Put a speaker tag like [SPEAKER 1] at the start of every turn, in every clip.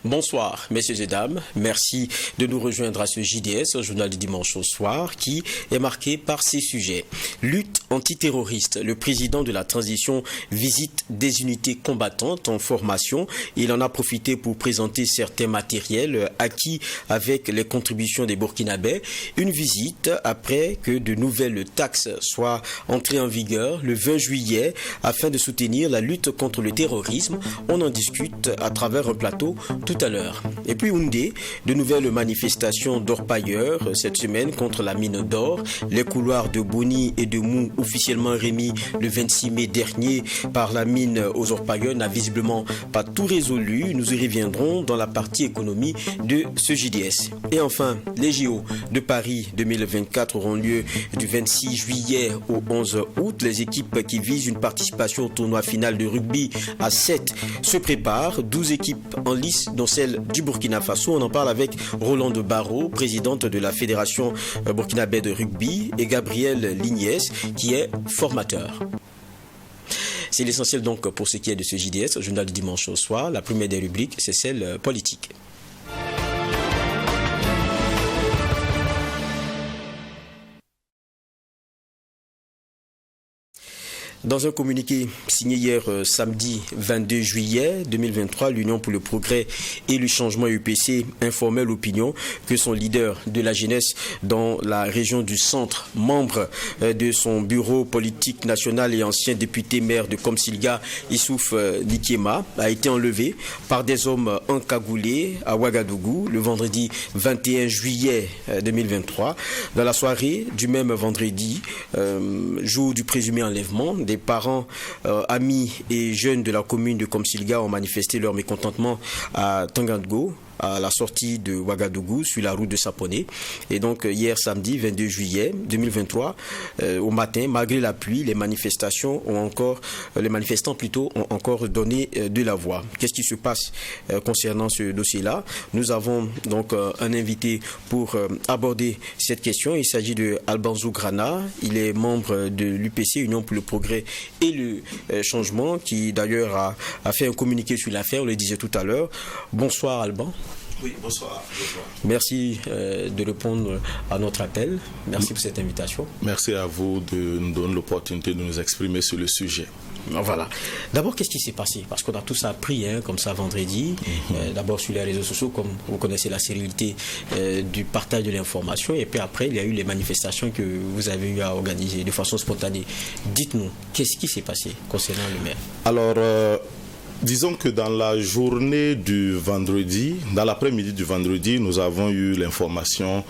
[SPEAKER 1] Bonsoir, messieurs et dames. Merci de nous rejoindre à ce JDS, journal du dimanche au soir, qui est marqué par ces sujets. Lutte antiterroriste. Le président de la transition visite des unités combattantes en formation. Il en a profité pour présenter certains matériels acquis avec les contributions des Burkinabés. Une visite après que de nouvelles taxes soient entrées en vigueur le 20 juillet afin de soutenir la lutte contre le terrorisme. On en discute à travers un plateau tout à l'heure. Et puis Houndé, de nouvelles manifestations d'orpailleurs cette semaine contre la mine d'or. Les couloirs de Boni et de Mou, officiellement remis le 26 mai dernier par la mine aux orpailleurs, n'a visiblement pas tout résolu. Nous y reviendrons dans la partie économie de ce JDS. Et enfin, les JO de Paris 2024 auront lieu du 26 juillet au 11 août. Les équipes qui visent une participation au tournoi final de rugby à 7 se préparent. 12 équipes en lice, dont celle du Burkina Faso. On en parle avec Rolande Barreau, présidente de la Fédération burkinabé de rugby, et Gabriel Lignès, qui est formateur. C'est l'essentiel donc pour ce qui est de ce JDS, journal du dimanche au soir. La première des rubriques, c'est celle politique. Dans un communiqué signé hier samedi 22 juillet 2023, l'Union pour le progrès et le changement UPC informait l'opinion que son leader de la jeunesse dans la région du centre, membre de son bureau politique national et ancien député maire de Komsilga, Issouf Nikiema, a été enlevé par des hommes encagoulés à Ouagadougou le vendredi 21 juillet 2023. Dans la soirée du même vendredi, jour du présumé enlèvement, des parents, amis et jeunes de la commune de Komsilga ont manifesté leur mécontentement à Tangandgo, à la sortie de Ouagadougou sur la route de Saponé. Et donc hier samedi 22 juillet 2023 au matin, malgré la pluie, les manifestants ont encore donné de la voix. Qu'est-ce qui se passe concernant ce dossier-là? Nous avons donc un invité pour aborder cette question. Il s'agit de Alban Zougrana. Il est membre de l'UPC, Union pour le progrès et le changement, qui d'ailleurs a fait un communiqué sur l'affaire, on le disait tout à l'heure. Bonsoir Alban.
[SPEAKER 2] Oui, bonsoir.
[SPEAKER 1] Merci de répondre à notre appel. Merci pour cette invitation.
[SPEAKER 2] Merci à vous de nous donner l'opportunité de nous exprimer sur le sujet.
[SPEAKER 1] Voilà. D'abord, qu'est-ce qui s'est passé? Parce qu'on a tous appris, comme ça, vendredi. D'abord sur les réseaux sociaux, comme vous connaissez la sérénité du partage de l'information. Et puis après, il y a eu les manifestations que vous avez eu à organiser de façon spontanée. Dites-nous, qu'est-ce qui s'est passé concernant le maire?
[SPEAKER 2] Alors, disons que dans la journée du vendredi, dans l'après-midi du vendredi, nous avons eu l'information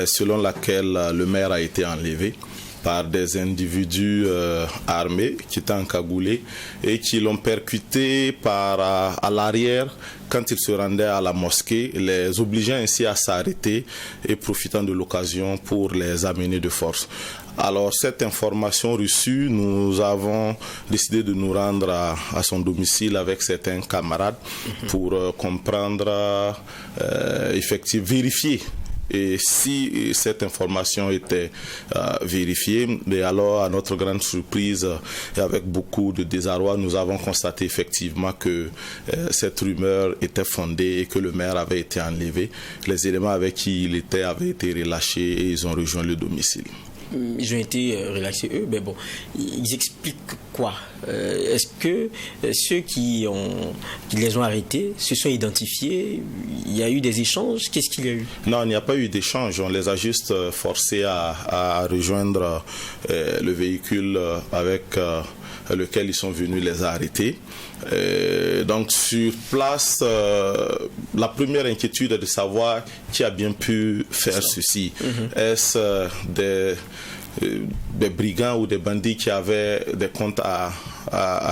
[SPEAKER 2] selon laquelle le maire a été enlevé par des individus armés qui étaient encagoulés et qui l'ont percuté à l'arrière quand il se rendait à la mosquée, les obligeant ainsi à s'arrêter et profitant de l'occasion pour les amener de force. Alors, cette information reçue, nous avons décidé de nous rendre à son domicile avec certains camarades pour comprendre, effectivement, vérifier. Et si cette information était vérifiée, et alors à notre grande surprise et avec beaucoup de désarroi, nous avons constaté effectivement que cette rumeur était fondée et que le maire avait été enlevé. Les éléments avec qui il était avaient été relâchés et ils ont rejoint le domicile.
[SPEAKER 1] Ils ont été relaxés, eux, mais bon, ils expliquent quoi? Est-ce que ceux qui les ont arrêtés se sont identifiés? Il y a eu des échanges? Qu'est-ce qu'il y a eu?
[SPEAKER 2] Non, il n'y a pas eu d'échange. On les a juste forcés à rejoindre le véhicule avec lequel ils sont venus les arrêter. Donc sur place, la première inquiétude est de savoir qui a bien pu faire ceci. Est-ce des brigands ou des bandits qui avaient des comptes à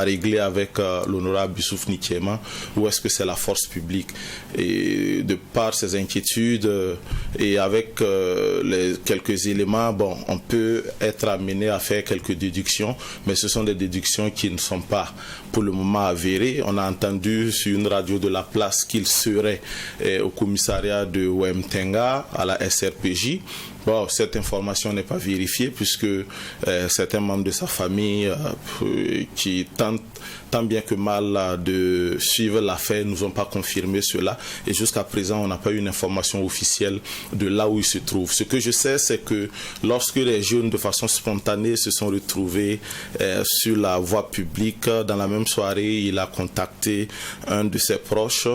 [SPEAKER 2] régler avec l'honorable Issouf Nikiema, ou est-ce que c'est la force publique? Et de par ces inquiétudes et avec quelques éléments, bon, on peut être amené à faire quelques déductions, mais ce sont des déductions qui ne sont pas pour le moment avérées. On a entendu sur une radio de la place qu'il serait au commissariat de Ouemtenga, à la SRPJ. Bon, cette information n'est pas vérifiée puisque certains membres de sa famille qui tentent tant bien que mal de suivre l'affaire nous ont pas confirmé cela et jusqu'à présent on n'a pas eu une information officielle de là où il se trouve. Ce que je sais, c'est que lorsque les jeunes de façon spontanée se sont retrouvés sur la voie publique, dans la même soirée il a contacté un de ses proches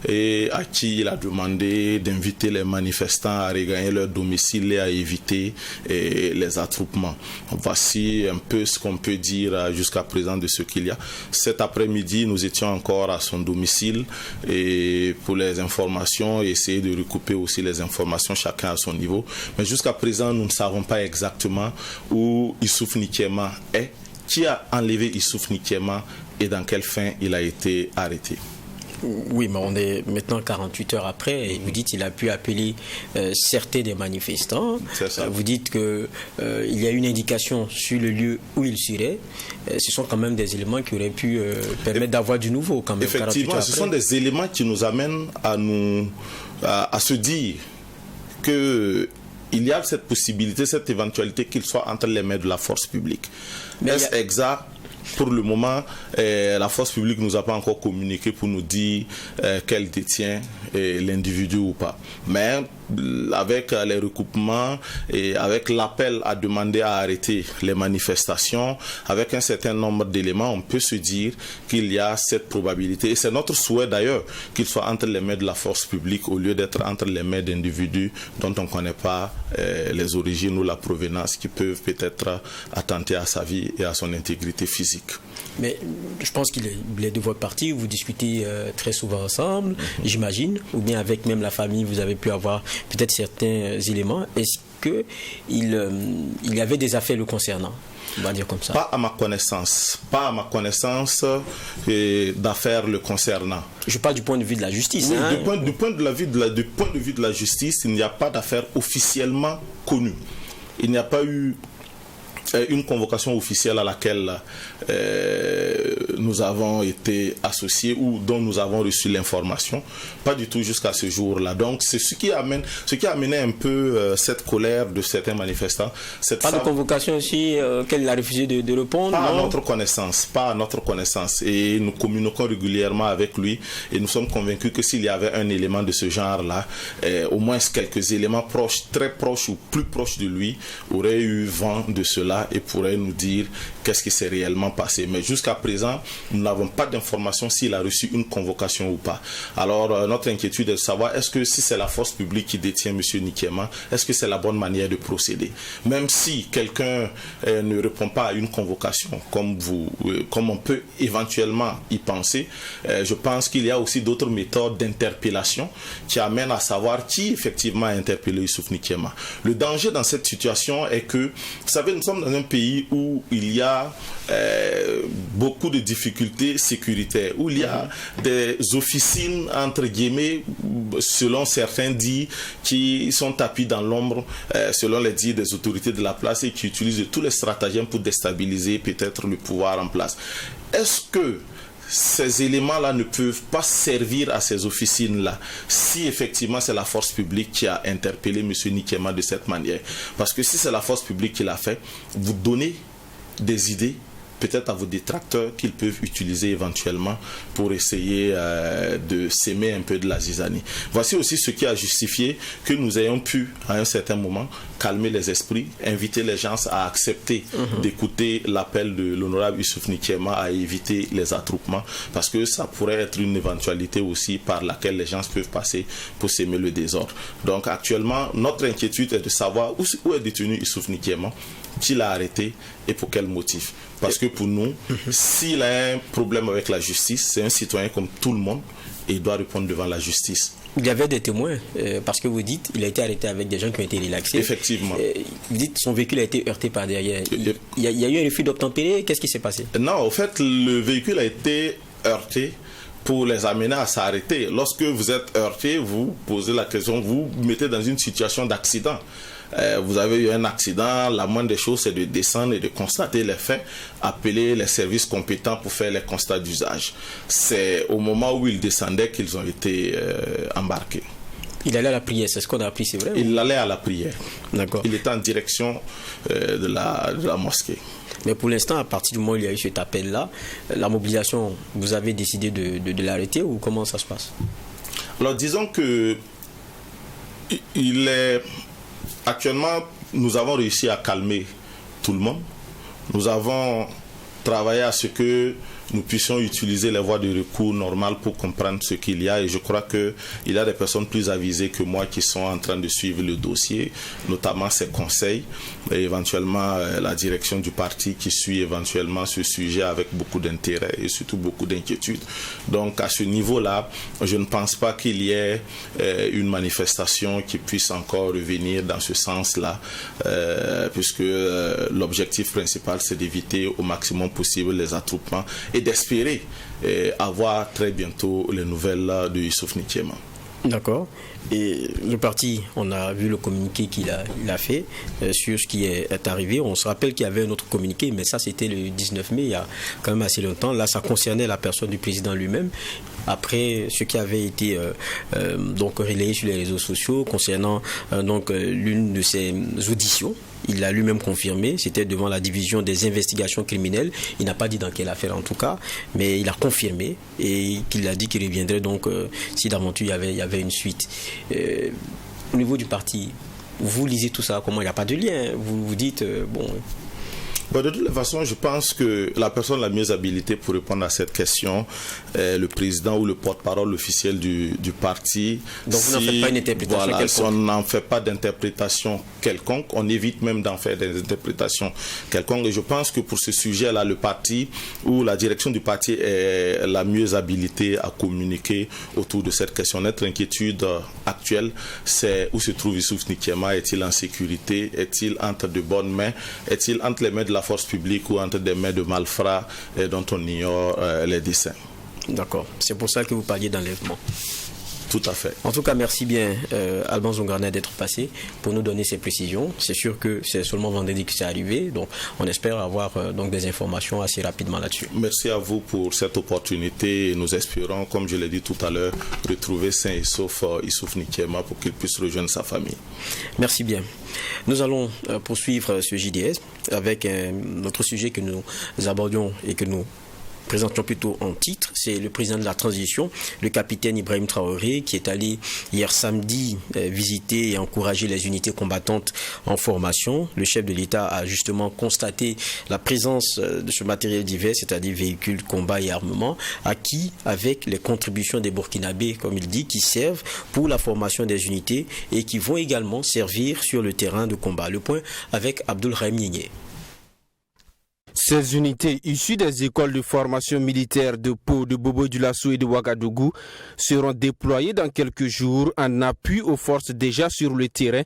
[SPEAKER 2] et à qui il a demandé d'inviter les manifestants à regagner leur domicile et à éviter les attroupements. Voici un peu ce qu'on peut dire jusqu'à présent de ce qu'il y a. Cet après-midi, nous étions encore à son domicile et pour les informations, essayer de recouper aussi les informations chacun à son niveau. Mais jusqu'à présent, nous ne savons pas exactement où Issouf Nkiema est, qui a enlevé Issouf Nkiema et dans quelle fin il a été arrêté.
[SPEAKER 1] Oui, mais on est maintenant 48 heures après et vous dites qu'il a pu appeler certains des manifestants.
[SPEAKER 2] C'est ça.
[SPEAKER 1] Vous dites qu'il y a une indication sur le lieu où il serait. Ce sont quand même des éléments qui auraient pu permettre d'avoir du nouveau quand même.
[SPEAKER 2] Effectivement, ce sont des éléments qui nous amènent à se dire que il y a cette possibilité, cette éventualité qu'il soit entre les mains de la force publique. Est-ce exact? Pour le moment, la force publique ne nous a pas encore communiqué pour nous dire qu'elle détient l'individu ou pas. Mais avec les recoupements et avec l'appel à demander à arrêter les manifestations, avec un certain nombre d'éléments, on peut se dire qu'il y a cette probabilité. Et c'est notre souhait d'ailleurs qu'il soit entre les mains de la force publique au lieu d'être entre les mains d'individus dont on ne connaît pas les origines ou la provenance qui peuvent peut-être attenter à sa vie et à son intégrité physique.
[SPEAKER 1] Mais je pense qu'il est de votre parti, vous discutez très souvent ensemble, j'imagine, ou bien avec même la famille, vous avez pu avoir peut-être certains éléments. Est-ce qu'il y avait des affaires le concernant? On va dire comme ça.
[SPEAKER 2] Pas à ma connaissance d'affaires le concernant.
[SPEAKER 1] Je parle du point de vue de la justice.
[SPEAKER 2] Oui,
[SPEAKER 1] hein?
[SPEAKER 2] du point de vue de la justice, il n'y a pas d'affaires officiellement connues. Il n'y a pas eu une convocation officielle à laquelle nous avons été associés ou dont nous avons reçu l'information, pas du tout jusqu'à ce jour-là. Donc c'est ce qui a amené un peu cette colère de certains manifestants.
[SPEAKER 1] Pas de convocation aussi qu'elle a refusé de répondre?
[SPEAKER 2] Pas à notre connaissance. Et nous communiquons régulièrement avec lui et nous sommes convaincus que s'il y avait un élément de ce genre-là, au moins quelques éléments proches, très proches ou plus proches de lui auraient eu vent de cela et pourrait nous dire qu'est-ce qui s'est réellement passé. Mais jusqu'à présent, nous n'avons pas d'information s'il a reçu une convocation ou pas. Alors, notre inquiétude est de savoir est-ce que si c'est la force publique qui détient M. Nkiema, est-ce que c'est la bonne manière de procéder? Même si quelqu'un ne répond pas à une convocation, comme on peut éventuellement y penser, je pense qu'il y a aussi d'autres méthodes d'interpellation qui amènent à savoir qui effectivement a interpellé Issouf Nkiema. Le danger dans cette situation est que, vous savez, nous sommes dans un pays où il y a beaucoup de difficultés sécuritaires, où il y a des officines, entre guillemets, selon certains dits, qui sont tapis dans l'ombre, selon les dits des autorités de la place et qui utilisent tous les stratagèmes pour déstabiliser peut-être le pouvoir en place. Est-ce que ces éléments-là ne peuvent pas servir à ces officines-là si effectivement c'est la force publique qui a interpellé M. Nkiema de cette manière? Parce que si c'est la force publique qui l'a fait, vous donnez des idées peut-être à vos détracteurs qu'ils peuvent utiliser éventuellement pour essayer de s'aimer un peu de la zizanie. Voici aussi ce qui a justifié que nous ayons pu à un certain moment calmer les esprits, inviter les gens à accepter d'écouter l'appel de l'honorable Issouf Nkiema à éviter les attroupements, parce que ça pourrait être une éventualité aussi par laquelle les gens peuvent passer pour s'aimer le désordre. Donc actuellement, notre inquiétude est de savoir où est détenu Issouf Nkiema, qui l'a arrêté et pour quel motif. Parce que pour nous, s'il a un problème avec la justice, c'est un citoyen comme tout le monde et il doit répondre devant la justice.
[SPEAKER 1] Il y avait des témoins, parce que vous dites il a été arrêté avec des gens qui ont été relaxés.
[SPEAKER 2] Effectivement.
[SPEAKER 1] Vous dites son véhicule a été heurté par derrière. Il y a eu un refus d'obtempérer. Qu'est-ce qui s'est passé?
[SPEAKER 2] Non, au fait, le véhicule a été heurté pour les amener à s'arrêter. Lorsque vous êtes heurté, vous posez la question, vous mettez dans une situation d'accident. Vous avez eu un accident, la moindre des choses c'est de descendre et de constater les faits, appeler les services compétents pour faire les constats d'usage. C'est au moment où ils descendaient qu'ils ont été embarqués.
[SPEAKER 1] Il allait à la prière, c'est ce qu'on a appris, c'est vrai?
[SPEAKER 2] Il allait à la prière.
[SPEAKER 1] D'accord.
[SPEAKER 2] Il était en direction de la mosquée.
[SPEAKER 1] Mais pour l'instant, à partir du moment où il y a eu cet appel-là, la mobilisation, vous avez décidé de l'arrêter ou comment ça se passe?
[SPEAKER 2] Alors disons que actuellement, nous avons réussi à calmer tout le monde. Nous avons travaillé à ce que nous puissions utiliser les voies de recours normales pour comprendre ce qu'il y a, et je crois qu'il y a des personnes plus avisées que moi qui sont en train de suivre le dossier, notamment ses conseils et éventuellement la direction du parti qui suit éventuellement ce sujet avec beaucoup d'intérêt et surtout beaucoup d'inquiétude. Donc à ce niveau-là, je ne pense pas qu'il y ait une manifestation qui puisse encore revenir dans ce sens-là, puisque l'objectif principal c'est d'éviter au maximum possible les attroupements et d'espérer avoir très bientôt les nouvelles de Youssouf Ntiema.
[SPEAKER 1] D'accord. Et le parti, on a vu le communiqué qu'il a fait sur ce qui est arrivé. On se rappelle qu'il y avait un autre communiqué, mais ça c'était le 19 mai, il y a quand même assez longtemps. Là, ça concernait la personne du président lui-même. Après ce qui avait été donc relayé sur les réseaux sociaux concernant donc l'une de ses auditions, il l'a lui-même confirmé, c'était devant la division des investigations criminelles. Il n'a pas dit dans quelle affaire en tout cas, mais il a confirmé et qu'il a dit qu'il reviendrait donc si d'aventure il y avait une suite. Au niveau du parti, vous lisez tout ça comment? Il n'y a pas de lien. Vous vous dites bon.
[SPEAKER 2] De toute façon, je pense que la personne la mieux habilitée pour répondre à cette question est le président ou le porte-parole officiel du parti.
[SPEAKER 1] Donc vous n'en faites pas une interprétation quelconque?
[SPEAKER 2] Si on n'en fait pas d'interprétation quelconque, on évite même d'en faire des interprétations quelconques. Et je pense que pour ce sujet-là, le parti ou la direction du parti est la mieux habilitée à communiquer autour de cette question. Notre inquiétude actuelle, c'est où se trouve Youssouf Ntiema. Est-il en sécurité? Est-il entre de bonnes mains? Est-il entre les mains de la force publique ou entre des mains de malfrats dont on ignore les desseins? D'accord.
[SPEAKER 1] C'est pour ça que vous parliez d'enlèvement.
[SPEAKER 2] Tout à fait.
[SPEAKER 1] En tout cas, merci bien Alban Zongarnet d'être passé pour nous donner ces précisions. C'est sûr que c'est seulement vendredi que c'est arrivé, donc on espère avoir donc des informations assez rapidement là-dessus.
[SPEAKER 2] Merci à vous pour cette opportunité et nous espérons, comme je l'ai dit tout à l'heure, retrouver sain et sauf Youssouf Ntiema pour qu'il puisse rejoindre sa famille.
[SPEAKER 1] Merci bien. Nous allons poursuivre ce JDS avec notre sujet que nous abordions et que nous présentions plutôt en titre. C'est le président de la transition, le capitaine Ibrahim Traoré, qui est allé hier samedi visiter et encourager les unités combattantes en formation. Le chef de l'État a justement constaté la présence de ce matériel divers, c'est-à-dire véhicules, combats et armements, acquis avec les contributions des Burkinabés, comme il dit, qui servent pour la formation des unités et qui vont également servir sur le terrain de combat. Le point avec Abdoul Rahim Niénié.
[SPEAKER 3] Ces unités issues des écoles de formation militaire de Pau, de Bobo-Dioulasso et de Ouagadougou seront déployées dans quelques jours en appui aux forces déjà sur le terrain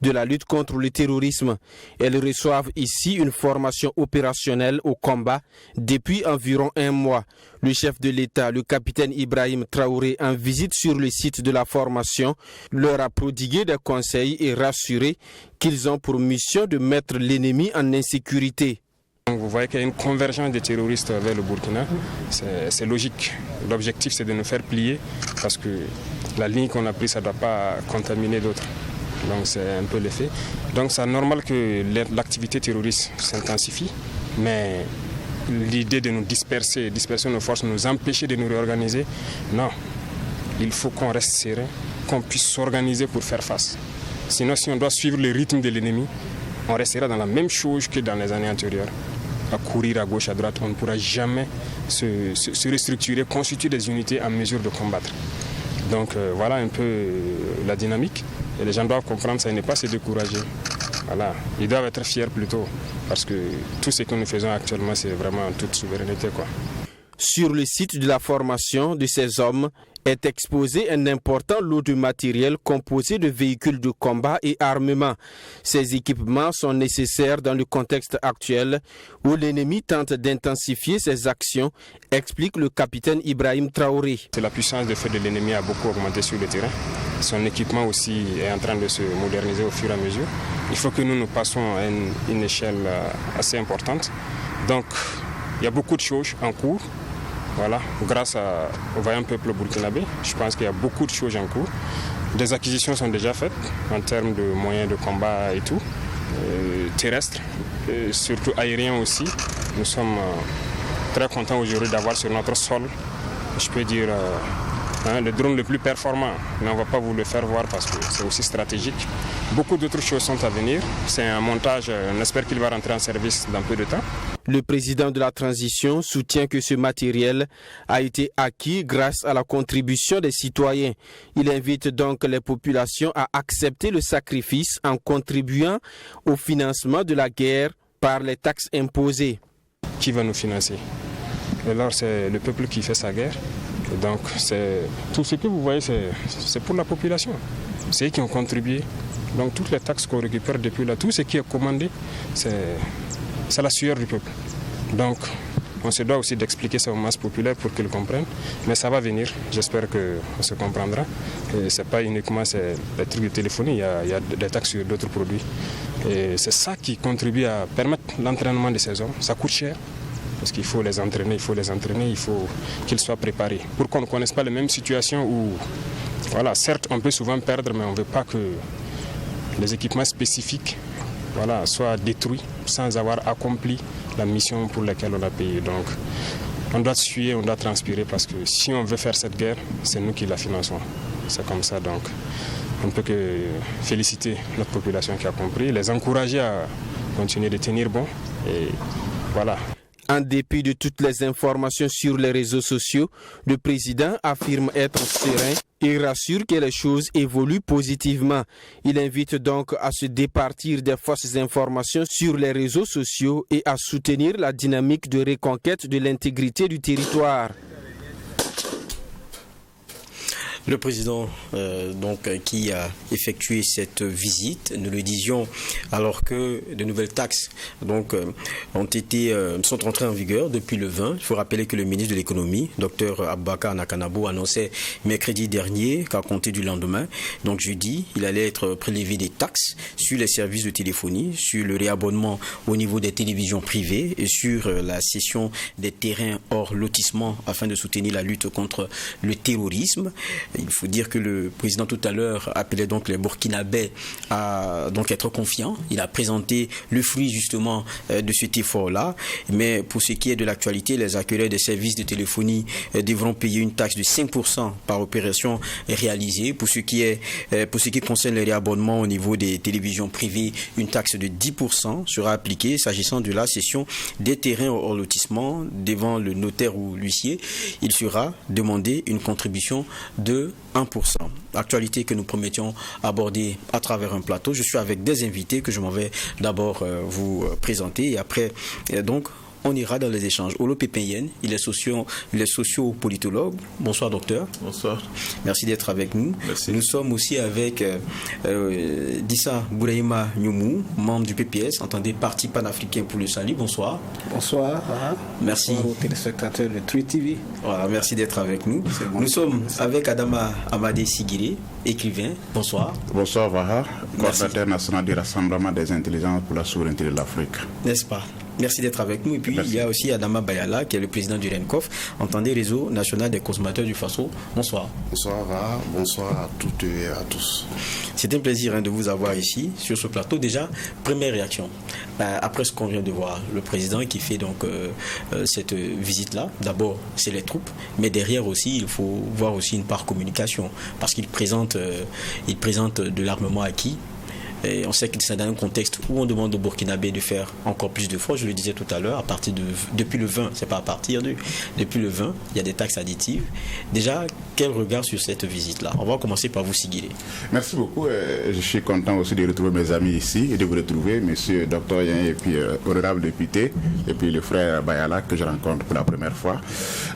[SPEAKER 3] de la lutte contre le terrorisme. Elles reçoivent ici une formation opérationnelle au combat depuis environ un mois. Le chef de l'État, le capitaine Ibrahim Traoré, en visite sur le site de la formation, leur a prodigué des conseils et rassuré qu'ils ont pour mission de mettre l'ennemi en insécurité.
[SPEAKER 4] Vous voyez qu'il y a une convergence des terroristes vers le Burkina, c'est logique. L'objectif c'est de nous faire plier parce que la ligne qu'on a prise, ça ne doit pas contaminer d'autres. Donc c'est un peu l'effet. Donc c'est normal que l'activité terroriste s'intensifie, mais l'idée de nous disperser nos forces, nous empêcher de nous réorganiser, non. Il faut qu'on reste serein, qu'on puisse s'organiser pour faire face. Sinon, si on doit suivre le rythme de l'ennemi, on restera dans la même chose que dans les années antérieures. À courir à gauche, à droite, on ne pourra jamais se restructurer, constituer des unités en mesure de combattre. Donc voilà un peu la dynamique. Et les gens doivent comprendre ça, il n'est pas se décourager. Voilà. Ils doivent être fiers plutôt, parce que tout ce que nous faisons actuellement, c'est vraiment en toute souveraineté, quoi.
[SPEAKER 3] Sur le site de la formation de ces hommes est exposé un important lot de matériel composé de véhicules de combat et armements. Ces équipements sont nécessaires dans le contexte actuel où l'ennemi tente d'intensifier ses actions, explique le capitaine Ibrahim Traoré.
[SPEAKER 4] La puissance de feu de l'ennemi a beaucoup augmenté sur le terrain. Son équipement aussi est en train de se moderniser au fur et à mesure. Il faut que nous passons à une échelle assez importante. Donc, il y a beaucoup de choses en cours. Voilà, grâce au vaillant peuple burkinabé, je pense qu'il y a beaucoup de choses en cours. Des acquisitions sont déjà faites en termes de moyens de combat et tout, terrestres. surtout aériens aussi. Nous sommes très contents aujourd'hui d'avoir sur notre sol, je peux dire, le drone le plus performant. Mais on ne va pas vous le faire voir parce que c'est aussi stratégique. Beaucoup d'autres choses sont à venir. C'est un montage, on espère qu'il va rentrer en service dans peu de temps.
[SPEAKER 3] Le président de la transition soutient que ce matériel a été acquis grâce à la contribution des citoyens. Il invite donc les populations à accepter le sacrifice en contribuant au financement de la guerre par les taxes imposées.
[SPEAKER 4] Qui va nous financer? Et alors c'est le peuple qui fait sa guerre. Et donc tout ce que vous voyez, c'est pour la population. C'est eux qui ont contribué. Donc toutes les taxes qu'on récupère depuis là, tout ce qui est commandé, c'est la sueur du peuple. Donc on se doit aussi d'expliquer ça aux masses populaires pour qu'ils comprennent. Mais ça va venir, j'espère qu'on se comprendra. Et ce n'est pas uniquement les trucs de téléphonie, il y a des taxes sur d'autres produits. Et c'est ça qui contribue à permettre l'entraînement de ces hommes. Ça coûte cher. Parce qu'il faut les entraîner, il faut qu'ils soient préparés. Pour qu'on ne connaisse pas les mêmes situations où, voilà, certes, on peut souvent perdre, mais on ne veut pas que les équipements spécifiques, voilà, soient détruits sans avoir accompli la mission pour laquelle on a payé. Donc, on doit suer, on doit transpirer, parce que si on veut faire cette guerre, c'est nous qui la finançons. C'est comme ça, donc on ne peut que féliciter notre population qui a compris, les encourager à continuer de tenir bon, et voilà.
[SPEAKER 3] En dépit de toutes les informations sur les réseaux sociaux, le président affirme être serein et rassure que les choses évoluent positivement. Il invite donc à se départir des fausses informations sur les réseaux sociaux et à soutenir la dynamique de reconquête de l'intégrité du territoire.
[SPEAKER 1] Le président qui a effectué cette visite, nous le disions, alors que de nouvelles taxes sont entrées en vigueur depuis le 20. Il faut rappeler que le ministre de l'économie, Dr Aboubakar Nakanabo, annonçait mercredi dernier qu'à compter du lendemain, donc jeudi, il allait être prélevé des taxes sur les services de téléphonie, sur le réabonnement au niveau des télévisions privées et sur la cession des terrains hors lotissement afin de soutenir la lutte contre le terrorisme. Il faut dire que le président tout à l'heure appelait donc les Burkinabés à donc être confiants. Il a présenté le fruit justement de cet effort-là. Mais pour ce qui est de l'actualité, les acquéreurs des services de téléphonie devront payer une taxe de 5% par opération réalisée. Pour ce qui concerne les réabonnements au niveau des télévisions privées, une taxe de 10% sera appliquée s'agissant de la cession des terrains hors lotissement devant le notaire ou l'huissier. Il sera demandé une contribution de 1%. Actualité que nous promettions aborder à travers un plateau. Je suis avec des invités que je m'en vais d'abord vous présenter et après donc on ira dans les échanges. Olo Pépin, il est socio-politologue. Bonsoir docteur.
[SPEAKER 2] Bonsoir.
[SPEAKER 1] Merci d'être avec nous.
[SPEAKER 2] Merci.
[SPEAKER 1] Nous sommes aussi avec Dissa Bouraïma Nyoumou, membre du PPS, entendez Parti panafricain pour le salut. Bonsoir.
[SPEAKER 5] Bonsoir.
[SPEAKER 1] Merci.
[SPEAKER 5] Bonsoir aux téléspectateurs de True TV.
[SPEAKER 1] Voilà, merci d'être avec nous.
[SPEAKER 5] Bon.
[SPEAKER 1] Nous sommes avec Adama Amadé Sigiré, écrivain. Bonsoir.
[SPEAKER 6] Bonsoir Vaha, coordinateur national du Rassemblement des intelligences pour la souveraineté de l'Afrique.
[SPEAKER 1] N'est-ce pas? Merci d'être avec nous. Et puis,
[SPEAKER 6] merci.
[SPEAKER 1] Il y a aussi Adama Bayala, qui est le président du RENCOF, entendez Réseau national des consommateurs du Faso. Bonsoir.
[SPEAKER 7] Bonsoir, Vaha. Bonsoir à toutes et à tous.
[SPEAKER 1] C'est un plaisir de vous avoir ici, sur ce plateau. Déjà, première réaction. Après ce qu'on vient de voir, le président qui fait donc cette visite-là, d'abord, c'est les troupes, mais derrière aussi, il faut voir aussi une part communication, parce qu'il présente de l'armement acquis. Et on sait que c'est dans un contexte où on demande aux Burkinabés de faire encore plus de fois. Je le disais tout à l'heure, depuis le 20, c'est pas à partir de, depuis le 20, il y a des taxes additives. Déjà, quel regard sur cette visite-là? On va commencer par vous, Sigiré.
[SPEAKER 6] Merci beaucoup. Je suis content aussi de retrouver mes amis ici et de vous retrouver, monsieur Dr Yen et puis honorable député et puis le frère Bayala que je rencontre pour la première fois.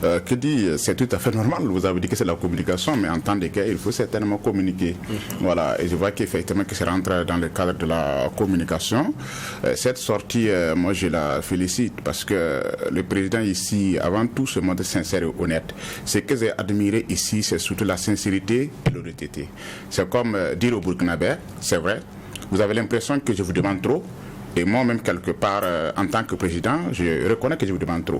[SPEAKER 6] Que dit, c'est tout à fait normal. Vous avez dit que c'est la communication, mais en temps de guerre, il faut certainement communiquer. Voilà. Et je vois qu'effectivement que c'est rentré dans le cadre de la communication. Cette sortie, moi je la félicite parce que le président ici, avant tout, se montre sincère et honnête. Ce que j'ai admiré ici, c'est surtout la sincérité et l'honnêteté. C'est comme dire au Burkinabé, c'est vrai, vous avez l'impression que je vous demande trop. Et moi-même, quelque part, en tant que président, je reconnais que je vous demande trop.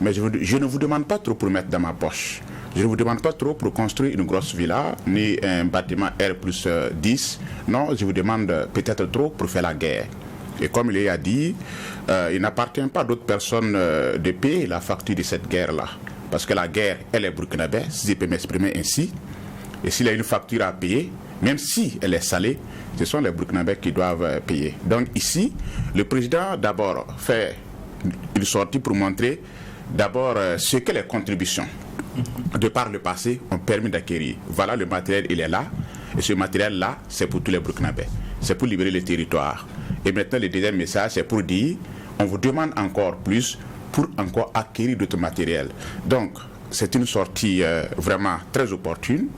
[SPEAKER 6] Mais je ne vous demande pas trop pour mettre dans ma poche. Je ne vous demande pas trop pour construire une grosse villa, ni un bâtiment R+10. Non, je vous demande peut-être trop pour faire la guerre. Et comme il a dit, il n'appartient pas à d'autres personnes de payer la facture de cette guerre-là. Parce que la guerre, elle est burkinabé, si je peux m'exprimer ainsi. Et s'il y a une facture à payer, même si elle est salée, ce sont les Burkinabés qui doivent payer. Donc ici, le président d'abord fait une sortie pour montrer d'abord ce que les contributions de par le passé ont permis d'acquérir. Voilà, le matériel, il est là. Et ce matériel-là, c'est pour tous les Burkinabés. C'est pour libérer le territoire. Et maintenant, le deuxième message, c'est pour dire, on vous demande encore plus pour encore acquérir d'autres matériels. Donc, c'est une sortie vraiment très opportune,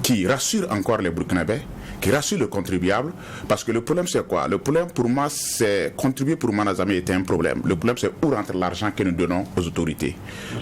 [SPEAKER 6] qui rassure encore les Burkinabés, qui rassure le contribuable, parce que le problème c'est quoi? Le problème pour moi, c'est contribuer pour moi n'a jamais été un problème. Le problème c'est où rentre l'argent que nous donnons aux autorités.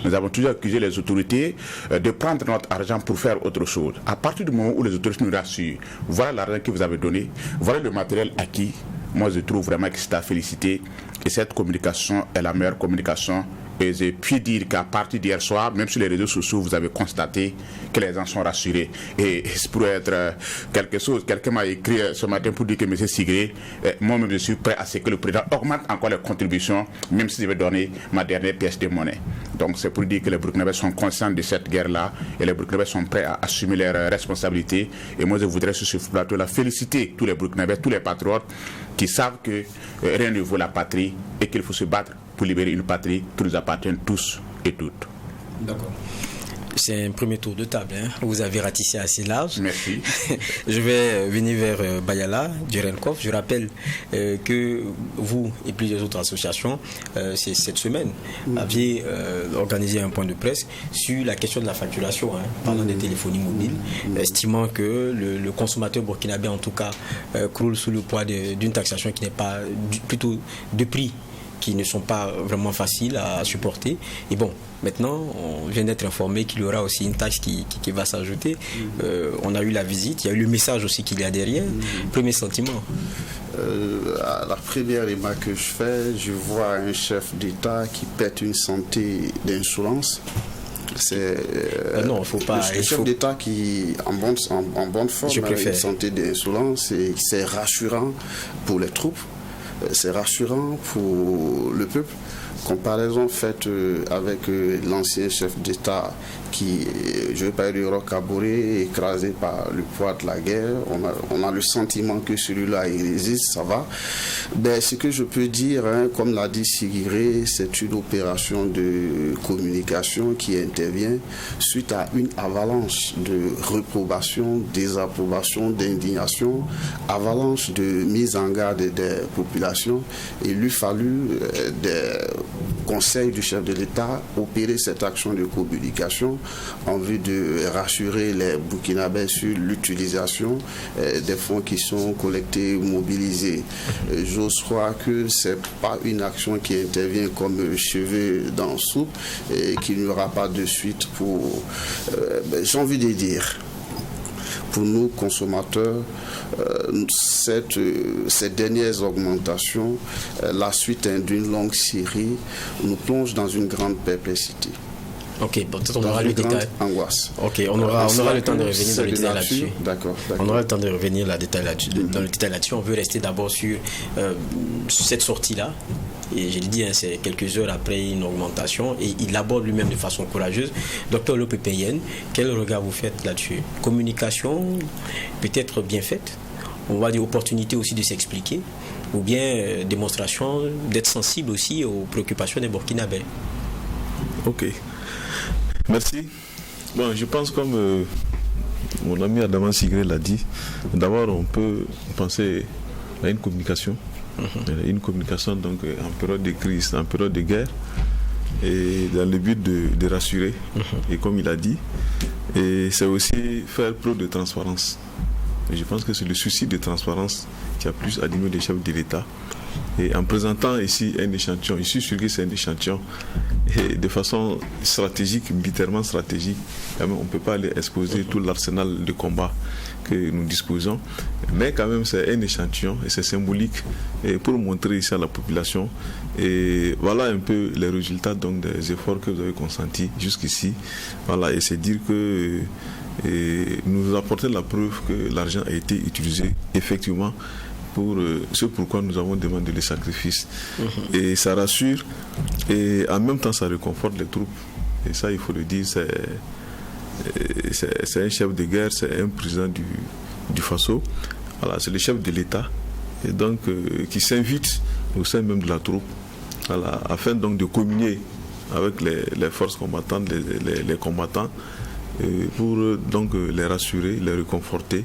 [SPEAKER 6] Nous avons toujours accusé les autorités de prendre notre argent pour faire autre chose. À partir du moment où les autorités nous rassurent, voilà l'argent que vous avez donné, voilà le matériel acquis, moi je trouve vraiment que c'est à féliciter, et cette communication est la meilleure communication. Et je puis dire qu'à partir d'hier soir, même sur les réseaux sociaux, vous avez constaté que les gens sont rassurés. Et c'est pour être quelque chose, quelqu'un m'a écrit ce matin pour dire que M. Sigré, moi-même je suis prêt à ce que le président augmente encore les contributions, même si je vais donner ma dernière pièce de monnaie. Donc c'est pour dire que les Burkinabés sont conscients de cette guerre-là et les Burkinabés sont prêts à assumer leurs responsabilités. Et moi je voudrais sur ce plateau-là féliciter tous les Burkinabés, tous les patriotes qui savent que rien ne vaut la patrie et qu'il faut se battre pour libérer une patrie qui nous appartient tous et toutes.
[SPEAKER 1] D'accord. C'est un premier tour de table. Hein. Vous avez ratissé assez large.
[SPEAKER 6] Merci.
[SPEAKER 1] Je vais venir vers Bayala, Djerenkov. Je rappelle que vous et plusieurs autres associations, cette semaine, aviez organisé un point de presse sur la question de la facturation, parlant des téléphonies mobiles, estimant que le consommateur burkinabé, en tout cas, croule sous le poids d'une taxation qui n'est pas plutôt de prix qui ne sont pas vraiment faciles à supporter. Et bon, maintenant, on vient d'être informé qu'il y aura aussi une taxe qui va s'ajouter. On a eu la visite, il y a eu le message aussi qu'il y a derrière. Premier sentiment?
[SPEAKER 7] La première remarque que je fais, je vois un chef d'État qui pète une santé d'insolence. C'est
[SPEAKER 1] non, il faut pas.
[SPEAKER 7] Le chef d'État qui en bonne forme a une santé d'insolence, et c'est rassurant pour les troupes. C'est rassurant pour le peuple. Comparaison faite avec l'ancien chef d'État qui, je ne vais pas dire rocabouré, écrasé par le poids de la guerre. On a le sentiment que celui-là, il résiste, ça va. Ben, ce que je peux dire, comme l'a dit Sigiré, c'est une opération de communication qui intervient suite à une avalanche de réprobation, désapprobation, d'indignation, avalanche de mise en garde des populations. Il lui fallu des conseils du chef de l'État opérer cette action de communication en vue de rassurer les Burkinabés sur l'utilisation des fonds qui sont collectés ou mobilisés. J'ose croire que ce n'est pas une action qui intervient comme cheveux dans soupe et qu'il n'y aura pas de suite pour... j'ai envie de dire... Pour nous, consommateurs, ces dernières augmentations, la suite d'une longue série, nous plonge dans une grande perplexité.
[SPEAKER 1] Ok, peut-être on aura le détail.
[SPEAKER 7] Angoisse.
[SPEAKER 1] Ok, on aura le temps de revenir dans le détail là-dessus.
[SPEAKER 7] D'accord.
[SPEAKER 1] On aura le temps de revenir dans le détail là-dessus. On veut rester d'abord sur cette sortie-là. Et je l'ai dit, c'est quelques heures après une augmentation, et il l'aborde lui-même de façon courageuse. Docteur Lopepeyen, quel regard vous faites là-dessus? Communication peut-être bien faite, on va dire opportunité aussi de s'expliquer, ou bien démonstration d'être sensible aussi aux préoccupations des Burkinabés?
[SPEAKER 8] Ok, merci. Bon, je pense comme mon ami Adaman Sigré l'a dit, d'abord on peut penser à une communication. Une communication donc en période de crise, en période de guerre, et dans le but de rassurer, et comme il a dit, et c'est aussi faire preuve de transparence. Et je pense que c'est le souci de transparence qui a plus animé les chefs de l'État. Et en présentant ici un échantillon, je suis sûr que c'est un échantillon, et de façon stratégique, militairement stratégique, quand même, on ne peut pas aller exposer tout l'arsenal de combat que nous disposons, mais quand même c'est un échantillon et c'est symbolique, et pour montrer ici à la population, et voilà un peu les résultats donc des efforts que vous avez consentis jusqu'ici, voilà, et c'est dire que nous apporter la preuve que l'argent a été utilisé effectivement pour ce pourquoi nous avons demandé le sacrifice. Et ça rassure et en même temps ça réconforte les troupes. Et ça, il faut le dire, c'est un chef de guerre, c'est un président du Faso. Voilà, c'est le chef de l'État et donc qui s'invite au sein même de la troupe, voilà, afin donc de communier avec les forces combattantes, les combattants, pour donc les rassurer, les réconforter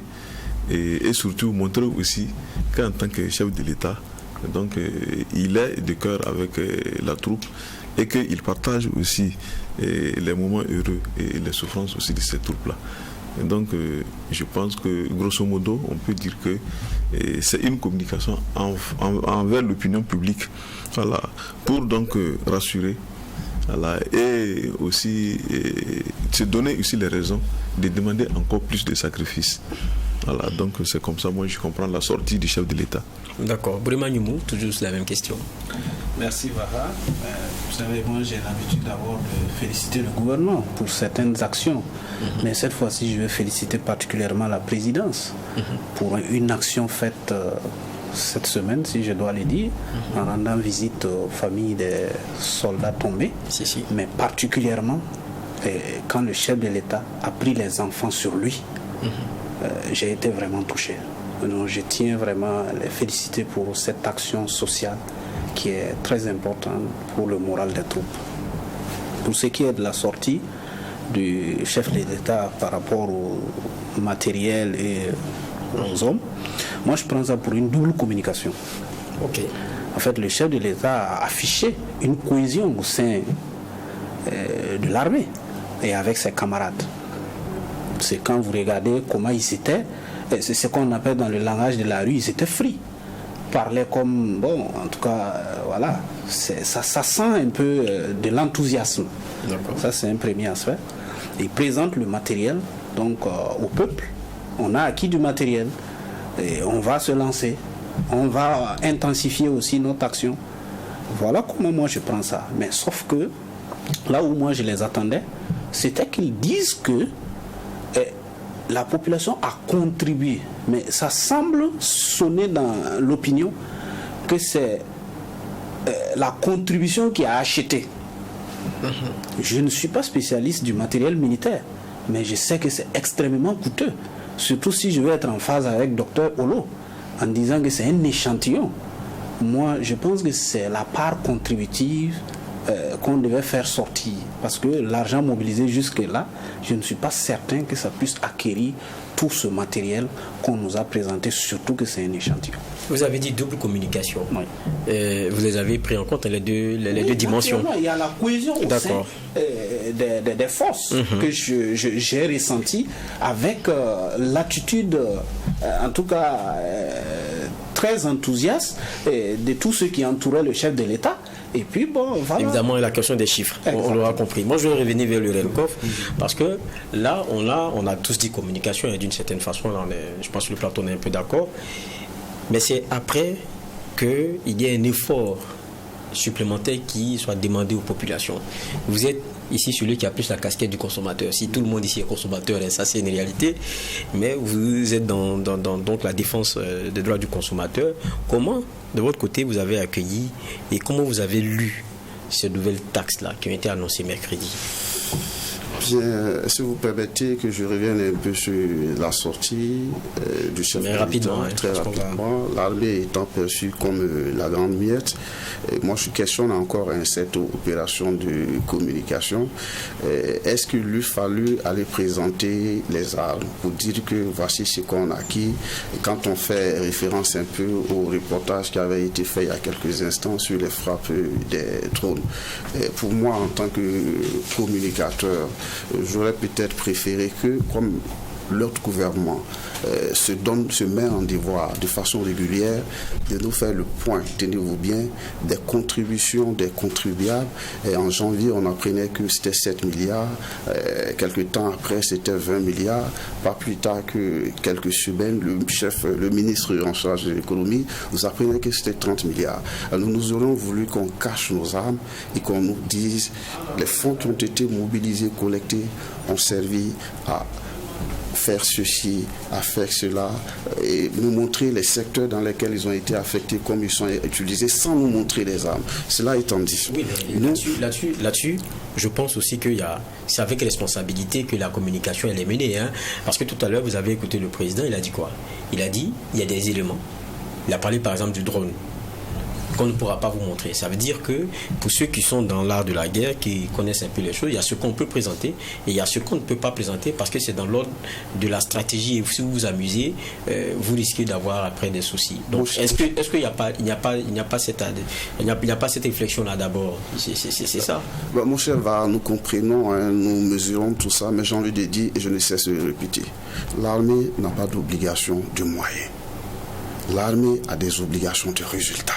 [SPEAKER 8] et surtout montrer aussi qu'en tant que chef de l'État, donc il est de cœur avec la troupe et qu'il partage aussi les moments heureux et les souffrances aussi de ces troupes-là. Et donc, je pense que, grosso modo, on peut dire que c'est une communication envers l'opinion publique, voilà, pour donc rassurer, voilà, et aussi se donner aussi les raisons de demander encore plus de sacrifices. Voilà, donc c'est comme ça, moi je comprends la sortie du chef de l'État.
[SPEAKER 1] D'accord. Brima Nyoumou, toujours la même question.
[SPEAKER 5] Merci Vaha. Vous savez, moi j'ai l'habitude d'abord de féliciter le gouvernement pour certaines actions. Mais cette fois-ci, je vais féliciter particulièrement la présidence pour une action faite cette semaine, si je dois le dire, en rendant visite aux familles des soldats tombés. Mais particulièrement quand le chef de l'État a pris les enfants sur lui. J'ai été vraiment touché. Donc, je tiens vraiment à les féliciter pour cette action sociale qui est très importante pour le moral des troupes. Pour ce qui est de la sortie du chef de l'État par rapport au matériel et aux hommes, moi je prends ça pour une double communication. En fait, le chef de l'État a affiché une cohésion au sein de l'armée et avec ses camarades. C'est quand vous regardez comment ils étaient, c'est ce qu'on appelle dans le langage de la rue, ils étaient free. Parlaient comme, bon, en tout cas, voilà, ça sent un peu de l'enthousiasme. Ça, c'est un premier aspect. Ils présentent le matériel, donc, au peuple. On a acquis du matériel et on va se lancer. On va intensifier aussi notre action. Voilà comment moi je prends ça. Mais sauf que, là où moi je les attendais, c'était qu'ils disent que la population a contribué, mais ça semble sonner dans l'opinion que c'est la contribution qui a acheté. Je ne suis pas spécialiste du matériel militaire, mais je sais que c'est extrêmement coûteux, surtout si je veux être en phase avec Dr Olo, en disant que c'est un échantillon. Moi, je pense que c'est la part contributive qu'on devait faire sortir, parce que l'argent mobilisé jusque-là, je ne suis pas certain que ça puisse acquérir tout ce matériel qu'on nous a présenté, surtout que c'est un échantillon.
[SPEAKER 1] Vous avez dit double communication. Vous les avez pris en compte les deux dimensions.
[SPEAKER 5] Il y a la cohésion au sein des forces que j'ai ressentie avec l'attitude, en tout cas très enthousiaste de tous ceux qui entouraient le chef de l'État. Et puis bon, voilà.
[SPEAKER 1] Évidemment, la question des chiffres, on l'aura compris. Moi, je vais revenir vers le RENCOF parce que là, on a tous dit communication et d'une certaine façon, je pense que le plateau est un peu d'accord. Mais c'est après qu'il y ait un effort supplémentaire qui soit demandé aux populations. Vous êtes ici celui qui a plus la casquette du consommateur. Si tout le monde ici est consommateur, ça c'est une réalité, mais vous êtes dans donc la défense des droits du consommateur. Comment, de votre côté, vous avez accueilli et comment vous avez lu ces nouvelles taxes-là qui ont été annoncées mercredi?
[SPEAKER 7] Bien, si vous permettez que je revienne un peu sur la sortie du chef de l'État, très rapidement, l'armée étant perçue comme la grande miette, moi je questionne encore cette opération de communication. Est-ce qu'il lui fallu aller présenter les armes pour dire que voici ce qu'on a acquis? Quand on fait référence un peu au reportage qui avait été fait il y a quelques instants sur les frappes des drones, pour moi en tant que communicateur, j'aurais peut-être préféré que, comme l'autre gouvernement se met en devoir de façon régulière de nous faire le point, tenez-vous bien, des contributions des contribuables. Et en janvier, on apprenait que c'était 7 milliards. Quelques temps après, c'était 20 milliards. Pas plus tard que quelques semaines, le ministre en charge de l'économie nous apprenait que c'était 30 milliards. Alors, nous aurions voulu qu'on cache nos armes et qu'on nous dise les fonds qui ont été mobilisés, collectés, ont servi à faire ceci, à faire cela, et nous montrer les secteurs dans lesquels ils ont été affectés, comme ils sont utilisés, sans nous montrer les armes. Cela étant dit.
[SPEAKER 1] Oui, là-dessus, je pense aussi que c'est avec responsabilité que la communication elle est menée. Hein, parce que tout à l'heure, vous avez écouté le président, il a dit quoi? Il a dit, il y a des éléments. Il a parlé par exemple du drone qu'on ne pourra pas vous montrer. Ça veut dire que pour ceux qui sont dans l'art de la guerre, qui connaissent un peu les choses, il y a ce qu'on peut présenter et il y a ce qu'on ne peut pas présenter parce que c'est dans l'ordre de la stratégie. Et si vous vous amusez, vous risquez d'avoir après des soucis. Donc, est-ce qu'il n'y a pas cette réflexion-là d'abord? C'est ça.
[SPEAKER 7] Mon cher Va, nous comprenons, hein, nous mesurons tout ça, mais j'ai envie de dire, et je ne cesse de le répéter, l'armée n'a pas d'obligation de moyens. L'armée a des obligations de résultats.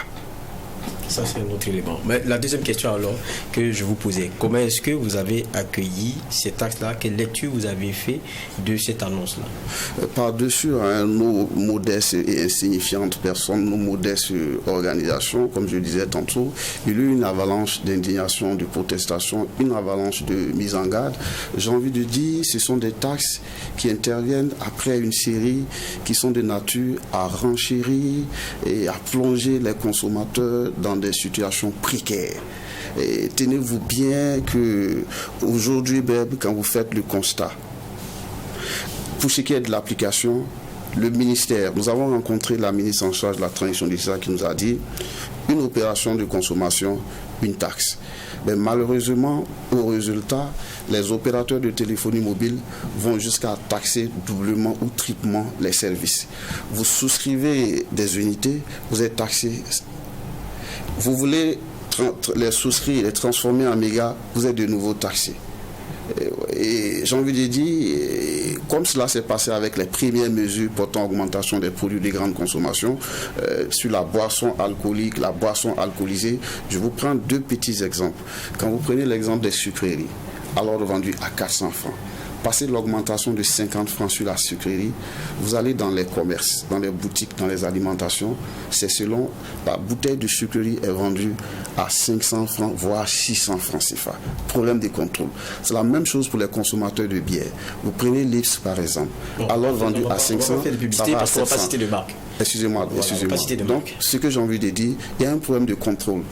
[SPEAKER 1] Ça, c'est un autre élément. Mais la deuxième question alors que je vous posais, comment est-ce que vous avez accueilli cet acte-là? Quelle lecture vous avez fait de cette annonce-là?
[SPEAKER 7] Par-dessus, hein, nos modestes et insignifiantes personnes, nos modestes organisations, comme je disais tantôt, il y a eu une avalanche d'indignation, de protestation, une avalanche de mise en garde. J'ai envie de dire, ce sont des taxes qui interviennent après une série qui sont de nature à renchérir et à plonger les consommateurs dans des situations précaires. Et tenez-vous bien que aujourd'hui, quand vous faites le constat, pour ce qui est de l'application, le ministère, nous avons rencontré la ministre en charge de la transition digitale qui nous a dit une opération de consommation, une taxe. Mais malheureusement, au résultat, les opérateurs de téléphonie mobile vont jusqu'à taxer doublement ou triplement les services. Vous souscrivez des unités, vous êtes taxé. Vous voulez les souscrire, les transformer en mégas, vous êtes de nouveau taxé. Et j'ai envie de dire, comme cela s'est passé avec les premières mesures portant augmentation des produits de grande consommation, sur la boisson alcoolique, la boisson alcoolisée, je vous prends deux petits exemples. Quand vous prenez l'exemple des sucreries, alors vendues à 400 francs, passez l'augmentation de 50 francs sur la sucrerie, vous allez dans les commerces, dans les boutiques, dans les alimentations, c'est selon la bouteille de sucrerie est vendue à 500 francs, voire 600 francs CFA. Problème de contrôle. C'est la même chose pour les consommateurs de bière. Vous prenez l'Ips par exemple, alors vendu à 500, ça va à 700. Excusez-moi. Donc, ce que j'ai envie de dire, il y a un problème de contrôle.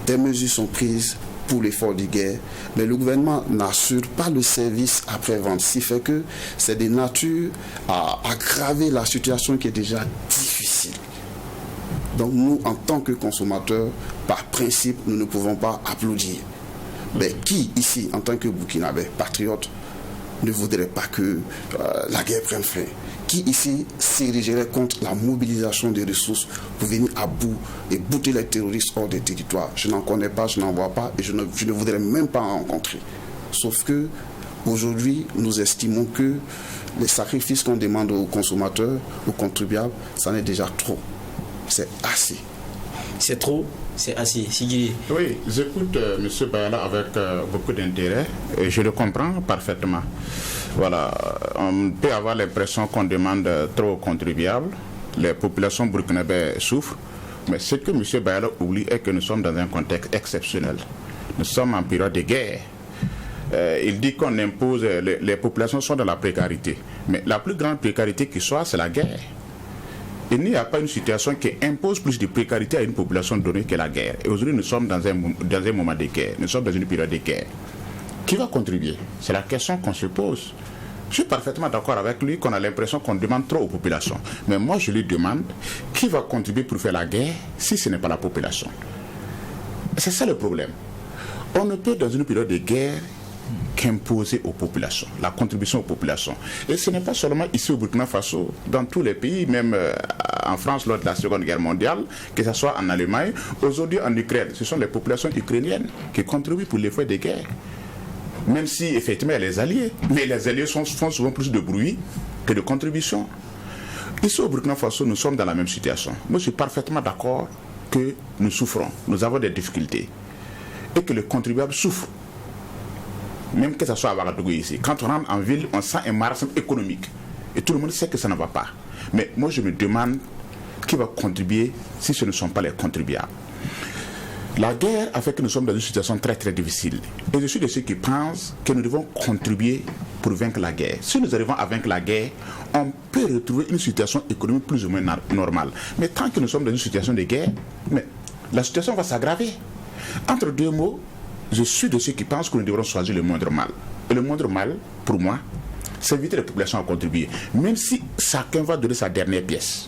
[SPEAKER 7] Des mesures sont prises pour l'effort de guerre, mais le gouvernement n'assure pas le service après-vente, ce qui fait que c'est de nature à aggraver la situation qui est déjà difficile. Donc nous, en tant que consommateurs, par principe, nous ne pouvons pas applaudir. Mais qui ici, en tant que Burkinabé, patriote, ne voudrait pas que la guerre prenne fin? Qui ici s'érigerait contre la mobilisation des ressources pour venir à bout et bouter les terroristes hors des territoires? Je n'en connais pas, je n'en vois pas et je ne voudrais même pas en rencontrer. Sauf que aujourd'hui, nous estimons que les sacrifices qu'on demande aux consommateurs, aux contribuables, ça en est déjà trop. C'est assez.
[SPEAKER 1] C'est trop, c'est assez. Sigiri.
[SPEAKER 6] Oui, j'écoute M. Bayala avec beaucoup d'intérêt et je le comprends parfaitement. Voilà, on peut avoir l'impression qu'on demande trop aux contribuables. Les populations burkinabées souffrent. Mais ce que M. Bayala oublie est que nous sommes dans un contexte exceptionnel. Nous sommes en période de guerre. Il dit qu'on impose, les populations sont dans la précarité. Mais la plus grande précarité qui soit, c'est la guerre. Il n'y a pas une situation qui impose plus de précarité à une population donnée que la guerre. Et aujourd'hui, nous sommes dans un moment de guerre. Nous sommes dans une période de guerre. Qui va contribuer? C'est la question qu'on se pose. Je suis parfaitement d'accord avec lui qu'on a l'impression qu'on demande trop aux populations. Mais moi, je lui demande qui va contribuer pour faire la guerre si ce n'est pas la population. C'est ça le problème. On ne peut, dans une période de guerre, qu'imposer aux populations, la contribution aux populations. Et ce n'est pas seulement ici au Burkina Faso, dans tous les pays, même en France lors de la Seconde Guerre mondiale, que ce soit en Allemagne, aujourd'hui en Ukraine, ce sont les populations ukrainiennes qui contribuent pour l'effort de guerre. Même si effectivement il y a les alliés, mais les alliés font souvent plus de bruit que de contribution. Ici au Burkina Faso, nous sommes dans la même situation. Moi je suis parfaitement d'accord que nous souffrons, nous avons des difficultés et que les contribuables souffrent. Même que ce soit à Ouagadougou ici. Quand on rentre en ville, on sent un marasme économique. Et tout le monde sait que ça ne va pas. Mais moi, je me demande qui va contribuer si ce ne sont pas les contribuables. La guerre a fait que nous sommes dans une situation très très difficile. Et je suis de ceux qui pensent que nous devons contribuer pour vaincre la guerre. Si nous arrivons à vaincre la guerre, on peut retrouver une situation économique plus ou moins normale. Mais tant que nous sommes dans une situation de guerre, mais la situation va s'aggraver. Entre deux mots, je suis de ceux qui pensent que nous devrons choisir le moindre mal. Et le moindre mal, pour moi, c'est inviter les populations à contribuer. Même si chacun va donner sa dernière pièce.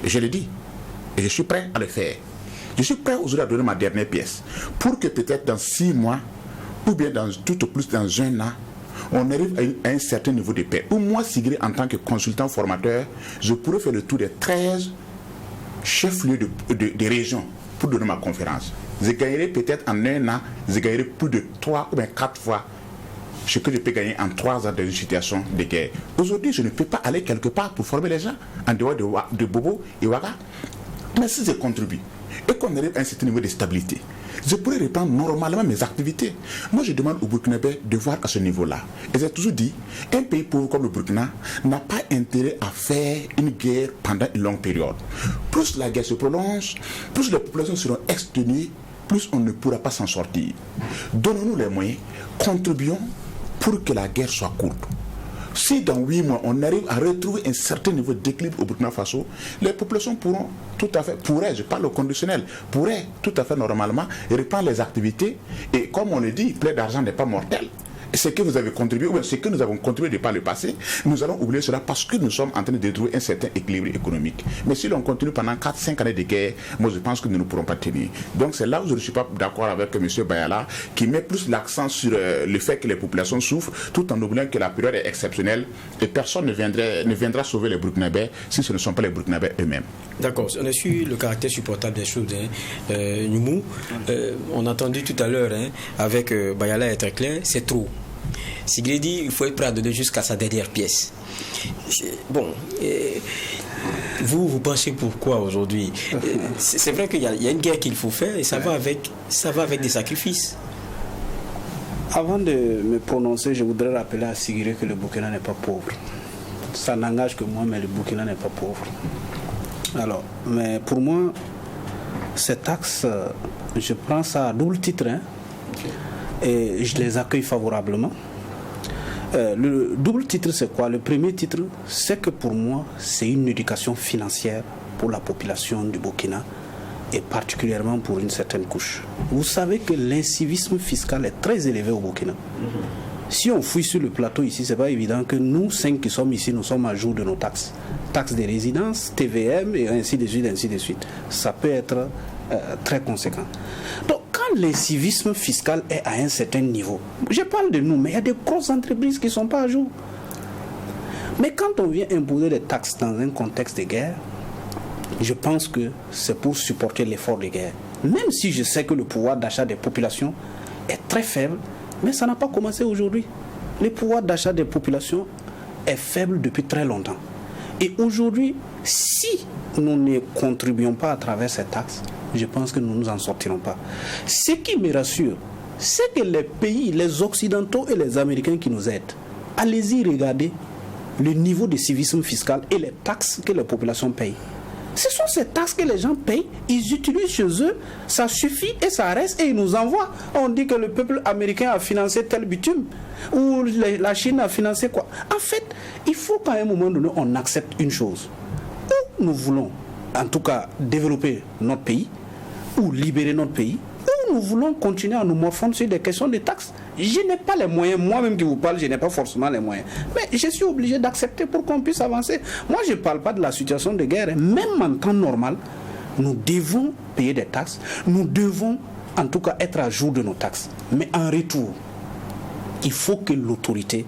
[SPEAKER 6] Et je le dis. Et je suis prêt à le faire. Je suis prêt aujourd'hui à donner ma dernière pièce. Pour que peut-être dans 6 mois, ou bien tout au plus dans 1 an, on arrive à un certain niveau de paix. Ou moi, Sigré, en tant que consultant formateur, je pourrais faire le tour des 13 chefs-lieux de régions pour donner ma conférence. Je gagnerai peut-être en 1 an, je gagnerai plus de 3 ou bien 4 fois ce que je peux gagner en 3 ans dans une situation de guerre. Aujourd'hui, je ne peux pas aller quelque part pour former les gens, en dehors de Bobo et Ouaga. Mais si je contribue et qu'on arrive à un certain niveau de stabilité, je pourrais reprendre normalement mes activités. Moi, je demande au Burkinabé de voir à ce niveau-là. Et j'ai toujours dit, un pays pauvre comme le Burkina n'a pas intérêt à faire une guerre pendant une longue période. Plus la guerre se prolonge, plus les populations seront exténuées, plus on ne pourra pas s'en sortir. Donnons-nous les moyens, contribuons pour que la guerre soit courte. Si dans 8 mois, on arrive à retrouver un certain niveau d'équilibre au Burkina Faso, les populations pourront tout à fait, je parle au conditionnel, pourraient tout à fait normalement reprendre les activités. Et comme on le dit, plein d'argent n'est pas mortel. Ce que vous avez contribué, ou ce que nous avons contribué par le passé, nous allons oublier cela parce que nous sommes en train de trouver un certain équilibre économique. Mais si l'on continue pendant 4-5 années de guerre, moi je pense que nous ne pourrons pas tenir. Donc c'est là où je ne suis pas d'accord avec M. Bayala, qui met plus l'accent sur le fait que les populations souffrent, tout en oubliant que la période est exceptionnelle et personne ne viendra sauver les Burkinabés si ce ne sont pas les Burkinabés eux-mêmes.
[SPEAKER 1] D'accord, on a su le caractère supportable des choses. Noumou, on a entendu tout à l'heure avec Bayala être clair, c'est trop. Sigré dit il faut être prêt à donner jusqu'à sa dernière pièce. Bon, vous pensez pourquoi aujourd'hui? C'est vrai qu'il y a une guerre qu'il faut faire et ça va avec des sacrifices.
[SPEAKER 5] Avant de me prononcer, je voudrais rappeler à Sigré que le Burkina n'est pas pauvre. Ça n'engage que moi, mais le Burkina n'est pas pauvre. Alors, mais pour moi, ces taxes, je prends ça à double titre, et je les accueille favorablement. Le double titre, c'est quoi? Le premier titre, c'est que pour moi, c'est une éducation financière pour la population du Burkina et particulièrement pour une certaine couche. Vous savez que l'incivisme fiscal est très élevé au Burkina. Si on fouille sur le plateau ici, c'est pas évident que nous 5 qui sommes ici, nous sommes à jour de nos taxes. Taxes de résidence, TVM et ainsi de suite, ainsi de suite. Ça peut être très conséquent. Donc, quand l'incivisme fiscal est à un certain niveau, je parle de nous, mais il y a des grosses entreprises qui ne sont pas à jour. Mais quand on vient imposer des taxes dans un contexte de guerre, je pense que c'est pour supporter l'effort de guerre. Même si je sais que le pouvoir d'achat des populations est très faible, mais ça n'a pas commencé aujourd'hui. Le pouvoir d'achat des populations est faible depuis très longtemps. Et aujourd'hui, si nous ne contribuons pas à travers ces taxes, je pense que nous ne nous en sortirons pas. Ce qui me rassure, c'est que les pays, les Occidentaux et les Américains qui nous aident, allez-y regarder le niveau de civisme fiscal et les taxes que les populations payent. Ce sont ces taxes que les gens payent, ils utilisent chez eux, ça suffit et ça reste et ils nous envoient. On dit que le peuple américain a financé tel bitume ou la Chine a financé quoi. En fait, il faut qu'à un moment donné, on accepte une chose. Ou nous voulons, en tout cas, développer notre pays, ou libérer notre pays, ou nous voulons continuer à nous morfondre sur des questions de taxes. Je n'ai pas les moyens, moi-même qui vous parle, je n'ai pas forcément les moyens. Mais je suis obligé d'accepter pour qu'on puisse avancer. Moi, je ne parle pas de la situation de guerre. Même en temps normal, nous devons payer des taxes. Nous devons, en tout cas, être à jour de nos taxes. Mais en retour, il faut que l'autorité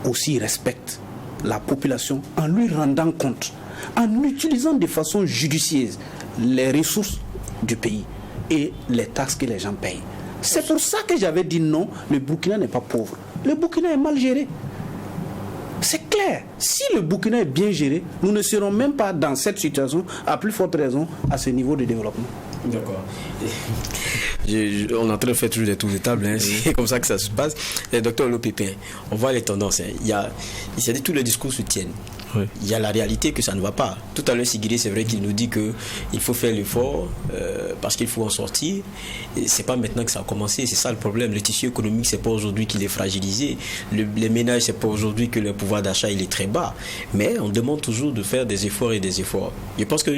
[SPEAKER 5] aussi respecte la population en lui rendant compte, en utilisant de façon judicieuse les ressources du pays et les taxes que les gens payent. C'est pour ça que j'avais dit non, le Burkina n'est pas pauvre. Le Burkina est mal géré. C'est clair. Si le Burkina est bien géré, nous ne serons même pas dans cette situation, à plus forte raison, à ce niveau de développement.
[SPEAKER 1] D'accord. On est en train de faire toujours des tours de table, c'est comme ça que ça se passe. Docteur Lopépin, on voit les tendances. Il y a dit tous les discours se tiennent. Oui. Il y a la réalité que ça ne va pas. Tout à l'heure, Sigiri, c'est vrai qu'il nous dit qu'il faut faire l'effort parce qu'il faut en sortir. C'est pas maintenant que ça a commencé, c'est ça le problème. Le tissu économique, c'est pas aujourd'hui qu'il est fragilisé. Les ménages, c'est pas aujourd'hui que le pouvoir d'achat il est très bas. Mais on demande toujours de faire des efforts et des efforts. Je pense que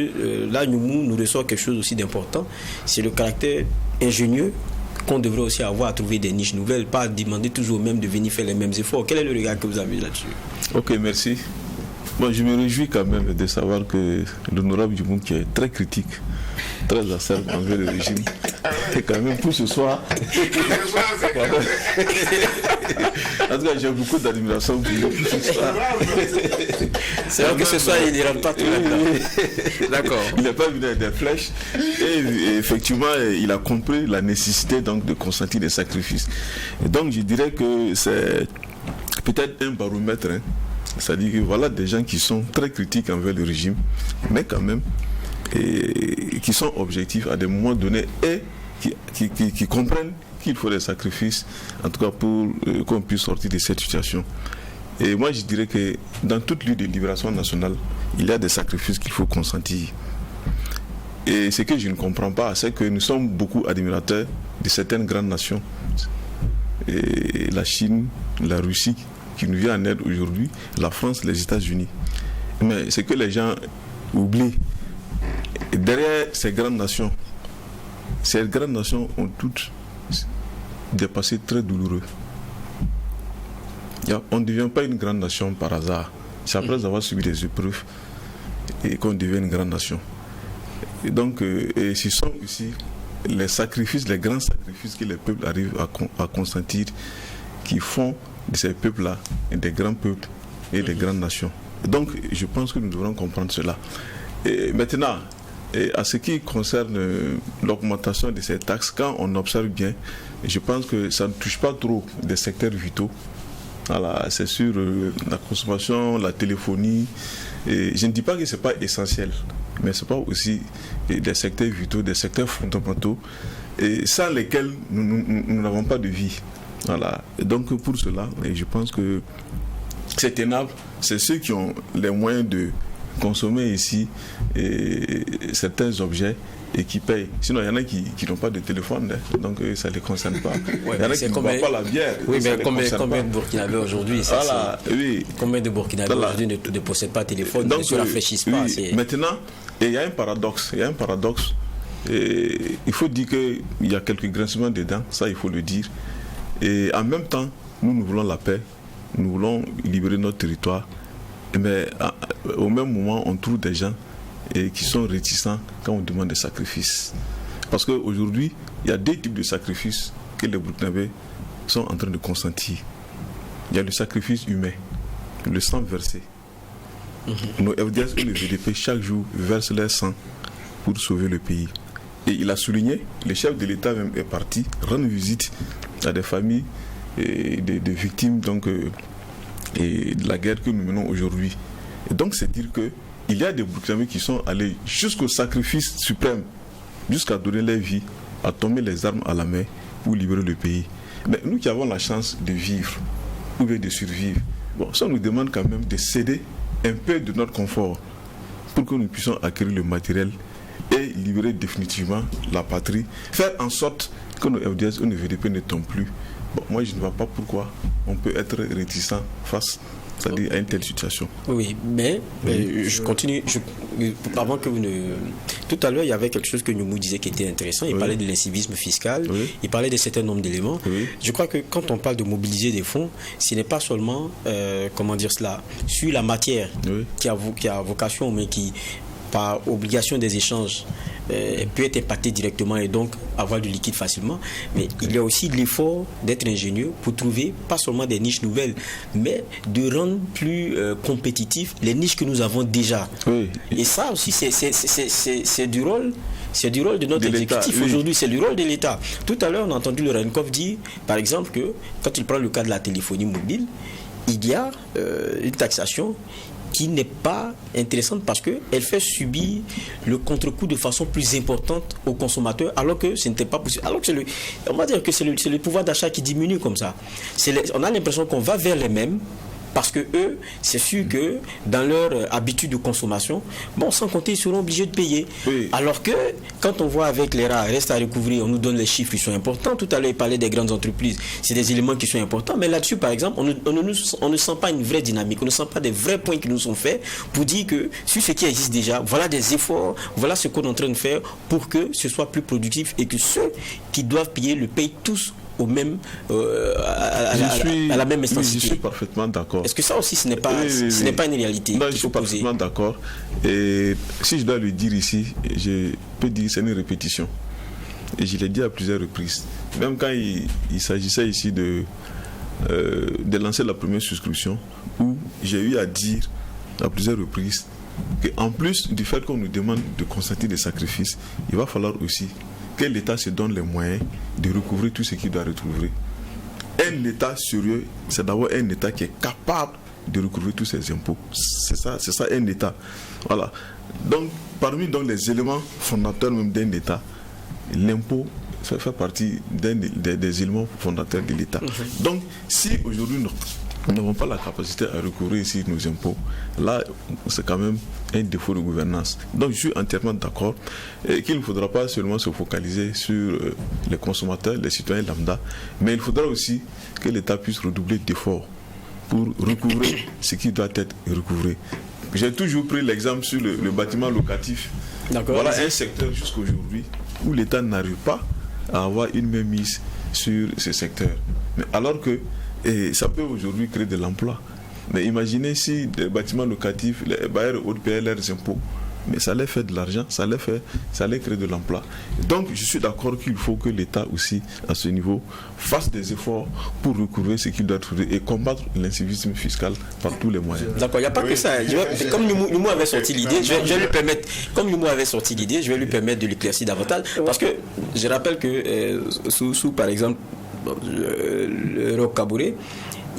[SPEAKER 1] là, nous ressort quelque chose aussi d'important. C'est le caractère ingénieux qu'on devrait aussi avoir à trouver des niches nouvelles, pas demander toujours même de venir faire les mêmes efforts. Quel est le regard que vous avez là-dessus?
[SPEAKER 8] Ok, merci. Bon, je me réjouis quand même de savoir que l'honorable Djimoun, qui est très critique, très acerbe envers le régime, et quand même pour ce soir. En tout cas, j'ai beaucoup d'admiration pour lui.
[SPEAKER 1] C'est vrai que ce soir, il ne rentre pas tout là-dedans. D'accord.
[SPEAKER 8] Il n'est pas venu avec des flèches. Et effectivement, il a compris la nécessité donc de consentir des sacrifices. Et donc, je dirais que c'est peut-être un baromètre. C'est-à-dire que voilà des gens qui sont très critiques envers le régime, mais quand même, et qui sont objectifs à des moments donnés et qui comprennent qu'il faut des sacrifices, en tout cas pour qu'on puisse sortir de cette situation. Et moi je dirais que dans toute lutte de libération nationale, il y a des sacrifices qu'il faut consentir. Et ce que je ne comprends pas, c'est que nous sommes beaucoup admirateurs de certaines grandes nations. Et la Chine, la Russie, qui nous vient en aide aujourd'hui, la France, les États-Unis. Mais ce que les gens oublient, derrière ces grandes nations ont toutes des passés très douloureux. On ne devient pas une grande nation par hasard. C'est après avoir subi des épreuves et qu'on devient une grande nation. Et donc, et ce sont aussi les sacrifices, les grands sacrifices que les peuples arrivent à consentir, qui font de ces peuples-là des grands peuples et des grandes nations. Donc, je pense que nous devrons comprendre cela. Et maintenant, à ce qui concerne l'augmentation de ces taxes, quand on observe bien, je pense que ça ne touche pas trop des secteurs vitaux. Voilà, c'est sur la consommation, la téléphonie. Et je ne dis pas que ce n'est pas essentiel, mais ce n'est pas aussi des secteurs vitaux, des secteurs fondamentaux, et sans lesquels nous n'avons pas de vie. Voilà. Et donc pour cela, je pense que c'est tenable. C'est ceux qui ont les moyens de consommer ici certains objets et qui payent. Sinon, il y en a qui n'ont pas de téléphone, donc ça ne les concerne pas.
[SPEAKER 1] Ouais,
[SPEAKER 8] il y en a qui ne boivent pas la bière.
[SPEAKER 1] Oui, mais combien de Burkinabés aujourd'hui
[SPEAKER 8] voilà, oui.
[SPEAKER 1] Combien de Burkinabés aujourd'hui ne possèdent pas de téléphone, ne se rafraîchissent pas.
[SPEAKER 8] Oui. Maintenant, il y a un paradoxe. Et il faut dire qu'il y a quelques grincements dedans, ça il faut le dire. Et en même temps, nous voulons la paix, nous voulons libérer notre territoire. Mais au même moment, on trouve des gens qui sont réticents quand on demande des sacrifices. Parce qu'aujourd'hui, il y a deux types de sacrifices que les Burkinabés sont en train de consentir. Il y a le sacrifice humain, le sang versé. Nos FDS et le VDP, chaque jour, versent leur sang pour sauver le pays. Et il a souligné, le chef de l'État même est parti rendre visite à des familles et de victimes donc, et de la guerre que nous menons aujourd'hui. Et donc c'est dire qu'il y a des Burkinabés qui sont allés jusqu'au sacrifice suprême, jusqu'à donner leur vie, à tomber les armes à la main pour libérer le pays. Mais nous qui avons la chance de vivre, ou bien de survivre, bon, ça nous demande quand même de céder un peu de notre confort pour que nous puissions acquérir le matériel et libérer définitivement la patrie, faire en sorte que nos FDS ou nos VDP ne tombent plus. Bon, moi, je ne vois pas pourquoi on peut être réticent face, c'est-à-dire à une telle situation.
[SPEAKER 1] Oui, mais je continue. Avant que vous ne... Tout à l'heure, il y avait quelque chose que Nyoumou disait qui était intéressant. Il parlait de l'incivisme fiscal, il parlait de certains nombres d'éléments. Je crois que quand on parle de mobiliser des fonds, ce n'est pas seulement, comment dire cela, sur la matière qui a vocation, mais qui, par obligation des échanges, peut être impacté directement et donc avoir du liquide facilement. Mais il y a aussi l'effort d'être ingénieux pour trouver pas seulement des niches nouvelles, mais de rendre plus compétitifs les niches que nous avons déjà. Et ça aussi, c'est du rôle. C'est du rôle de notre exécutif aujourd'hui, c'est du rôle de l'État. Tout à l'heure, on a entendu le Renkov dire, par exemple, que quand il prend le cas de la téléphonie mobile, il y a une taxation qui n'est pas intéressante parce qu'elle fait subir le contre-coup de façon plus importante aux consommateurs, alors que ce n'était pas possible. Alors que on va dire que c'est le pouvoir d'achat qui diminue comme ça. On a l'impression qu'on va vers les mêmes, Parce que eux, c'est sûr que dans leur habitude de consommation, bon, sans compter, ils seront obligés de payer. Oui. Alors que quand on voit avec les rares, reste à recouvrir, on nous donne les chiffres qui sont importants. Tout à l'heure, il parlait des grandes entreprises. C'est des éléments qui sont importants. Mais là-dessus, par exemple, on ne sent pas une vraie dynamique. On ne sent pas des vrais points qui nous sont faits pour dire que sur ce qui existe déjà, voilà des efforts, voilà ce qu'on est en train de faire pour que ce soit plus productif et que ceux qui doivent payer le payent tous au même, à la même intensité.
[SPEAKER 8] Oui, je suis parfaitement d'accord.
[SPEAKER 1] Est-ce que ça aussi, ce n'est pas, ce n'est pas une réalité?
[SPEAKER 8] Non, je suis parfaitement d'accord. Et si je dois le dire ici, je peux dire que c'est une répétition. Et je l'ai dit à plusieurs reprises. Même quand il s'agissait ici de lancer la première souscription, où j'ai eu à dire à plusieurs reprises qu'en plus du fait qu'on nous demande de constater des sacrifices, il va falloir aussi que l'État se donne les moyens de recouvrer tout ce qu'il doit recouvrer. Un État sérieux, c'est d'abord un État qui est capable de recouvrer tous ses impôts. C'est ça un État. Voilà. Donc, parmi les éléments fondateurs même d'un État, l'impôt, ça fait partie des éléments fondateurs de l'État. Donc, si aujourd'hui nous n'avons pas la capacité à recouvrir ici nos impôts, là, c'est quand même un défaut de gouvernance. Donc, je suis entièrement d'accord qu'il ne faudra pas seulement se focaliser sur les consommateurs, les citoyens lambda, mais il faudra aussi que l'État puisse redoubler d'efforts pour recouvrir ce qui doit être recouvré. J'ai toujours pris l'exemple sur le bâtiment locatif. Voilà un secteur jusqu'à aujourd'hui où l'État n'arrive pas à avoir une mainmise sur ce secteur. Mais alors que ça peut aujourd'hui créer de l'emploi. Mais imaginez si des bâtiments locatifs, les bailleurs hautes payaient leurs impôts, mais ça allait faire de l'argent, ça allait créer de l'emploi. Donc je suis d'accord qu'il faut que l'État aussi, à ce niveau, fasse des efforts pour recouvrir ce qu'il doit trouver et combattre l'incivisme fiscal par tous les moyens.
[SPEAKER 1] D'accord, il n'y a pas que ça. Comme Lumou avait sorti l'idée, je vais lui permettre, je vais lui permettre de l'éclaircir davantage. Parce que je rappelle que sous par exemple, le Roch Kaboré,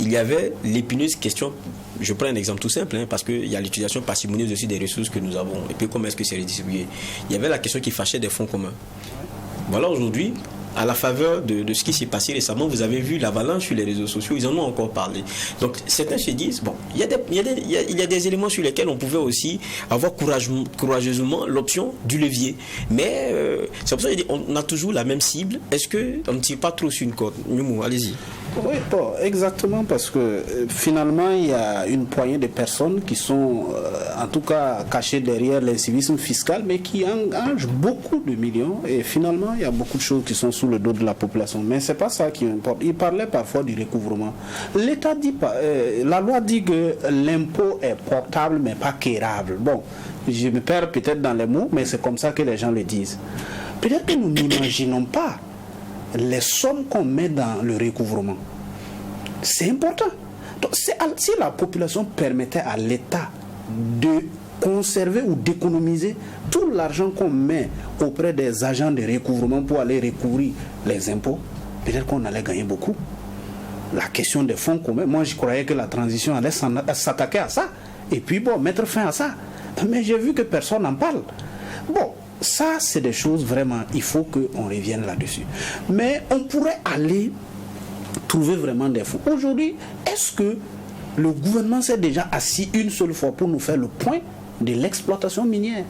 [SPEAKER 1] il y avait l'épineuse question. Je prends un exemple tout simple, parce qu'il y a l'utilisation parcimonieuse aussi des ressources que nous avons. Et puis comment est-ce que c'est redistribué? Il y avait la question qui fâchait des fonds communs. Voilà, aujourd'hui, à la faveur de ce qui s'est passé récemment, vous avez vu l'avalanche sur les réseaux sociaux, ils en ont encore parlé. Donc certains se disent, bon, il y a des éléments sur lesquels on pouvait aussi avoir courageusement l'option du levier. Mais c'est pour ça qu'on a toujours la même cible. Est-ce qu'on ne tire pas trop sur une corde? Numou, allez-y.
[SPEAKER 5] Oui, bon, exactement, parce que finalement, il y a une poignée de personnes qui sont, en tout cas, cachées derrière l'incivisme fiscal, mais qui engagent beaucoup de millions. Et finalement, il y a beaucoup de choses qui sont sous le dos de la population. Mais ce n'est pas ça qui importe. Il parlait parfois du recouvrement. L'État dit pas, la loi dit que l'impôt est portable, mais pas quérable. Bon, je me perds peut-être dans les mots, mais c'est comme ça que les gens le disent. Peut-être que nous n'imaginons pas les sommes qu'on met dans le recouvrement. C'est important. Donc, si la population permettait à l'État de conserver ou d'économiser tout l'argent qu'on met auprès des agents de recouvrement pour aller recouvrir les impôts, peut-être qu'on allait gagner beaucoup. La question des fonds communs, moi je croyais que la transition allait s'attaquer à ça et puis bon, mettre fin à ça. Mais j'ai vu que personne n'en parle. Bon, ça, c'est des choses vraiment, il faut qu'on revienne là-dessus. Mais on pourrait aller trouver vraiment des fonds. Aujourd'hui, est-ce que le gouvernement s'est déjà assis une seule fois pour nous faire le point de l'exploitation minière,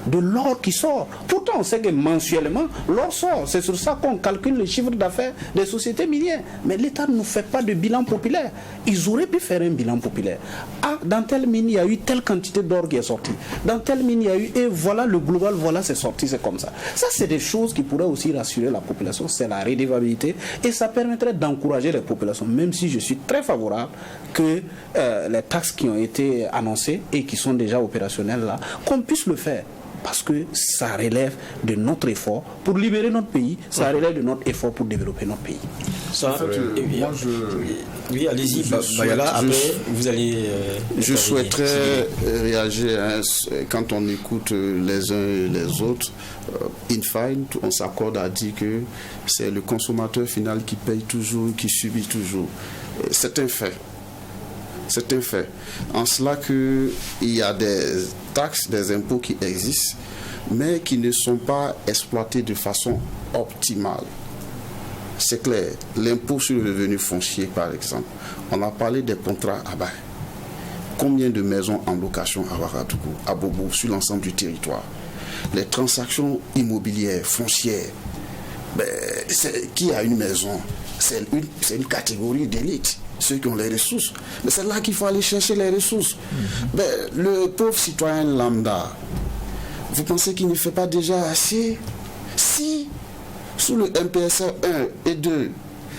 [SPEAKER 5] de l'or qui sort? Pourtant, on sait que mensuellement, l'or sort. C'est sur ça qu'on calcule le chiffre d'affaires des sociétés minières. Mais l'État ne nous fait pas de bilan populaire. Ils auraient pu faire un bilan populaire. Ah, dans telle mine, il y a eu telle quantité d'or qui est sortie. Dans telle mine, il y a eu, et voilà le global, voilà, c'est sorti, c'est comme ça. Ça, c'est des choses qui pourraient aussi rassurer la population. C'est la redevabilité. Et ça permettrait d'encourager les populations, même si je suis très favorable que les taxes qui ont été annoncées et qui sont déjà opérationnelles là, qu'on puisse le faire. Parce que ça relève de notre effort pour libérer notre pays, ça relève de notre effort pour développer notre pays.
[SPEAKER 1] Ça, oui, allez-y, Bayala, après vous allez...
[SPEAKER 7] je souhaiterais réagir quand on écoute les uns et les autres. In fine, on s'accorde à dire que c'est le consommateur final qui paye toujours, qui subit toujours. C'est un fait. C'est un fait. En cela qu'il y a des taxes, des impôts qui existent, mais qui ne sont pas exploités de façon optimale. C'est clair. L'impôt sur le revenu foncier, par exemple. On a parlé des contrats à bail. combien de maisons en location à Ouagadougou, à Bobo, sur l'ensemble du territoire. Les transactions immobilières, foncières, qui a une maison, c'est une catégorie d'élite, ceux qui ont les ressources. Mais c'est là qu'il faut aller chercher les ressources. Le pauvre citoyen lambda, vous pensez qu'il ne fait pas déjà assez? Si, sous le MPSR 1 et 2,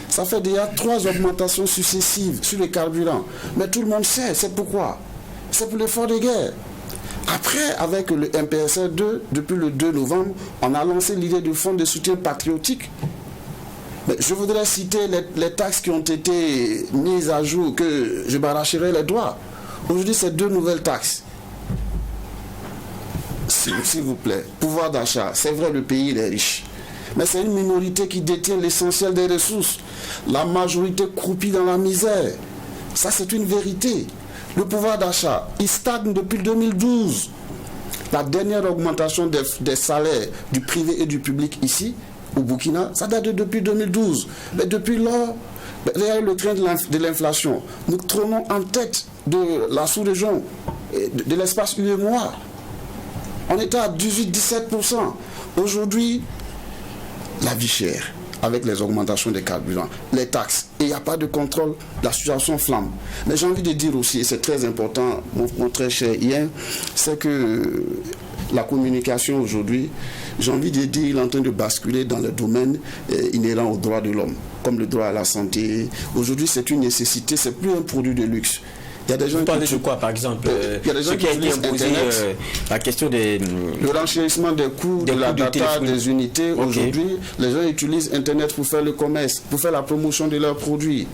[SPEAKER 7] ça fait déjà 3 augmentations successives sur les carburants. Mais tout le monde sait, c'est pourquoi. C'est pour l'effort de guerre. Après, avec le MPSR 2, depuis le 2 novembre, on a lancé l'idée du fonds de soutien patriotique. Mais je voudrais citer les taxes qui ont été mises à jour, que je m'arracherai les doigts. Aujourd'hui, c'est 2 nouvelles taxes. S'il vous plaît, pouvoir d'achat, c'est vrai, le pays est riche. Mais c'est une minorité qui détient l'essentiel des ressources. La majorité croupit dans la misère. Ça, c'est une vérité. Le pouvoir d'achat, il stagne depuis 2012. La dernière augmentation des salaires du privé et du public ici, au Burkina, ça date depuis 2012. Mais depuis lors, derrière le train de l'inflation, nous trônons en tête de la sous-région, de l'espace UEMOA. On était à 18-17%. Aujourd'hui, la vie chère, avec les augmentations des carburants, les taxes, et il n'y a pas de contrôle, la situation flambe. Mais j'ai envie de dire aussi, et c'est très important, mon très cher Ian, c'est que la communication aujourd'hui, j'ai envie de dire, il est en train de basculer dans le domaine inhérent aux droits de l'homme, comme le droit à la santé. Aujourd'hui, c'est une nécessité, c'est plus un produit de luxe. Il y a des gens
[SPEAKER 1] Vous parlez de quoi, par exemple?
[SPEAKER 7] Il y a des gens
[SPEAKER 1] qui a été imposé, la question des...
[SPEAKER 7] Le renchérissement des coûts de la data, des unités. Okay. Aujourd'hui, les gens utilisent Internet pour faire le commerce, pour faire la promotion de leurs produits.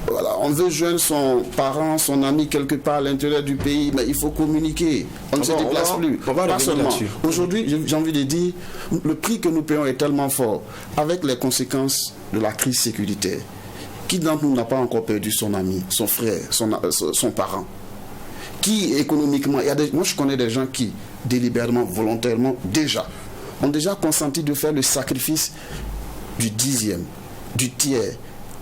[SPEAKER 7] Voilà, on veut joindre son parent, son ami quelque part à l'intérieur du pays, mais il faut communiquer. On ne se déplace plus. Pas seulement. Aujourd'hui, j'ai envie de dire, le prix que nous payons est tellement fort, avec les conséquences de la crise sécuritaire. Qui d'entre nous n'a pas encore perdu son ami, son frère, son parent? Qui économiquement, moi je connais des gens qui, délibérément, volontairement, ont déjà consenti de faire le sacrifice du 10e, du tiers,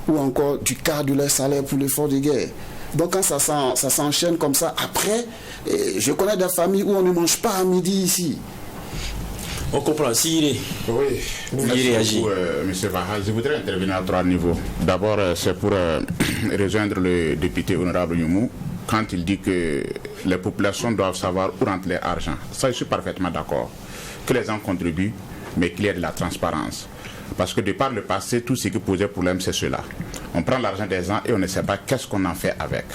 [SPEAKER 7] ou encore du quart de leur salaire pour l'effort de guerre. Donc quand ça s'enchaîne comme ça, après, je connais des familles où on ne mange pas à midi ici.
[SPEAKER 1] On comprend. Si
[SPEAKER 6] oui, merci beaucoup, M. Vahal. Je voudrais intervenir à 3 niveaux. D'abord, c'est pour rejoindre le député honorable Youmou quand il dit que les populations doivent savoir où rentre leur argent. Ça, je suis parfaitement d'accord. Que les gens contribuent, mais qu'il y ait de la transparence. Parce que de par le passé, tout ce qui posait problème, c'est cela. On prend l'argent des gens et on ne sait pas qu'est-ce qu'on en fait avec.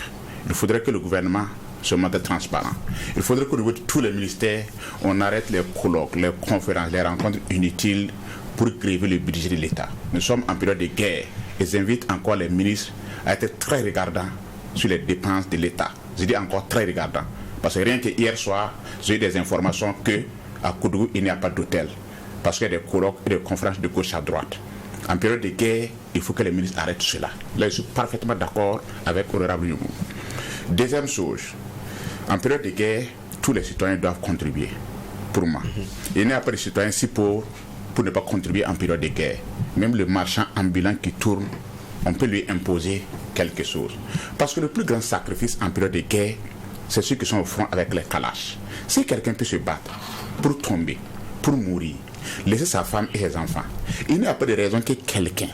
[SPEAKER 6] Il faudrait que le gouvernement se montre transparent. Il faudrait qu'au niveau de tous les ministères, on arrête les colloques, les conférences, les rencontres inutiles pour gréver le budget de l'État. Nous sommes en période de guerre et j'invite encore les ministres à être très regardants sur les dépenses de l'État. Je dis encore très regardants. Parce que rien que hier soir, j'ai eu des informations qu'à Koudougou, il n'y a pas d'hôtel. Parce qu'il y a des colloques et des conférences de gauche à droite. En période de guerre, il faut que les ministres arrêtent cela. Là, je suis parfaitement d'accord avec Honorable Youmou. Deuxième chose, en période de guerre, tous les citoyens doivent contribuer, pour moi. Il n'y a pas de citoyens si pauvres pour ne pas contribuer en période de guerre. Même le marchand ambulant qui tourne, on peut lui imposer quelque chose. Parce que le plus grand sacrifice en période de guerre, c'est ceux qui sont au front avec les kalash. Si quelqu'un peut se battre pour tomber, pour mourir, laisser sa femme et ses enfants, il n'y a pas de raison que quelqu'un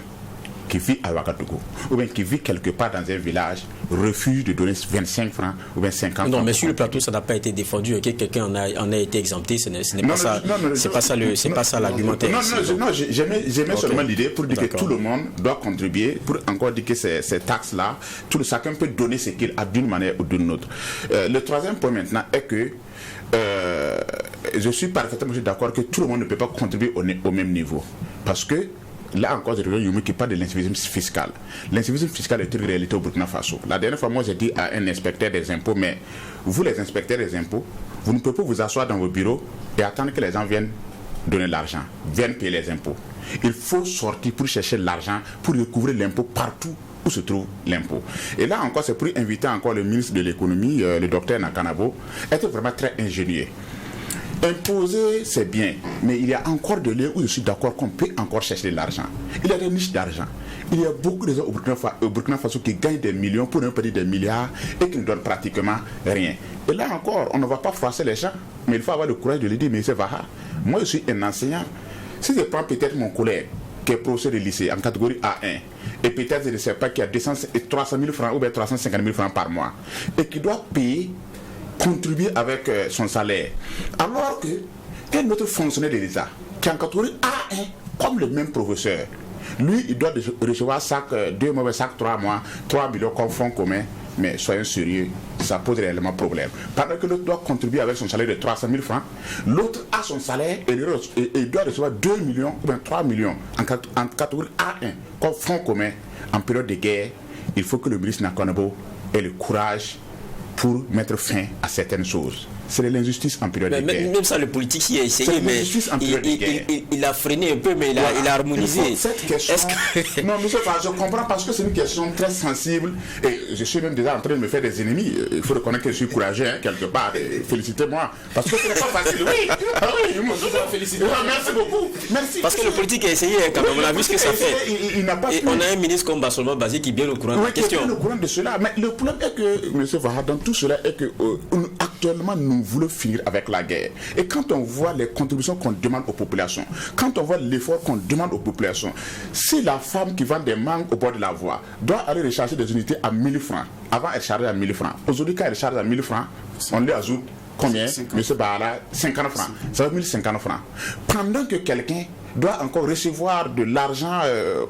[SPEAKER 6] qui vit à Ouagadougou ou bien qui vit quelque part dans un village refuse de donner 25 francs ou bien 50 francs.
[SPEAKER 1] Non, mais sur le plateau, ça n'a pas été défendu. Que quelqu'un en a été exempté, ce n'est pas ça. C'est pas ça l'argumentaire.
[SPEAKER 6] Non, j'aimais seulement l'idée pour dire que tout le monde doit contribuer, pour encore dire que ces taxes-là, chacun peut donner ce qu'il a d'une manière ou d'une autre. Le troisième point maintenant est que je suis parfaitement d'accord que tout le monde ne peut pas contribuer au même niveau. Parce que là encore, je reviens Youmou qui parle de l'incivisme fiscal. L'incivisme fiscal est une réalité au Burkina Faso. La dernière fois, moi, j'ai dit à un inspecteur des impôts, mais vous, les inspecteurs des impôts, vous ne pouvez pas vous asseoir dans vos bureaux et attendre que les gens viennent donner l'argent, viennent payer les impôts. Il faut sortir pour chercher l'argent, pour recouvrir l'impôt partout où se trouve l'impôt. Et là encore, c'est pour inviter encore le ministre de l'économie, le docteur Nakanabo, être vraiment très ingénieux. Imposer, c'est bien, mais il y a encore de lieux où je suis d'accord qu'on peut encore chercher de l'argent. Il y a des niches d'argent. Il y a beaucoup de gens au Burkina Faso qui gagnent des millions, pour ne pas dire des milliards, et qui ne donnent pratiquement rien. Et là encore, on ne va pas froisser les gens, mais il faut avoir le courage de le dire, mais c'est Vaha. Moi, je suis un enseignant. Si je prends peut-être mon collègue, qui est professeur de lycée en catégorie A1, et peut-être, je ne sais pas, qui a 300 000 francs ou bien 350 000 francs par mois, et qui doit payer, contribuer avec son salaire, alors qu'un autre fonctionnaire de l'État, qui est en catégorie A1, comme le même professeur, lui, il doit recevoir deux mois, 3 mois, 3 millions comme fonds commun. Mais soyons sérieux, ça pose réellement problème. Pendant que l'autre doit contribuer avec son salaire de 300 000 francs, l'autre a son salaire et il doit recevoir 2 millions ou bien 3 millions en catégorie A1 comme fonds commun en période de guerre. Il faut que le ministre Nakonabo ait le courage pour mettre fin à certaines choses. C'est de l'injustice en période de guerre.
[SPEAKER 1] Même ça, le politique y a essayé, mais il a freiné un peu, mais il a harmonisé.
[SPEAKER 6] Cette question, non, monsieur, je comprends parce que c'est une question très sensible et je suis même déjà en train de me faire des ennemis. Il faut reconnaître que je suis courageux, hein, quelque part. Félicitez-moi. Parce que ce n'est pas facile. Oui, merci beaucoup. Merci.
[SPEAKER 1] Parce que le politique a essayé, quand même. On a vu ce que ça fait. Et on a un ministre comme Bassolma Bazé qui est bien au courant de la question.
[SPEAKER 6] Oui, qui est bien au courant de cela. Mais le problème est que, monsieur Vaha, dans tout cela, est que actuellement, nous voulons finir avec la guerre. Et quand on voit les contributions qu'on demande aux populations, quand on voit l'effort qu'on demande aux populations, si la femme qui vend des mangues au bord de la voie doit aller recharger des unités à 1000 francs, avant elle chargeait à 1000 francs. Aujourd'hui, quand elle charge à 1000 francs, on lui ajoute combien, monsieur Bahara? 50 francs. Ça veut dire 1050 francs. Pendant que quelqu'un doit encore recevoir de l'argent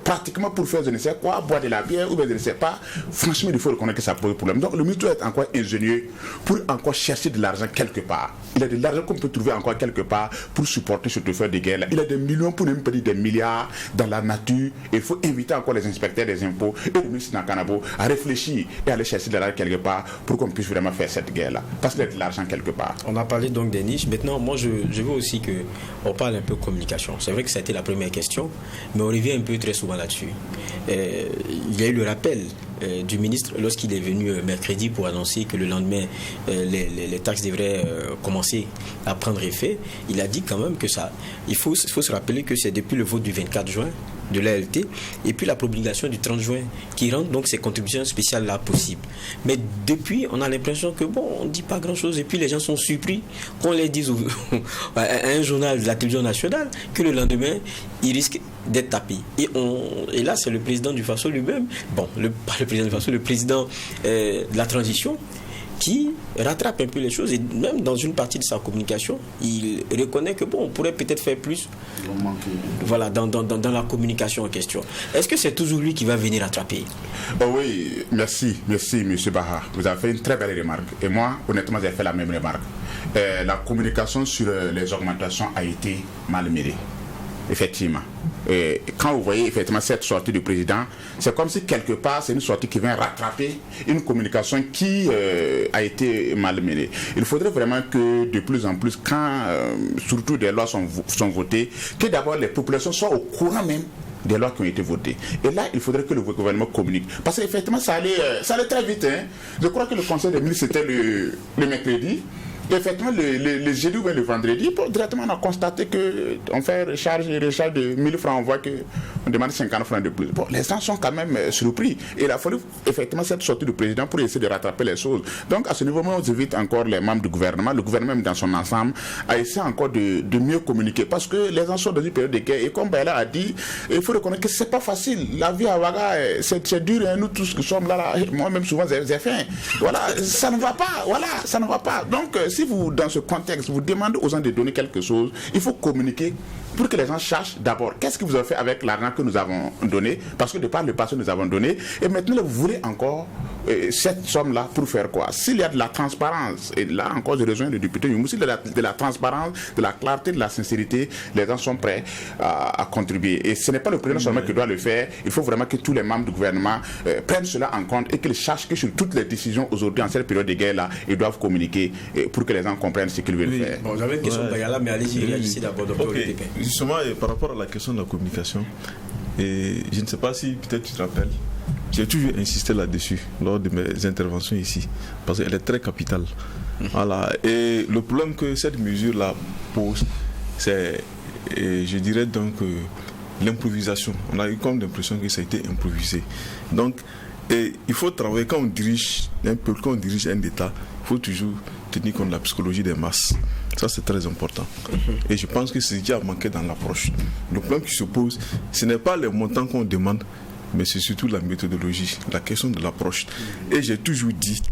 [SPEAKER 6] pratiquement pour faire je ne sais quoi, boire de la bière ou bien je ne sais pas, franchement il faut reconnaître que ça pose problème. Donc le ministre doit être encore ingénieux pour encore chercher de l'argent quelque part. Il a de l'argent qu'on peut trouver encore quelque part pour supporter cette affaire de guerre là. Il a des millions pour ne pas dire des milliards dans la nature. Il faut inviter encore les inspecteurs des impôts et le ministre Nakanabo à réfléchir et aller chercher de l'argent quelque part pour qu'on puisse vraiment faire cette guerre là. Parce qu'il y a de l'argent quelque part.
[SPEAKER 1] On a parlé donc des niches. Maintenant moi je veux aussi qu'on parle un peu communication. C'est vrai que ça a été la première question, mais on revient un peu très souvent là-dessus. Il y a eu le rappel du ministre lorsqu'il est venu mercredi pour annoncer que le lendemain les taxes devraient commencer à prendre effet. Il a dit quand même que ça, il faut se rappeler que c'est depuis le vote du 24 juin de l'ALT et puis la promulgation du 30 juin qui rendent donc ces contributions spéciales là possibles. Mais depuis, on a l'impression que on ne dit pas grand chose et puis les gens sont surpris qu'on les dise à un journal de la télévision nationale que le lendemain il risque d'être tapé. Et là c'est le président du Faso lui-même, pas le président du Faso, le président de la transition qui rattrape un peu les choses et même dans une partie de sa communication, il reconnaît que on pourrait peut-être faire plus voilà, dans la communication en question. Est-ce que c'est toujours lui qui va venir rattraper?
[SPEAKER 6] Oui, merci M. Baha. Vous avez fait une très belle remarque. Et moi, honnêtement, j'ai fait la même remarque. La communication sur les augmentations a été mal menée. Effectivement. Et quand vous voyez effectivement cette sortie du président, c'est comme si quelque part c'est une sortie qui vient rattraper une communication qui a été mal menée. Il faudrait vraiment que de plus en plus, quand surtout des lois sont votées, que d'abord les populations soient au courant même des lois qui ont été votées. Et là, il faudrait que le gouvernement communique. Parce qu'effectivement, ça allait très vite. Hein. Je crois que le conseil des ministres, c'était le mercredi. Effectivement, le jeudi ou le vendredi, directement on a constaté qu'on fait recharge de 1000 francs, on voit qu'on demande 50 francs de plus. Les gens sont quand même surpris. Et il a fallu effectivement cette sortie du président pour essayer de rattraper les choses. Donc à ce niveau, on invite encore les membres du gouvernement, le gouvernement dans son ensemble, à essayer encore de mieux communiquer. Parce que les gens sont dans une période de guerre. Et comme Baïla a dit, il faut reconnaître que c'est pas facile. La vie à Ouaga, c'est dur. Hein. Nous tous qui sommes là, moi-même souvent j'ai faim. Voilà, ça ne va pas. Voilà, ça ne va pas. Donc, si vous, dans ce contexte, vous demandez aux gens de donner quelque chose, il faut communiquer pour que les gens sachent d'abord qu'est-ce que vous avez fait avec l'argent que nous avons donné, parce que de par le passé nous avons donné, et maintenant vous voulez encore cette somme-là pour faire quoi? S'il y a de la transparence, et là encore je rejoins le député Youmou, s'il y a de la transparence, de la clarté, de la sincérité, les gens sont prêts à contribuer. Et ce n'est pas le président seulement qui doit le faire, il faut vraiment que tous les membres du gouvernement prennent cela en compte et qu'ils sachent que sur toutes les décisions aujourd'hui, en cette période de guerre-là, ils doivent communiquer pour que les gens comprennent ce qu'ils veulent faire.
[SPEAKER 1] Bon, j'avais une question de Bagala, mais allez-y, réagissez d'abord, docteur Olipépé.
[SPEAKER 8] Justement, par rapport à la question de la communication, et je ne sais pas si peut-être tu te rappelles, j'ai toujours insisté là-dessus lors de mes interventions ici, parce qu'elle est très capitale. Voilà. Et le problème que cette mesure-là pose, c'est, je dirais donc, l'improvisation. On a eu comme l'impression que ça a été improvisé. Donc, il faut travailler quand on dirige un peuple, quand on dirige un État, il faut toujours tenir compte de la psychologie des masses. Ça, c'est très important. Et je pense que c'est ce qui a manqué dans l'approche. Le problème qui se pose, ce n'est pas les montants qu'on demande, mais c'est surtout la méthodologie, la question de l'approche. Et j'ai toujours dit,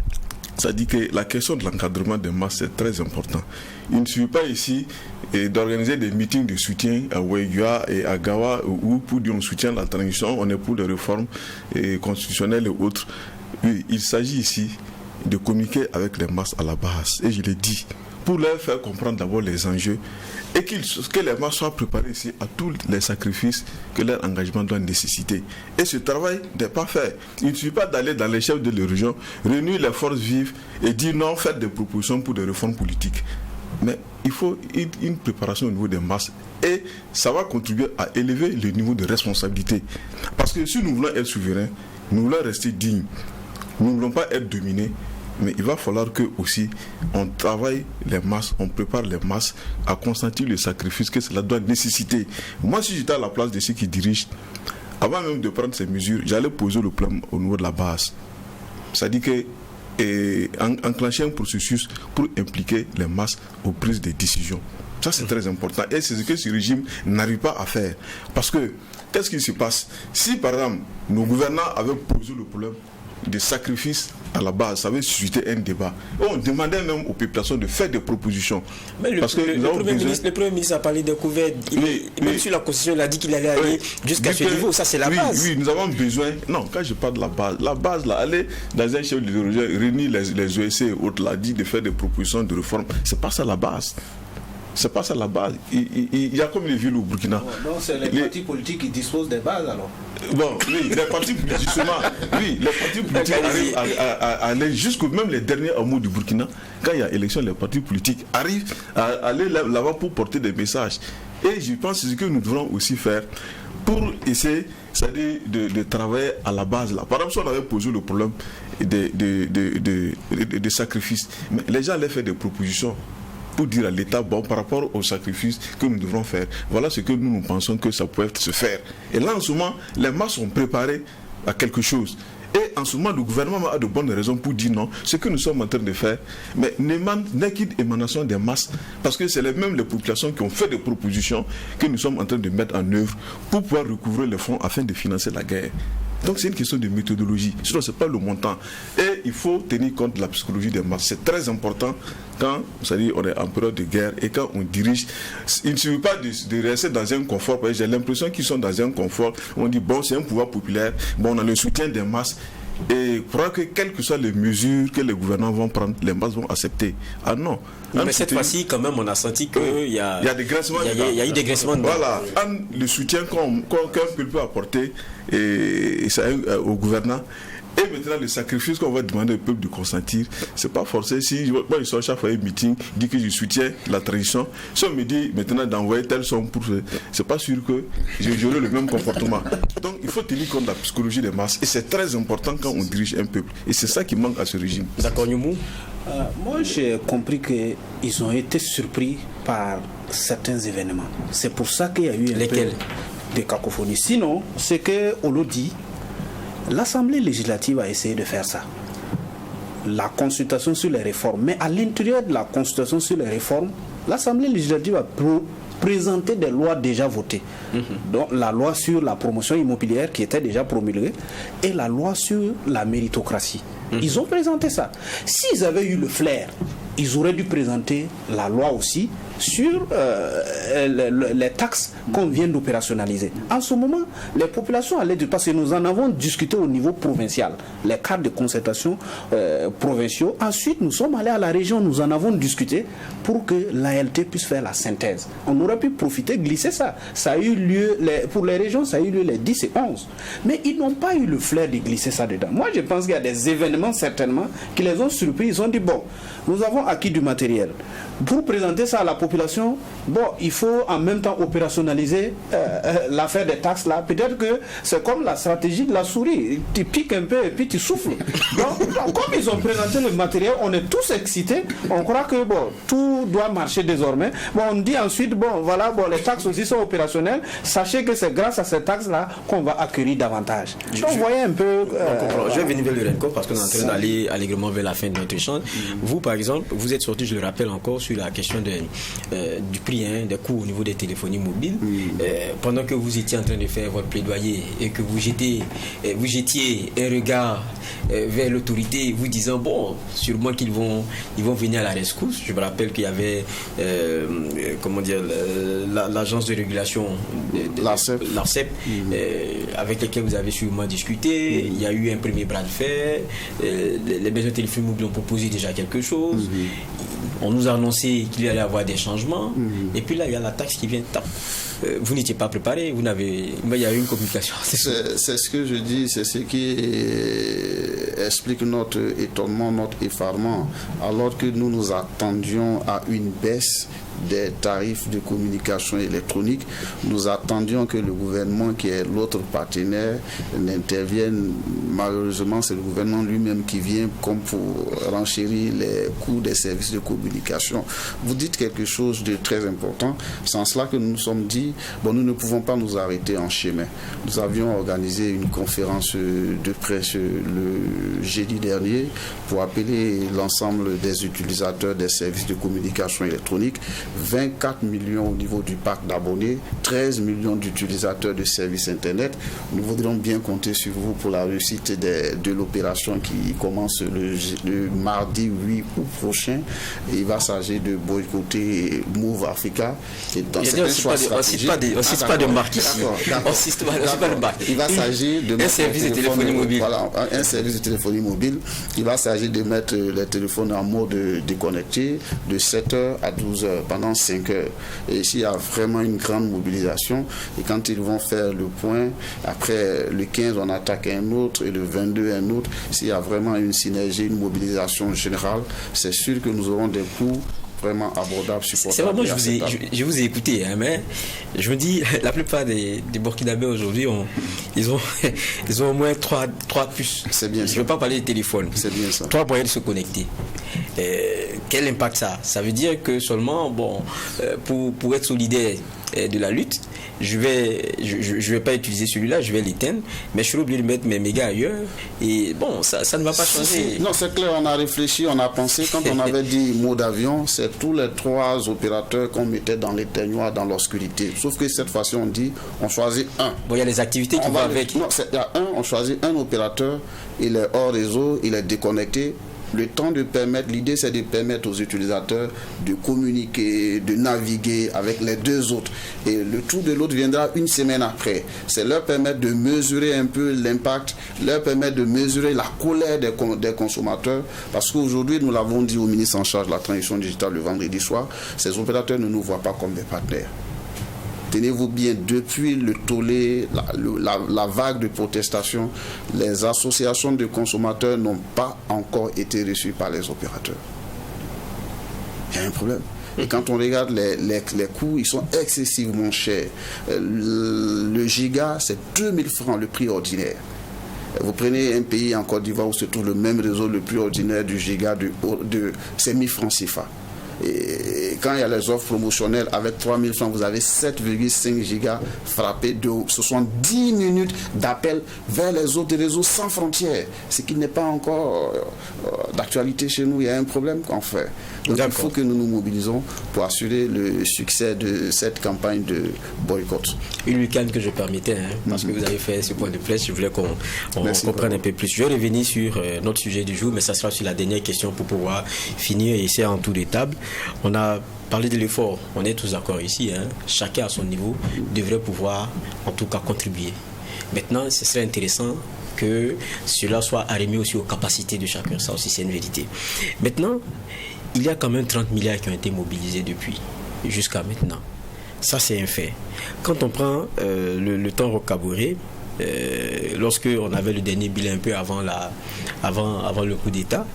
[SPEAKER 8] ça dit que la question de l'encadrement des masses, c'est très important. Il ne suffit pas ici d'organiser des meetings de soutien à Ouéghua et à Gawa, où pour dire on soutient la transition, on est pour des réformes constitutionnelles et autres. Oui, il s'agit ici de communiquer avec les masses à la base. Et je l'ai dit, pour leur faire comprendre d'abord les enjeux et que les masses soient préparées ici à tous les sacrifices que leur engagement doit nécessiter. Et ce travail n'est pas fait. Il ne suffit pas d'aller dans les chefs de la région, réunir les forces vives et dire non, faites des propositions pour des réformes politiques. Mais il faut une préparation au niveau des masses et ça va contribuer à élever le niveau de responsabilité. Parce que si nous voulons être souverains, nous voulons rester dignes, nous ne voulons pas être dominés, mais il va falloir que aussi on travaille les masses, on prépare les masses à consentir le sacrifice que cela doit nécessiter. Moi, si j'étais à la place de ceux qui dirigent, avant même de prendre ces mesures, j'allais poser le plan au niveau de la base. C'est-à-dire que enclencher un processus pour impliquer les masses aux prises de décisions. Ça, c'est très important. Et c'est ce que ce régime n'arrive pas à faire. Parce que, qu'est-ce qui se passe? Si, par exemple, nos gouvernants avaient posé le problème des sacrifices à la base, ça avait suscité un débat. On demandait même aux populations de faire des propositions.
[SPEAKER 1] Mais le Premier ministre a parlé de couverts. Même sur la Constitution, il a dit qu'il allait aller jusqu'à ce niveau. Ça, c'est la base.
[SPEAKER 8] Oui, nous avons besoin. Non, quand je parle de la base, là, aller dans un chef de religion, réunir les OSC et autres, là, dit de faire des propositions de réforme, c'est pas ça la base. C'est pas ça la base. Il y a comme les villes au Burkina.
[SPEAKER 5] Non, c'est les partis politiques qui disposent des bases alors.
[SPEAKER 8] Bon, oui, les partis politiques, justement, oui, les partis politiques arrivent à aller jusqu'au même les derniers hameaux du Burkina. Quand il y a élection, les partis politiques arrivent à aller là-bas pour porter des messages. Et je pense que c'est ce que nous devons aussi faire pour essayer, c'est-à-dire de travailler à la base là. Par exemple, si on avait posé le problème des sacrifices, mais les gens allaient faire des propositions pour dire à l'État, bon, par rapport aux sacrifices que nous devrons faire, voilà ce que nous pensons que ça peut se faire. Et là, en ce moment, les masses sont préparées à quelque chose. Et en ce moment, le gouvernement a de bonnes raisons pour dire non. Ce que nous sommes en train de faire, mais n'est qu'une émanation des masses, parce que c'est même les populations qui ont fait des propositions que nous sommes en train de mettre en œuvre pour pouvoir recouvrer les fonds afin de financer la guerre. Donc c'est une question de méthodologie, sinon ce n'est pas le montant. Et il faut tenir compte de la psychologie des masses. C'est très important quand on est en période de guerre et quand on dirige. Il ne suffit pas de rester dans un confort. J'ai l'impression qu'ils sont dans un confort. On dit bon, c'est un pouvoir populaire, bon, on a le soutien des masses. Et je crois que quelles que soient les mesures que les gouvernants vont prendre, les masses vont accepter. Ah non.
[SPEAKER 1] Mais cette fois-ci, quand même, on a senti qu'il y a des graissements. Il y a eu des graissements.
[SPEAKER 8] Voilà. Le soutien qu'un peuple peut apporter au gouvernant. Et maintenant, le sacrifice qu'on va demander au peuple de consentir, c'est pas forcé. Si moi, je suis à chaque fois un meeting, dit que je soutiens la tradition, si on me dit maintenant d'envoyer telle somme pour c'est pas sûr que j'aurai le même comportement. Donc, il faut tenir compte de la psychologie des masses. Et c'est très important quand on dirige un peuple. Et c'est ça qui manque à ce régime.
[SPEAKER 1] D'accord, Nyoumou?
[SPEAKER 5] Moi, j'ai compris qu'ils ont été surpris par certains événements. C'est pour ça qu'il y a eu un peu de cacophonie. Sinon, c'est qu'on le dit, l'Assemblée législative a essayé de faire ça. La consultation sur les réformes. Mais à l'intérieur de la consultation sur les réformes, l'Assemblée législative a présenté des lois déjà votées. Donc la loi sur la promotion immobilière qui était déjà promulguée et la loi sur la méritocratie. Ils ont présenté ça. S'ils avaient eu le flair, ils auraient dû présenter la loi aussi sur les taxes qu'on vient d'opérationnaliser. En ce moment, les populations allaient dire, parce que nous en avons discuté au niveau provincial, les cadres de concertation provinciaux. Ensuite, nous sommes allés à la région, nous en avons discuté pour que l'ALT puisse faire la synthèse. On aurait pu profiter, glisser ça. Ça a eu lieu, pour les régions, ça a eu lieu les 10 et 11. Mais ils n'ont pas eu le flair de glisser ça dedans. Moi, je pense qu'il y a des événements, certainement, qui les ont surpris. Ils ont dit, bon, nous avons acquis du matériel. Pour présenter ça à la population, population, bon, il faut en même temps opérationnaliser l'affaire des taxes là. Peut-être que c'est comme la stratégie de la souris. Tu piques un peu et puis tu souffles. Donc, comme ils ont présenté le matériel, on est tous excités. On croit que bon, tout doit marcher désormais. Bon, on dit ensuite, bon, voilà, bon, les taxes aussi sont opérationnelles. Sachez que c'est grâce à ces taxes-là qu'on va acquérir davantage. Donc, vous voyez un peu...
[SPEAKER 1] je vais venir vers le RENCO parce qu'on est en train d'aller allègrement vers la fin de notre échange. Vous, par exemple, vous êtes sorti, je le rappelle encore, sur la question du prix, des coûts au niveau des téléphonies mobiles. Pendant que vous étiez en train de faire votre plaidoyer et que vous jetiez un regard vers l'autorité, vous disant, bon, sûrement qu'ils vont venir à la rescousse. Je me rappelle qu'il y avait l'agence de régulation, l'ARCEP, avec laquelle vous avez sûrement discuté. Il y a eu un premier bras de fer. Les maisons de téléphonie mobile ont proposé déjà quelque chose. On nous a annoncé qu'il y allait avoir des changements. Et puis là, il y a la taxe qui vient taper. Vous n'étiez pas préparé, il y a eu une communication.
[SPEAKER 7] C'est ce que je dis, c'est ce qui explique notre étonnement, notre effarement, alors que nous nous attendions à une baisse des tarifs de communication électronique. Nous attendions que le gouvernement, qui est l'autre partenaire, n'intervienne. Malheureusement, c'est le gouvernement lui-même qui vient comme pour renchérir les coûts des services de communication. Vous dites quelque chose de très important. C'est en cela que nous nous sommes dit, bon, nous ne pouvons pas nous arrêter en chemin. Nous avions organisé une conférence de presse le jeudi dernier pour appeler l'ensemble des utilisateurs des services de communication électronique. 24 millions au niveau du parc d'abonnés, 13 millions d'utilisateurs de services Internet. Nous voudrions bien compter sur vous pour la réussite de l'opération qui commence le mardi 8 août prochain. Et il va s'agir de boycotter Move Africa. Et dans
[SPEAKER 1] on ne cite pas de marque ici.
[SPEAKER 7] Il va s'agir de mettre
[SPEAKER 1] un service de téléphonie mobile.
[SPEAKER 7] Voilà, un service de téléphonie mobile. Il va s'agir de mettre les téléphones en mode déconnecté de 7h à 12h pendant 5 heures. Et ici, il y a vraiment une grande mobilisation. Et quand ils vont faire le point, après le 15, on attaque un autre et le 22, un autre. S'il y a vraiment une synergie, une mobilisation générale, c'est sûr que nous aurons des coûts vraiment abordables, supportables.
[SPEAKER 1] C'est vraiment, je vous ai écouté, mais je me dis, la plupart des Burkinabés aujourd'hui, ils ont au moins 3 puces.
[SPEAKER 7] C'est bien ça.
[SPEAKER 1] Je ne veux pas parler de téléphone.
[SPEAKER 7] C'est bien ça.
[SPEAKER 1] 3 moyens de se connecter. Quel impact ça? Ça veut dire que seulement, pour être solidaire de la lutte, je vais pas utiliser celui-là, je vais l'éteindre, mais je suis obligé de mettre mes mégas ailleurs. Et bon, ça ne va pas changer.
[SPEAKER 7] Non, c'est clair, on a réfléchi, on a pensé. Quand on avait dit mot d'avion, c'est tous les 3 opérateurs qu'on mettait dans les ténoirs, dans l'obscurité. Sauf que cette fois-ci, on choisit un.
[SPEAKER 1] Bon, il y a les activités qui vont avec.
[SPEAKER 7] Non, il y a on choisit un opérateur, il est hors réseau, il est déconnecté. Le temps de permettre, l'idée c'est de permettre aux utilisateurs de communiquer, de naviguer avec les 2 autres. Et le tour de l'autre viendra une semaine après. C'est leur permettre de mesurer un peu l'impact, leur permettre de mesurer la colère des consommateurs. Parce qu'aujourd'hui, nous l'avons dit au ministre en charge de la transition digitale le vendredi soir, ces opérateurs ne nous voient pas comme des partenaires. Tenez-vous bien, depuis le tollé, la vague de protestation, les associations de consommateurs n'ont pas encore été reçues par les opérateurs. Il y a un problème. Et quand on regarde les coûts, ils sont excessivement chers. Le giga, c'est 2000 francs le prix ordinaire. Vous prenez un pays en Côte d'Ivoire où se trouve le même réseau, le prix ordinaire du giga, c'est 1000 francs CFA. Et quand il y a les offres promotionnelles avec 3000 francs, vous avez 7,5 gigas frappés. Ce sont 10 minutes d'appel vers les autres réseaux sans frontières. Ce qui n'est pas encore d'actualité chez nous. Il y a un problème qu'on fait. Donc il faut que nous nous mobilisons pour assurer le succès de cette campagne de boycott.
[SPEAKER 1] Une week-end que je permettais, parce que vous avez fait ce point de presse, je voulais qu'on comprenne un peu plus. Je vais revenir sur notre sujet du jour, mais ça sera sur la dernière question pour pouvoir finir et c'est en tour de table. On a parlé de l'effort, on est tous d'accord ici, chacun à son niveau devrait pouvoir en tout cas contribuer. Maintenant, ce serait intéressant que cela soit arrimé aussi aux capacités de chacun, ça aussi c'est une vérité. Maintenant, il y a quand même 30 milliards qui ont été mobilisés depuis, jusqu'à maintenant. Ça c'est un fait. Quand on prend le temps recabouré, lorsque on avait le dernier bilan un peu avant le coup d'État,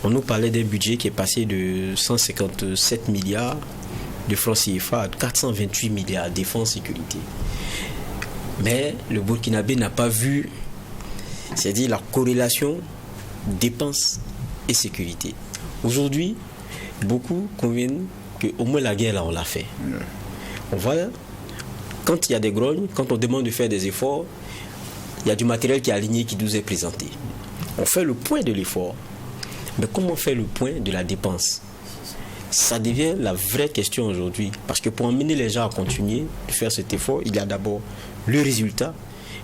[SPEAKER 1] on nous parlait d'un budget qui est passé de 157 milliards de francs CFA, 428 milliards défense sécurité. Mais le Burkinabé n'a pas vu, c'est-à-dire la corrélation dépenses et sécurité. Aujourd'hui, beaucoup conviennent qu'au moins la guerre, là, on l'a fait. On voit, quand il y a des grognes, quand on demande de faire des efforts, il y a du matériel qui est aligné, qui nous est présenté. On fait le point de l'effort. Mais comment on fait le point de la dépense? Ça devient la vraie question aujourd'hui. Parce que pour emmener les gens à continuer de faire cet effort, il y a d'abord le résultat.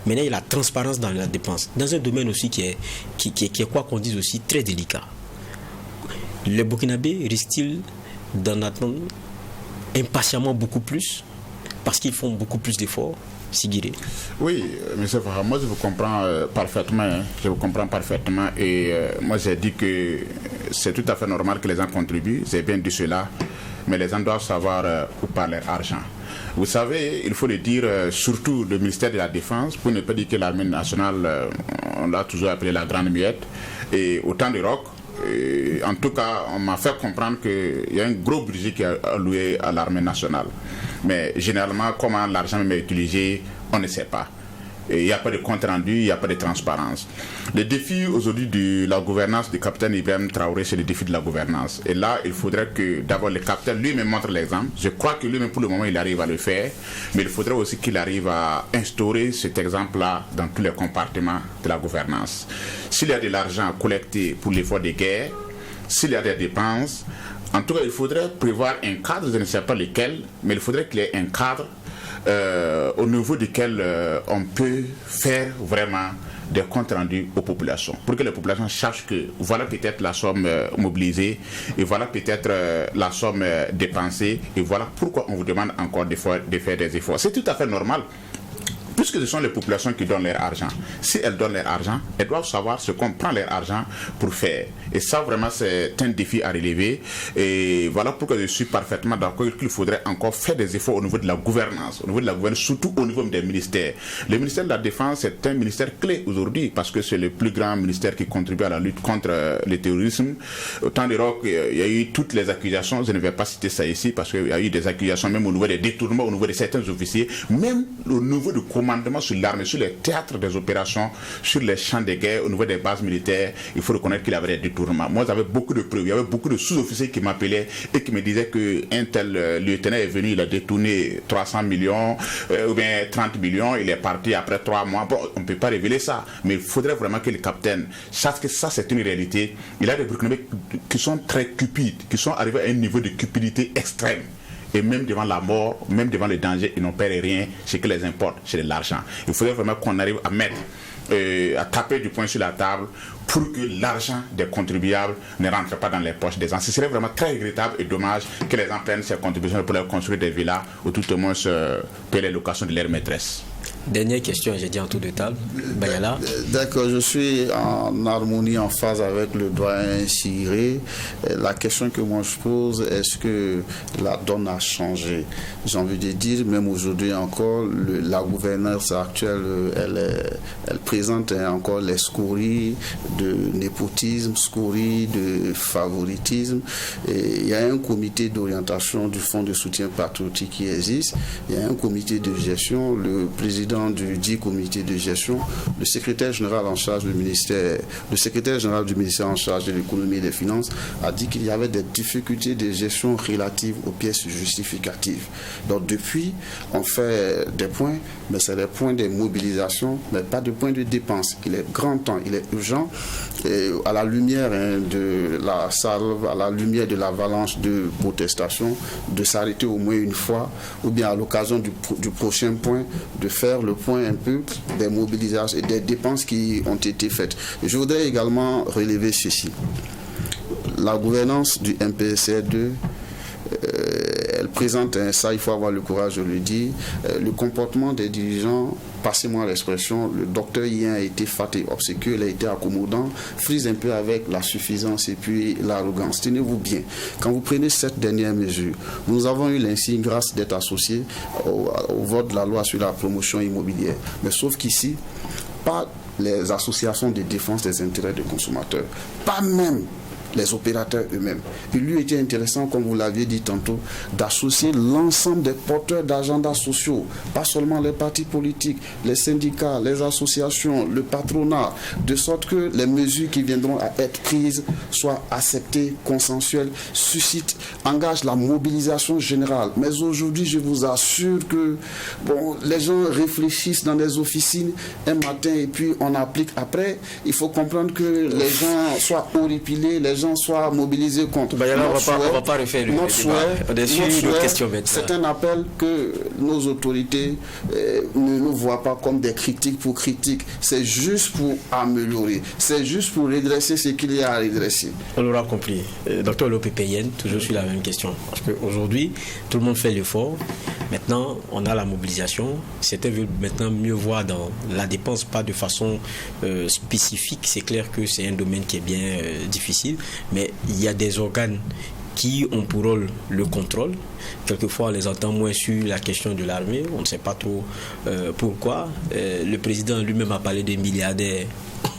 [SPEAKER 1] Maintenant, il y a la transparence dans la dépense. Dans un domaine aussi qui est quoi qu'on dise aussi, très délicat. Les Burkinabés risquent-ils d'en attendre impatiemment beaucoup plus parce qu'ils font beaucoup plus d'efforts? Sigiré.
[SPEAKER 6] Oui, M. Farah, moi je vous comprends parfaitement. Je vous comprends parfaitement. Et moi j'ai dit que c'est tout à fait normal que les gens contribuent. J'ai bien dit cela. Mais les gens doivent savoir où part leur argent. Vous savez, il faut le dire, surtout le ministère de la Défense, pour ne pas dire que l'armée nationale, on l'a toujours appelé la grande muette. Et au temps de Roch, en tout cas, on m'a fait comprendre qu'il y a un gros budget qui est alloué à l'armée nationale. Mais généralement, comment l'argent est utilisé, on ne sait pas. Il n'y a pas de compte rendu, il n'y a pas de transparence. Le défi aujourd'hui de la gouvernance du capitaine Ibrahim Traoré, c'est le défi de la gouvernance. Et là, il faudrait que d'abord le capitaine lui-même montre l'exemple. Je crois que lui-même, pour le moment, il arrive à le faire. Mais il faudrait aussi qu'il arrive à instaurer cet exemple-là dans tous les compartiments de la gouvernance. S'il y a de l'argent collecté pour l'effort de guerre, s'il y a des dépenses, en tout cas, il faudrait prévoir un cadre, je ne sais pas lequel, mais il faudrait qu'il y ait un cadre au niveau duquel on peut faire vraiment des comptes rendus aux populations, pour que les populations sachent que voilà peut-être la somme mobilisée, et voilà peut-être la somme dépensée, et voilà pourquoi on vous demande encore de faire des efforts. C'est tout à fait normal. Puisque ce sont les populations qui donnent leur argent. Si elles donnent leur argent, elles doivent savoir ce qu'on prend leur argent pour faire. Et ça, vraiment, c'est un défi à relever. Et voilà pourquoi je suis parfaitement d'accord qu'il faudrait encore faire des efforts au niveau de la gouvernance, surtout au niveau des ministères. Le ministère de la Défense est un ministère clé aujourd'hui, parce que c'est le plus grand ministère qui contribue à la lutte contre le terrorisme. Au temps de Roch, il y a eu toutes les accusations, je ne vais pas citer ça ici, parce qu'il y a eu des accusations même au niveau des détournements, au niveau de certains officiers, même au niveau du commandement sur l'armée, sur les théâtres des opérations, sur les champs de guerre, au niveau des bases militaires. Il faut reconnaître qu'il y avait des détournements. Moi, j'avais beaucoup de preuves. Il y avait beaucoup de sous-officiers qui m'appelaient et qui me disaient qu'un tel lieutenant est venu, il a détourné 300 millions ou bien 30 millions, il est parti après 3 mois. Bon, on ne peut pas révéler ça, mais il faudrait vraiment que le capitaine sache que ça, c'est une réalité. Il y a des Burkinabés qui sont très cupides, qui sont arrivés à un niveau de cupidité extrême. Et même devant la mort, même devant le danger, ils n'ont peur de rien. Ce qui les importe, c'est de l'argent. Il faudrait vraiment qu'on arrive à mettre, à taper du poing sur la table pour que l'argent des contribuables ne rentre pas dans les poches des gens. Ce serait vraiment très regrettable et dommage que les gens prennent ces contributions pour leur construire des villas ou tout au moins payer les locations de leurs maîtresses.
[SPEAKER 1] Dernière question, j'ai dit en tour de table. Bayala.
[SPEAKER 7] D'accord, je suis en harmonie, en phase avec le doyen Sigiré. La question que moi je pose, est-ce que la donne a changé? J'ai envie de dire, même aujourd'hui encore, la gouvernance actuelle, elle présente encore les scories de népotisme, scories de favoritisme. Et il y a un comité d'orientation du Fonds de soutien patriotique qui existe. Il y a un comité de gestion, le président du dit comité de gestion, le secrétaire général en charge du ministère, le secrétaire général du ministère en charge de l'économie et des finances a dit qu'il y avait des difficultés de gestion relatives aux pièces justificatives. Donc depuis, on fait des points, mais c'est des points de mobilisation, mais pas de points de dépenses. Il est grand temps, il est urgent, et à la lumière de la salve, à la lumière de l'avalanche de protestations, de s'arrêter au moins une fois, ou bien à l'occasion du prochain point, de faire le point un peu des mobilisations et des dépenses qui ont été faites. Je voudrais également relever ceci. La gouvernance du MPSR2, elle présente ça, il faut avoir le courage de le dire. Le comportement des dirigeants, passez-moi l'expression, le docteur Yen a été fat et obséquieux, il a été accommodant, frise un peu avec la suffisance et puis l'arrogance. Tenez-vous bien, quand vous prenez cette dernière mesure, nous avons eu l'insigne grâce d'être associés au vote de la loi sur la promotion immobilière. Mais sauf qu'ici, pas les associations de défense des intérêts des consommateurs, pas même les opérateurs eux-mêmes. Il lui était intéressant, comme vous l'aviez dit tantôt, d'associer l'ensemble des porteurs d'agendas sociaux, pas seulement les partis politiques, les syndicats, les associations, le patronat, de sorte que les mesures qui viendront à être prises soient acceptées, consensuelles, suscitent, engagent la mobilisation générale. Mais aujourd'hui, je vous assure que les gens réfléchissent dans des officines un matin et puis on applique après. Il faut comprendre que les gens soient horripilés, les gens soient mobilisés contre.
[SPEAKER 1] On va pas refaire le débat.
[SPEAKER 7] C'est un appel que nos autorités ne nous voient pas comme des critiques pour critiques. C'est juste pour améliorer. C'est juste pour redresser ce qu'il y a à redresser.
[SPEAKER 1] On l'aura compris. Docteur Lopé-Payen, toujours sur la même question. Parce qu'aujourd'hui, tout le monde fait l'effort. Maintenant, on a la mobilisation. Certains veulent maintenant mieux voir dans la dépense, pas de façon spécifique. C'est clair que c'est un domaine qui est bien difficile, mais il y a des organes qui ont pour rôle le contrôle. Quelquefois, on les entend moins sur la question de l'armée. On ne sait pas trop pourquoi. Le président lui-même a parlé des milliardaires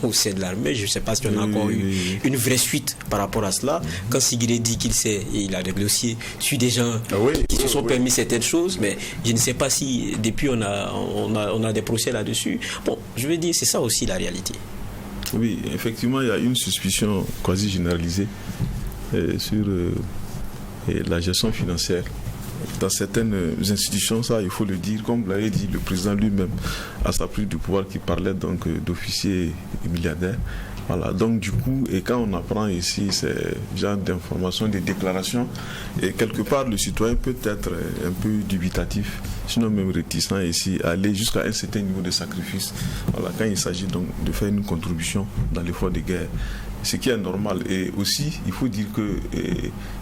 [SPEAKER 1] au sein de l'armée. Je ne sais pas si on a encore eu une vraie suite par rapport à cela. Quand Sigrid dit qu'il sait, et il a des dossiers sur des gens qui se sont permis certaines choses, mais je ne sais pas si depuis on a des procès là-dessus. Bon, je veux dire, c'est ça aussi la réalité.
[SPEAKER 8] Oui, effectivement, il y a une suspicion quasi généralisée sur la gestion financière. Dans certaines institutions, ça, il faut le dire, comme l'avait dit le président lui-même à sa prise du pouvoir, qui parlait donc d'officiers milliardaires. Voilà, donc du coup, et quand on apprend ici ces genres d'informations, des déclarations, et quelque part le citoyen peut être un peu dubitatif, sinon même réticent ici, à aller jusqu'à un certain niveau de sacrifice. Voilà, quand il s'agit donc de faire une contribution dans l'effort de guerre. Ce qui est normal. Et aussi, il faut dire que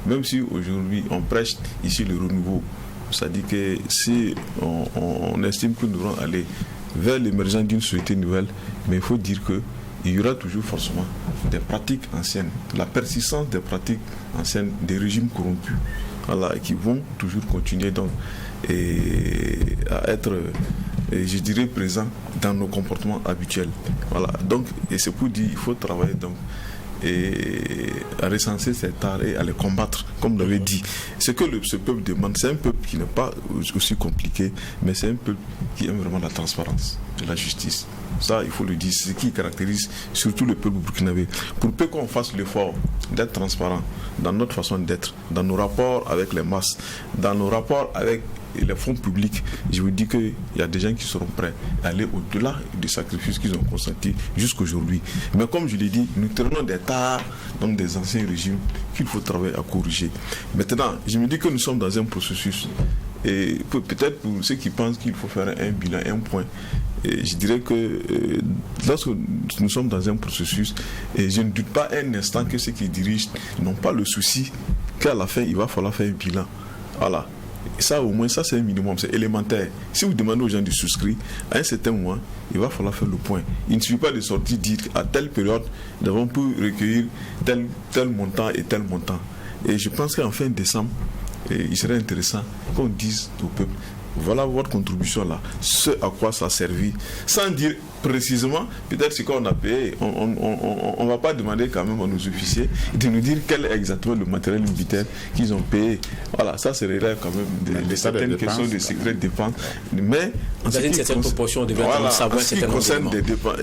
[SPEAKER 8] même si aujourd'hui on prêche ici le renouveau, c'est-à-dire que si on estime que nous devons aller vers l'émergence d'une société nouvelle, mais il faut dire que il y aura toujours forcément des pratiques anciennes, la persistance des pratiques anciennes, des régimes corrompus, voilà, qui vont toujours continuer donc, à être, je dirais, présents dans nos comportements habituels. Voilà. Donc, et c'est pour dire qu'il faut travailler donc, et à recenser ces tares et à les combattre, comme l'avait dit. Ce que ce peuple demande, c'est un peuple qui n'est pas aussi compliqué, mais c'est un peuple qui aime vraiment la transparence et la justice. Ça, il faut le dire, c'est ce qui caractérise surtout le peuple burkinabé. Pour peu qu'on fasse l'effort d'être transparent dans notre façon d'être, dans nos rapports avec les masses, dans nos rapports avec les fonds publics, je vous dis qu'il y a des gens qui seront prêts à aller au-delà des sacrifices qu'ils ont consentis jusqu'aujourd'hui. Mais comme je l'ai dit, nous traînons des tares, donc des anciens régimes qu'il faut travailler à corriger. Maintenant, je me dis que nous sommes dans un processus, et peut-être pour ceux qui pensent qu'il faut faire un bilan, un point, et je dirais que lorsque nous sommes dans un processus, et je ne doute pas un instant que ceux qui dirigent n'ont pas le souci qu'à la fin, il va falloir faire un bilan. Voilà. Et ça, au moins, ça, c'est un minimum, c'est élémentaire. Si vous demandez aux gens de souscrire, à un certain moment, il va falloir faire le point. Il ne suffit pas de sortir dire à telle période, nous avons pu recueillir tel montant et tel montant. Et je pense qu'en fin décembre, il serait intéressant qu'on dise au peuple, voilà votre contribution là, ce à quoi ça a servi, sans dire précisément peut-être ce qu'on a payé. On ne va pas demander quand même à nos officiers de nous dire quel est exactement le matériel militaire qu'ils ont payé. Voilà, ça serait quand même de certaines questions de secret de dépenses. Mais
[SPEAKER 1] dans une certaine proportion, on devrait savoir
[SPEAKER 8] ce qui concerne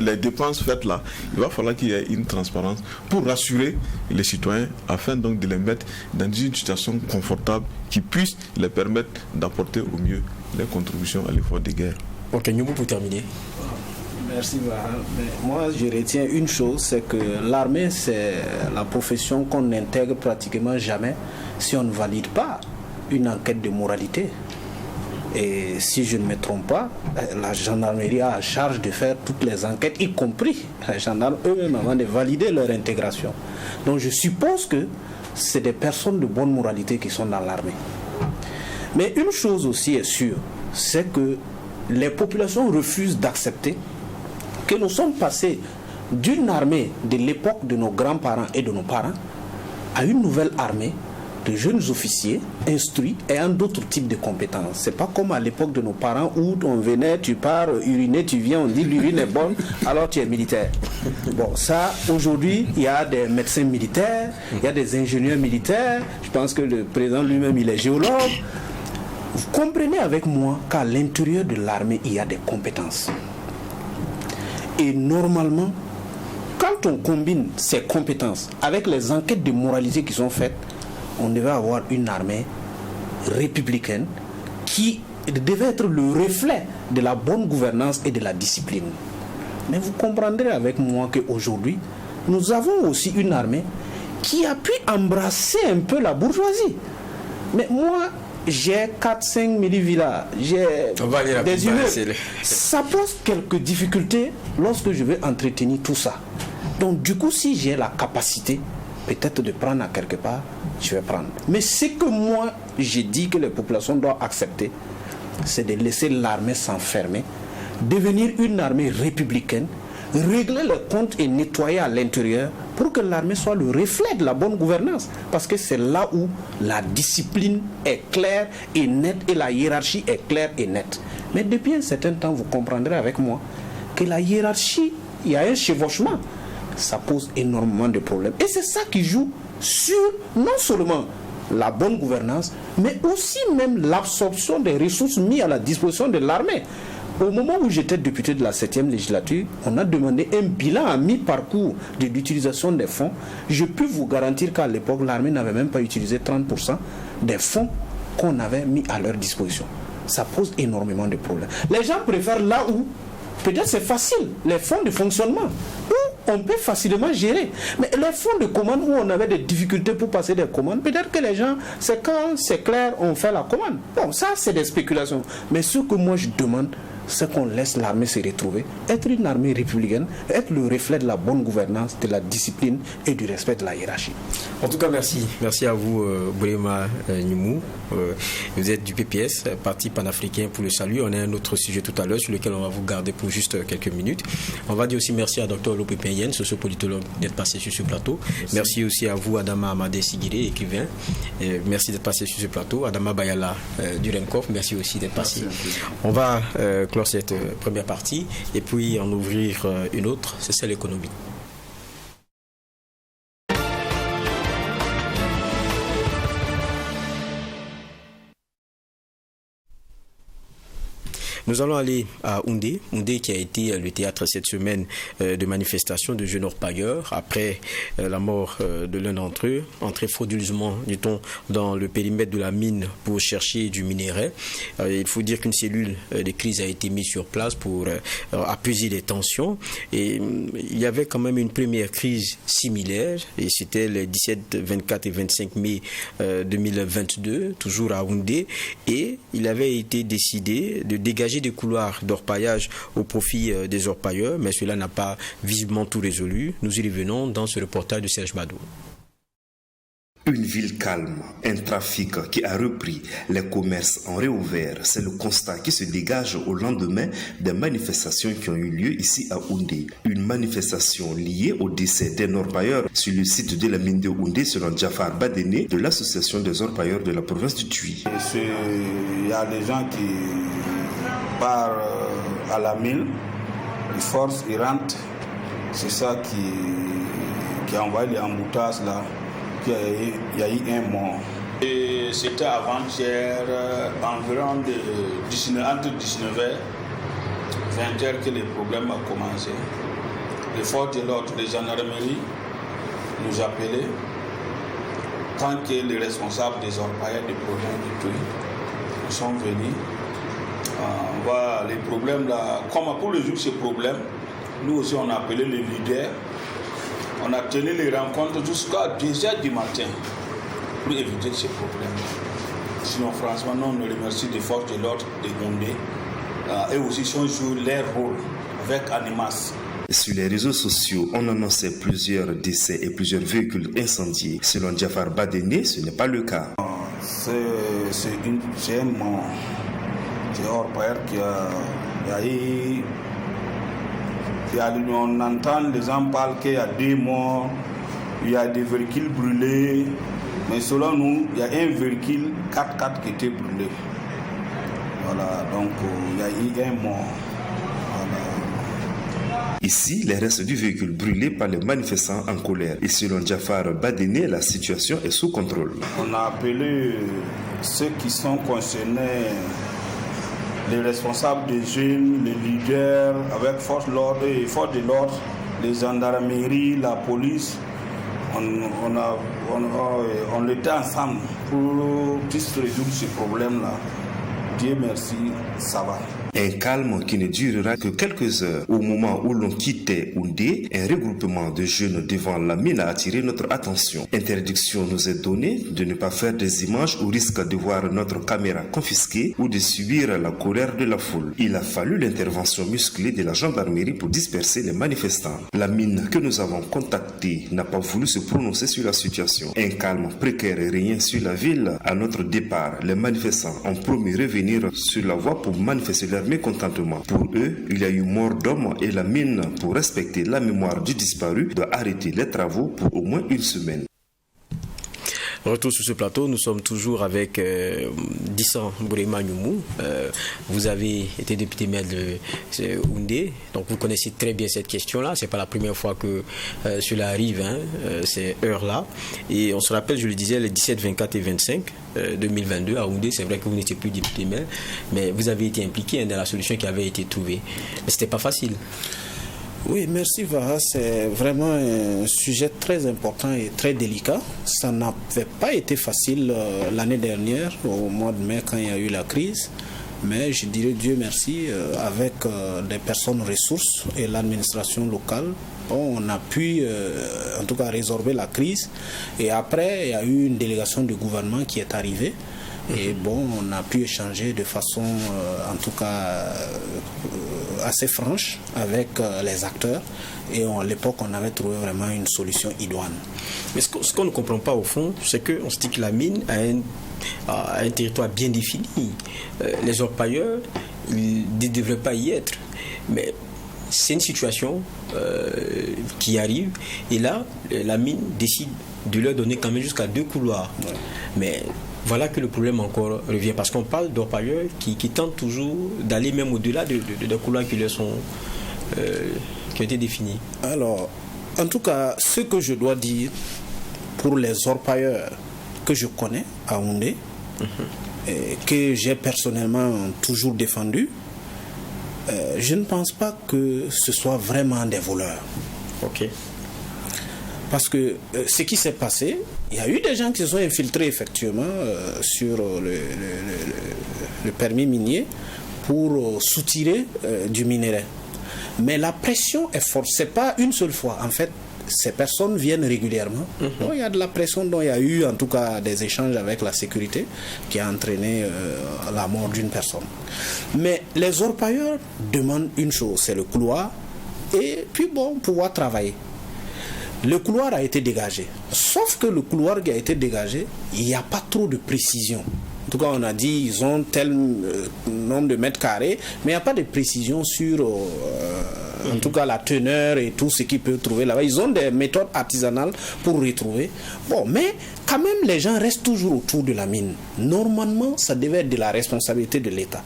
[SPEAKER 8] les dépenses faites là, il va falloir qu'il y ait une transparence pour rassurer les citoyens afin donc de les mettre dans une situation confortable qui puisse les permettre d'apporter au mieux les contributions à l'effort de guerre.
[SPEAKER 1] Ok, nous pour terminer.
[SPEAKER 5] Merci Bahal. Moi, je retiens une chose, c'est que l'armée, c'est la profession qu'on n'intègre pratiquement jamais si on ne valide pas une enquête de moralité. Et si je ne me trompe pas, la gendarmerie a à charge de faire toutes les enquêtes, y compris les gendarmes eux-mêmes, avant de valider leur intégration. Donc je suppose que c'est des personnes de bonne moralité qui sont dans l'armée. Mais une chose aussi est sûre, c'est que les populations refusent d'accepter que nous sommes passés d'une armée de l'époque de nos grands-parents et de nos parents à une nouvelle armée de jeunes officiers instruits ayant d'autres types de compétences. C'est pas comme à l'époque de nos parents où on venait, tu pars uriner, tu viens, on dit l'urine est bonne, alors tu es militaire. Bon, ça, aujourd'hui, il y a des médecins militaires, il y a des ingénieurs militaires, je pense que le président lui-même, il est géologue. Vous comprenez avec moi qu'à l'intérieur de l'armée, il y a des compétences. Et normalement, quand on combine ces compétences avec les enquêtes de moralité qui sont faites, on devait avoir une armée républicaine qui devait être le reflet de la bonne gouvernance et de la discipline. Mais vous comprendrez avec moi qu'aujourd'hui, nous avons aussi une armée qui a pu embrasser un peu la bourgeoisie. Mais moi, j'ai 4-5 mini-villas, j'ai des immeubles. Ça pose quelques difficultés lorsque je vais entretenir tout ça. Donc du coup, si j'ai la capacité peut-être de prendre à quelque part, je vais prendre. Mais ce que moi, j'ai dit que les populations doivent accepter, c'est de laisser l'armée s'enfermer, devenir une armée républicaine, régler les comptes et nettoyer à l'intérieur pour que l'armée soit le reflet de la bonne gouvernance. Parce que c'est là où la discipline est claire et nette et la hiérarchie est claire et nette. Mais depuis un certain temps, vous comprendrez avec moi que la hiérarchie, il y a un chevauchement. Ça pose énormément de problèmes. Et c'est ça qui joue sur non seulement la bonne gouvernance, mais aussi même l'absorption des ressources mises à la disposition de l'armée. Au moment où j'étais député de la 7e législature, on a demandé un bilan à mi-parcours de l'utilisation des fonds. Je peux vous garantir qu'à l'époque, l'armée n'avait même pas utilisé 30% des fonds qu'on avait mis à leur disposition. Ça pose énormément de problèmes. Les gens préfèrent là où, peut-être c'est facile, les fonds de fonctionnement, où on peut facilement gérer. Mais les fonds de commande où on avait des difficultés pour passer des commandes, peut-être que les gens, c'est quand c'est clair, on fait la commande. Bon, ça c'est des spéculations. Mais ce que moi je demande, c'est qu'on laisse l'armée se retrouver, être une armée républicaine, être le reflet de la bonne gouvernance, de la discipline et du respect de la hiérarchie.
[SPEAKER 1] En tout cas, merci. Merci à vous, Boulema Nimou. Vous êtes du PPS, Parti panafricain pour le salut. On a un autre sujet tout à l'heure sur lequel on va vous garder pour juste quelques minutes. On va dire aussi merci à Dr Lopé Yen, sociopolitologue, d'être passé sur ce plateau. Merci aussi à vous, Adama Amadé Sigiré, écrivain. Merci d'être passé sur ce plateau. Adama Bayala du RENCOF, merci aussi d'être passé. On va clore cette première partie et puis en ouvrir une autre, c'est celle économique. Nous allons aller à Houndé qui a été le théâtre cette semaine de manifestations de jeunes orpailleurs après la mort de l'un d'entre eux, entré frauduleusement, dit-on, dans le périmètre de la mine pour chercher du minerai. Il faut dire qu'une cellule de crise a été mise sur place pour apaiser les tensions. Et il y avait quand même une première crise similaire, et c'était les 17, 24 et 25 mai 2022, toujours à Houndé, et il avait été décidé de dégager des couloirs d'orpaillage au profit des orpailleurs, mais cela n'a pas visiblement tout résolu. Nous y revenons dans ce reportage de Serge Badou.
[SPEAKER 9] Une ville calme, un trafic qui a repris, les commerces ont réouvert. C'est le constat qui se dégage au lendemain des manifestations qui ont eu lieu ici à Houndé. Une manifestation liée au décès d'un orpailleur sur le site de la mine de Houndé selon Jafar Badene de l'association des orpailleurs de la province du Tuy.
[SPEAKER 10] Il y a des gens qui partent à la mine, ils forcent, ils rentrent. C'est ça qui a envoyé les emboutages là. Il y a eu un mort. Et c'était avant-hier, environ entre 19h et 20h que le problème a commencé. Les forces de l'ordre de gendarmerie nous appelaient tant que les responsables des orpailleurs de province du Tuy sont venus. Les problèmes là, comme pour résoudre ces problèmes, nous aussi on a appelé les leaders. On a tenu les rencontres jusqu'à 2h du matin pour éviter ces problèmes. Sinon, franchement, nous, on remercie les forces de l'ordre de Houndé. Et aussi, ils ont joué leur rôle avec Animas.
[SPEAKER 9] Sur les réseaux sociaux, on annonçait plusieurs décès et plusieurs véhicules incendiés. Selon Jafar Badene, ce n'est pas le cas.
[SPEAKER 10] C'est un mort. C'est orpailleur qui a eu... On entend les gens parler qu'il y a 2 morts, il y a des véhicules brûlés, Mais selon nous, il y a un véhicule 4x4 qui était brûlé. Voilà, donc il y a eu un mort.
[SPEAKER 9] Ici, les restes du véhicule brûlé par les manifestants en colère. Et selon Jafar Badene, la situation est sous contrôle.
[SPEAKER 10] On a appelé ceux qui sont concernés, les responsables des jeunes, les leaders, avec force de l'ordre, les gendarmeries, la police. On était ensemble pour résoudre ce problème-là. Dieu merci, ça va.
[SPEAKER 9] Un calme qui ne durera que quelques heures. Au moment où l'on quittait Houndé, un regroupement de jeunes devant la mine a attiré notre attention. Interdiction nous est donnée de ne pas faire des images au risque de voir notre caméra confisquée ou de subir la colère de la foule. Il a fallu l'intervention musclée de la gendarmerie pour disperser les manifestants. La mine que nous avons contactée n'a pas voulu se prononcer sur la situation. Un calme précaire et rien sur la ville. À notre départ, les manifestants ont promis revenir sur la voie pour manifester leur mécontentement. Pour eux, il y a eu mort d'hommes et la mine, pour respecter la mémoire du disparu, doit arrêter les travaux pour au moins une semaine.
[SPEAKER 1] Retour sur ce plateau, nous sommes toujours avec Dissan Bourema Nyoumou. Vous avez été député maire de Houndé, donc vous connaissez très bien cette question-là. C'est pas la première fois que cela arrive, ces heures-là. Et on se rappelle, je le disais, les 17, 24 et 25 2022 à Houndé. C'est vrai que vous n'étiez plus député maire, mais vous avez été impliqué dans la solution qui avait été trouvée. Mais c'était pas facile.
[SPEAKER 5] Oui, merci Vaha. C'est vraiment un sujet très important et très délicat. Ça n'avait pas été facile l'année dernière, au mois de mai, quand il y a eu la crise. Mais je dirais Dieu merci, avec des personnes ressources et l'administration locale, on a pu en tout cas résorber la crise. Et après, il y a eu une délégation du gouvernement qui est arrivée. Et bon, on a pu échanger de façon, en tout cas, assez franche avec les acteurs. Et à l'époque, on avait trouvé vraiment une solution idoine.
[SPEAKER 1] Mais ce qu'on ne comprend pas au fond, c'est qu'on se dit que la mine a un territoire bien défini. Les orpailleurs, ils ne devraient pas y être. Mais c'est une situation qui arrive. Et là, la mine décide de leur donner quand même jusqu'à 2 couloirs. Ouais. Mais voilà que le problème encore revient, parce qu'on parle d'orpailleurs qui tentent toujours d'aller même au-delà des couloirs qui leur sont qui ont été définis.
[SPEAKER 5] Alors, en tout cas, ce que je dois dire pour les orpailleurs que je connais à Houndé, et que j'ai personnellement toujours défendu, je ne pense pas que ce soit vraiment des voleurs.
[SPEAKER 1] Ok.
[SPEAKER 5] Parce que ce qui s'est passé, il y a eu des gens qui se sont infiltrés effectivement sur le permis minier pour soutirer du minerai. Mais la pression est forte. Ce n'est pas une seule fois. En fait, ces personnes viennent régulièrement. Donc, il y a de la pression, dont il y a eu en tout cas des échanges avec la sécurité qui a entraîné la mort d'une personne. Mais les orpailleurs demandent une chose, c'est le couloir et puis bon, pouvoir travailler. Le couloir a été dégagé. Sauf que le couloir qui a été dégagé, il n'y a pas trop de précision. En tout cas, on a dit ils ont tel nombre de mètres carrés, mais il n'y a pas de précision sur en tout cas la teneur et tout ce qu'ils peuvent trouver là-bas. Ils ont des méthodes artisanales pour retrouver. Bon, mais quand même, les gens restent toujours autour de la mine. Normalement, ça devait être de la responsabilité de l'État.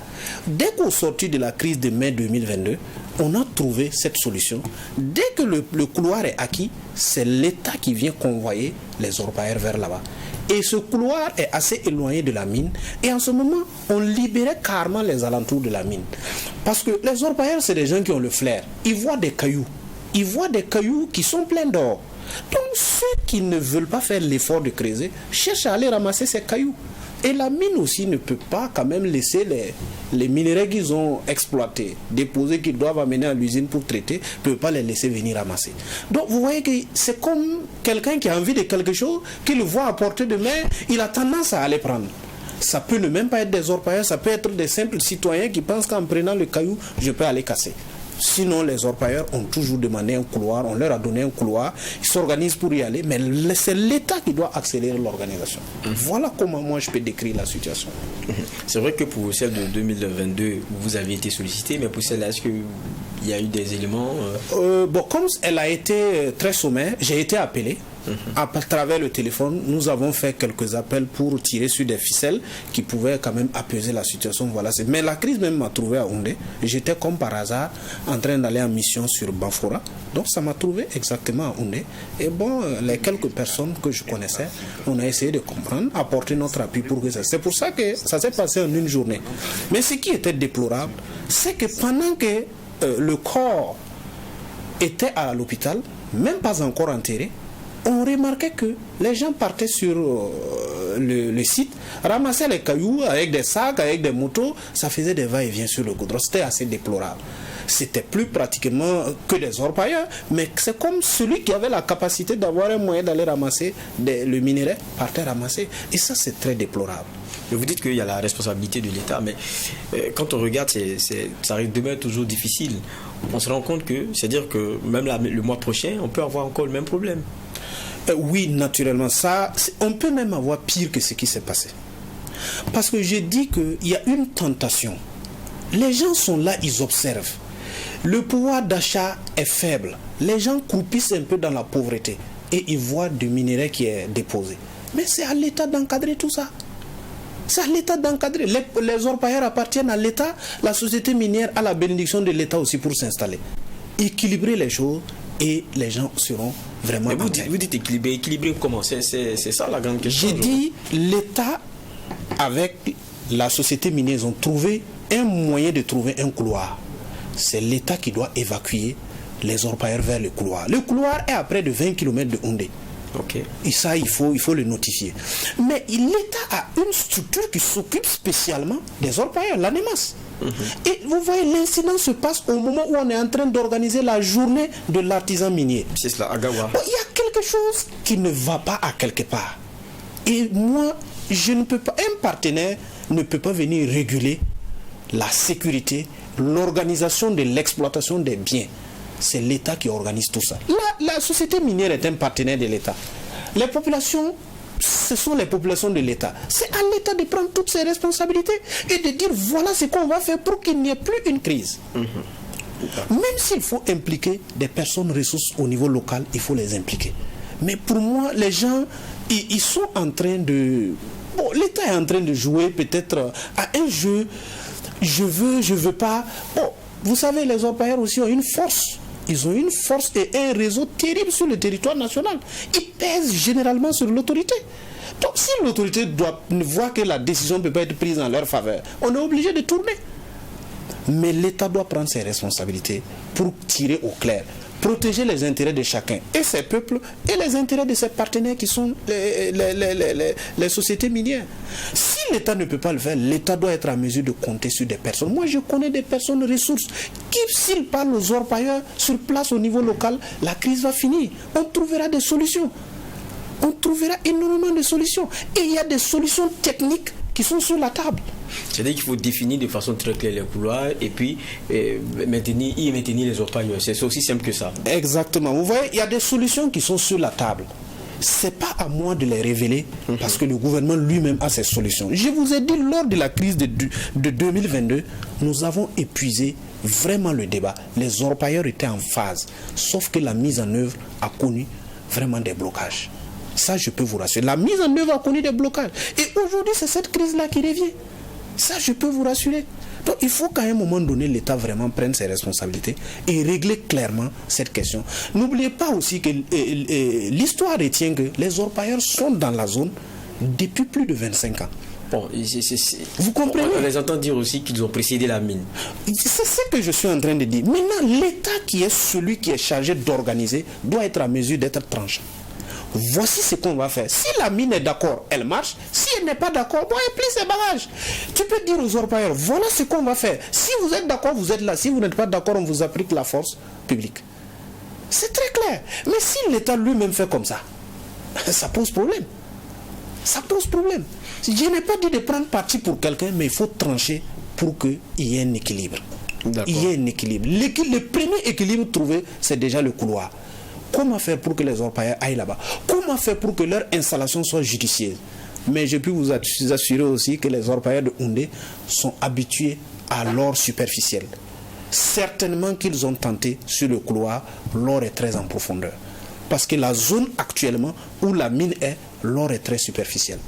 [SPEAKER 5] Dès qu'au sorti de la crise de mai 2022, on a trouvé cette solution. Dès que le couloir est acquis, c'est l'État qui vient convoyer les orpailleurs vers là-bas. Et ce couloir est assez éloigné de la mine. Et en ce moment, on libérait carrément les alentours de la mine. Parce que les orpailleurs, c'est des gens qui ont le flair. Ils voient des cailloux. Ils voient des cailloux qui sont pleins d'or. Donc ceux qui ne veulent pas faire l'effort de creuser cherchent à aller ramasser ces cailloux. Et la mine aussi ne peut pas quand même laisser les minerais qu'ils ont exploités, déposés, qu'ils doivent amener à l'usine pour traiter, ne peut pas les laisser venir ramasser. Donc vous voyez que c'est comme quelqu'un qui a envie de quelque chose, qui le voit à portée de main, il a tendance à aller prendre. Ça peut ne même pas être des orpailleurs, ça peut être des simples citoyens qui pensent qu'en prenant le caillou, je peux aller casser. Sinon, les orpailleurs ont toujours demandé un couloir, on leur a donné un couloir, ils s'organisent pour y aller, mais c'est l'État qui doit accélérer l'organisation. Voilà comment moi je peux décrire la situation.
[SPEAKER 1] C'est vrai que pour celle de 2022, vous avez été sollicité, mais pour celle-là, est-ce qu'il y a eu des éléments
[SPEAKER 5] Bon, comme elle a été très sommaire, j'ai été appelé À travers le téléphone, nous avons fait quelques appels pour tirer sur des ficelles qui pouvaient quand même apaiser la situation. Voilà. Mais la crise même m'a trouvé à Houndé. J'étais comme par hasard en train d'aller en mission sur Banfora. Donc ça m'a trouvé exactement à Houndé. Et bon, les quelques personnes que je connaissais, on a essayé de comprendre, apporter notre appui pour que ça... C'est pour ça que ça s'est passé en une journée. Mais ce qui était déplorable, c'est que pendant que le corps était à l'hôpital, même pas encore enterré, on remarquait que les gens partaient sur le site, ramassaient les cailloux avec des sacs, avec des motos, ça faisait des va-et-vient sur le goudron. C'était assez déplorable. C'était plus pratiquement que des orpailleurs, mais c'est comme celui qui avait la capacité d'avoir un moyen d'aller ramasser le minerai, partait ramasser. Et ça, c'est très déplorable.
[SPEAKER 1] Vous dites qu'il y a la responsabilité de l'État, mais quand on regarde, ça risque de devenir toujours difficile. On se rend compte que, c'est-à-dire que même le mois prochain, on peut avoir encore le même problème.
[SPEAKER 5] Oui, naturellement. Ça, on peut même avoir pire que ce qui s'est passé. Parce que je dis qu'il y a une tentation. Les gens sont là, ils observent. Le pouvoir d'achat est faible. Les gens croupissent un peu dans la pauvreté et ils voient du minerai qui est déposé. Mais c'est à l'État d'encadrer tout ça. C'est à l'État d'encadrer. Les orpailleurs appartiennent à l'État. La société minière a la bénédiction de l'État aussi pour s'installer. Équilibrer les choses et les gens seront vraiment...
[SPEAKER 1] Mais vous dites équilibrer comment? C'est ça la grande question.
[SPEAKER 5] J'ai dit l'État avec la société minière, ils ont trouvé un moyen de trouver un couloir. C'est l'État qui doit évacuer les orpailleurs vers le couloir. Le couloir est à près de 20 km de Houndé.
[SPEAKER 1] Okay.
[SPEAKER 5] Et ça, il faut le notifier. Mais l'État a une structure qui s'occupe spécialement des orpailleurs, l'ANEMAS. Et vous voyez, l'incident se passe au moment où on est en train d'organiser la journée de l'artisan minier.
[SPEAKER 1] C'est cela, à Gawa.
[SPEAKER 5] Il y a quelque chose qui ne va pas à quelque part. Et moi, je ne peux pas, un partenaire ne peut pas venir réguler la sécurité, l'organisation de l'exploitation des biens. C'est l'État qui organise tout ça. La société minière est un partenaire de l'État. Les populations, ce sont les populations de l'État. C'est à l'État de prendre toutes ses responsabilités et de dire voilà ce qu'on va faire pour qu'il n'y ait plus une crise. Même s'il faut impliquer des personnes ressources au niveau local, il faut les impliquer. Mais pour moi, les gens, ils sont en train de... Bon, l'État est en train de jouer peut-être à un jeu. Je veux pas. Bon, vous savez, les orpailleurs aussi ont une force. Ils ont une force et un réseau terrible sur le territoire national. Ils pèsent généralement sur l'autorité. Donc, si l'autorité voit que la décision ne peut pas être prise en leur faveur, on est obligé de tourner. Mais l'État doit prendre ses responsabilités pour tirer au clair, protéger les intérêts de chacun, et ses peuples, et les intérêts de ses partenaires qui sont les sociétés minières. Si l'État ne peut pas le faire, l'État doit être en mesure de compter sur des personnes. Moi, je connais des personnes ressources qui, s'ils parlent aux orpailleurs sur place au niveau local, la crise va finir. On trouvera des solutions. On trouvera énormément de solutions. Et il y a des solutions techniques qui sont sur la table.
[SPEAKER 1] C'est-à-dire qu'il faut définir de façon très claire les couloirs et puis maintenir les orpailleurs. C'est aussi simple que ça.
[SPEAKER 5] Exactement. Vous voyez, il y a des solutions qui sont sur la table. Ce n'est pas à moi de les révéler parce que le gouvernement lui-même a ses solutions. Je vous ai dit, lors de la crise de 2022, nous avons épuisé vraiment le débat. Les orpailleurs étaient en phase, sauf que la mise en œuvre a connu vraiment des blocages. Ça, je peux vous rassurer. La mise en œuvre a connu des blocages. Et aujourd'hui, c'est cette crise-là qui revient. Ça, je peux vous rassurer. Donc, il faut qu'à un moment donné, l'État vraiment prenne ses responsabilités et régler clairement cette question. N'oubliez pas aussi que l'histoire retient que les orpailleurs sont dans la zone depuis plus de 25 ans.
[SPEAKER 1] Bon,
[SPEAKER 5] vous comprenez?
[SPEAKER 1] On les entend dire aussi qu'ils ont précédé la mine.
[SPEAKER 5] C'est ce que je suis en train de dire. Maintenant, l'État qui est celui qui est chargé d'organiser doit être en mesure d'être tranchant. Voici ce qu'on va faire. Si la mine est d'accord, elle marche. Si elle n'est pas d'accord, bon, elle plie ses bagages. Tu peux dire aux orpailleurs, voilà ce qu'on va faire. Si vous êtes d'accord, vous êtes là. Si vous n'êtes pas d'accord, on vous applique la force publique. C'est très clair. Mais si l'État lui-même fait comme ça, ça pose problème. Ça pose problème. Je n'ai pas dit de prendre parti pour quelqu'un, mais il faut trancher pour qu'il y ait un équilibre. Il y ait un équilibre. Le premier équilibre trouvé, c'est déjà le couloir. Comment faire pour que les orpailleurs aillent là-bas? Comment faire pour que leur installation soit judicieuse? Mais je peux vous assurer aussi que les orpailleurs de Houndé sont habitués à l'or superficiel. Certainement qu'ils ont tenté sur le couloir, l'or est très en profondeur. parce que la zone actuellement où la mine est, l'or est très superficiel.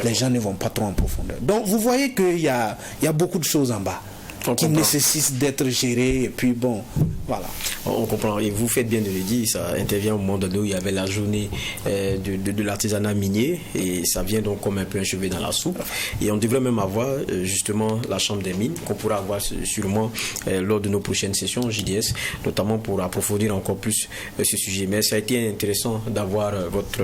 [SPEAKER 5] Les gens ne vont pas trop en profondeur. Donc vous voyez qu'il y a beaucoup de choses en bas qui nécessitent d'être gérées. Et puis bon, voilà.
[SPEAKER 1] On comprend. Et vous faites bien de le dire, ça intervient au moment donné où il y avait la journée de l'artisanat minier. Et ça vient donc comme un peu un cheveu dans la soupe. Et on devrait même avoir justement la chambre des mines, qu'on pourra avoir sûrement lors de nos prochaines sessions JDS, notamment pour approfondir encore plus ce sujet. Mais ça a été intéressant d'avoir votre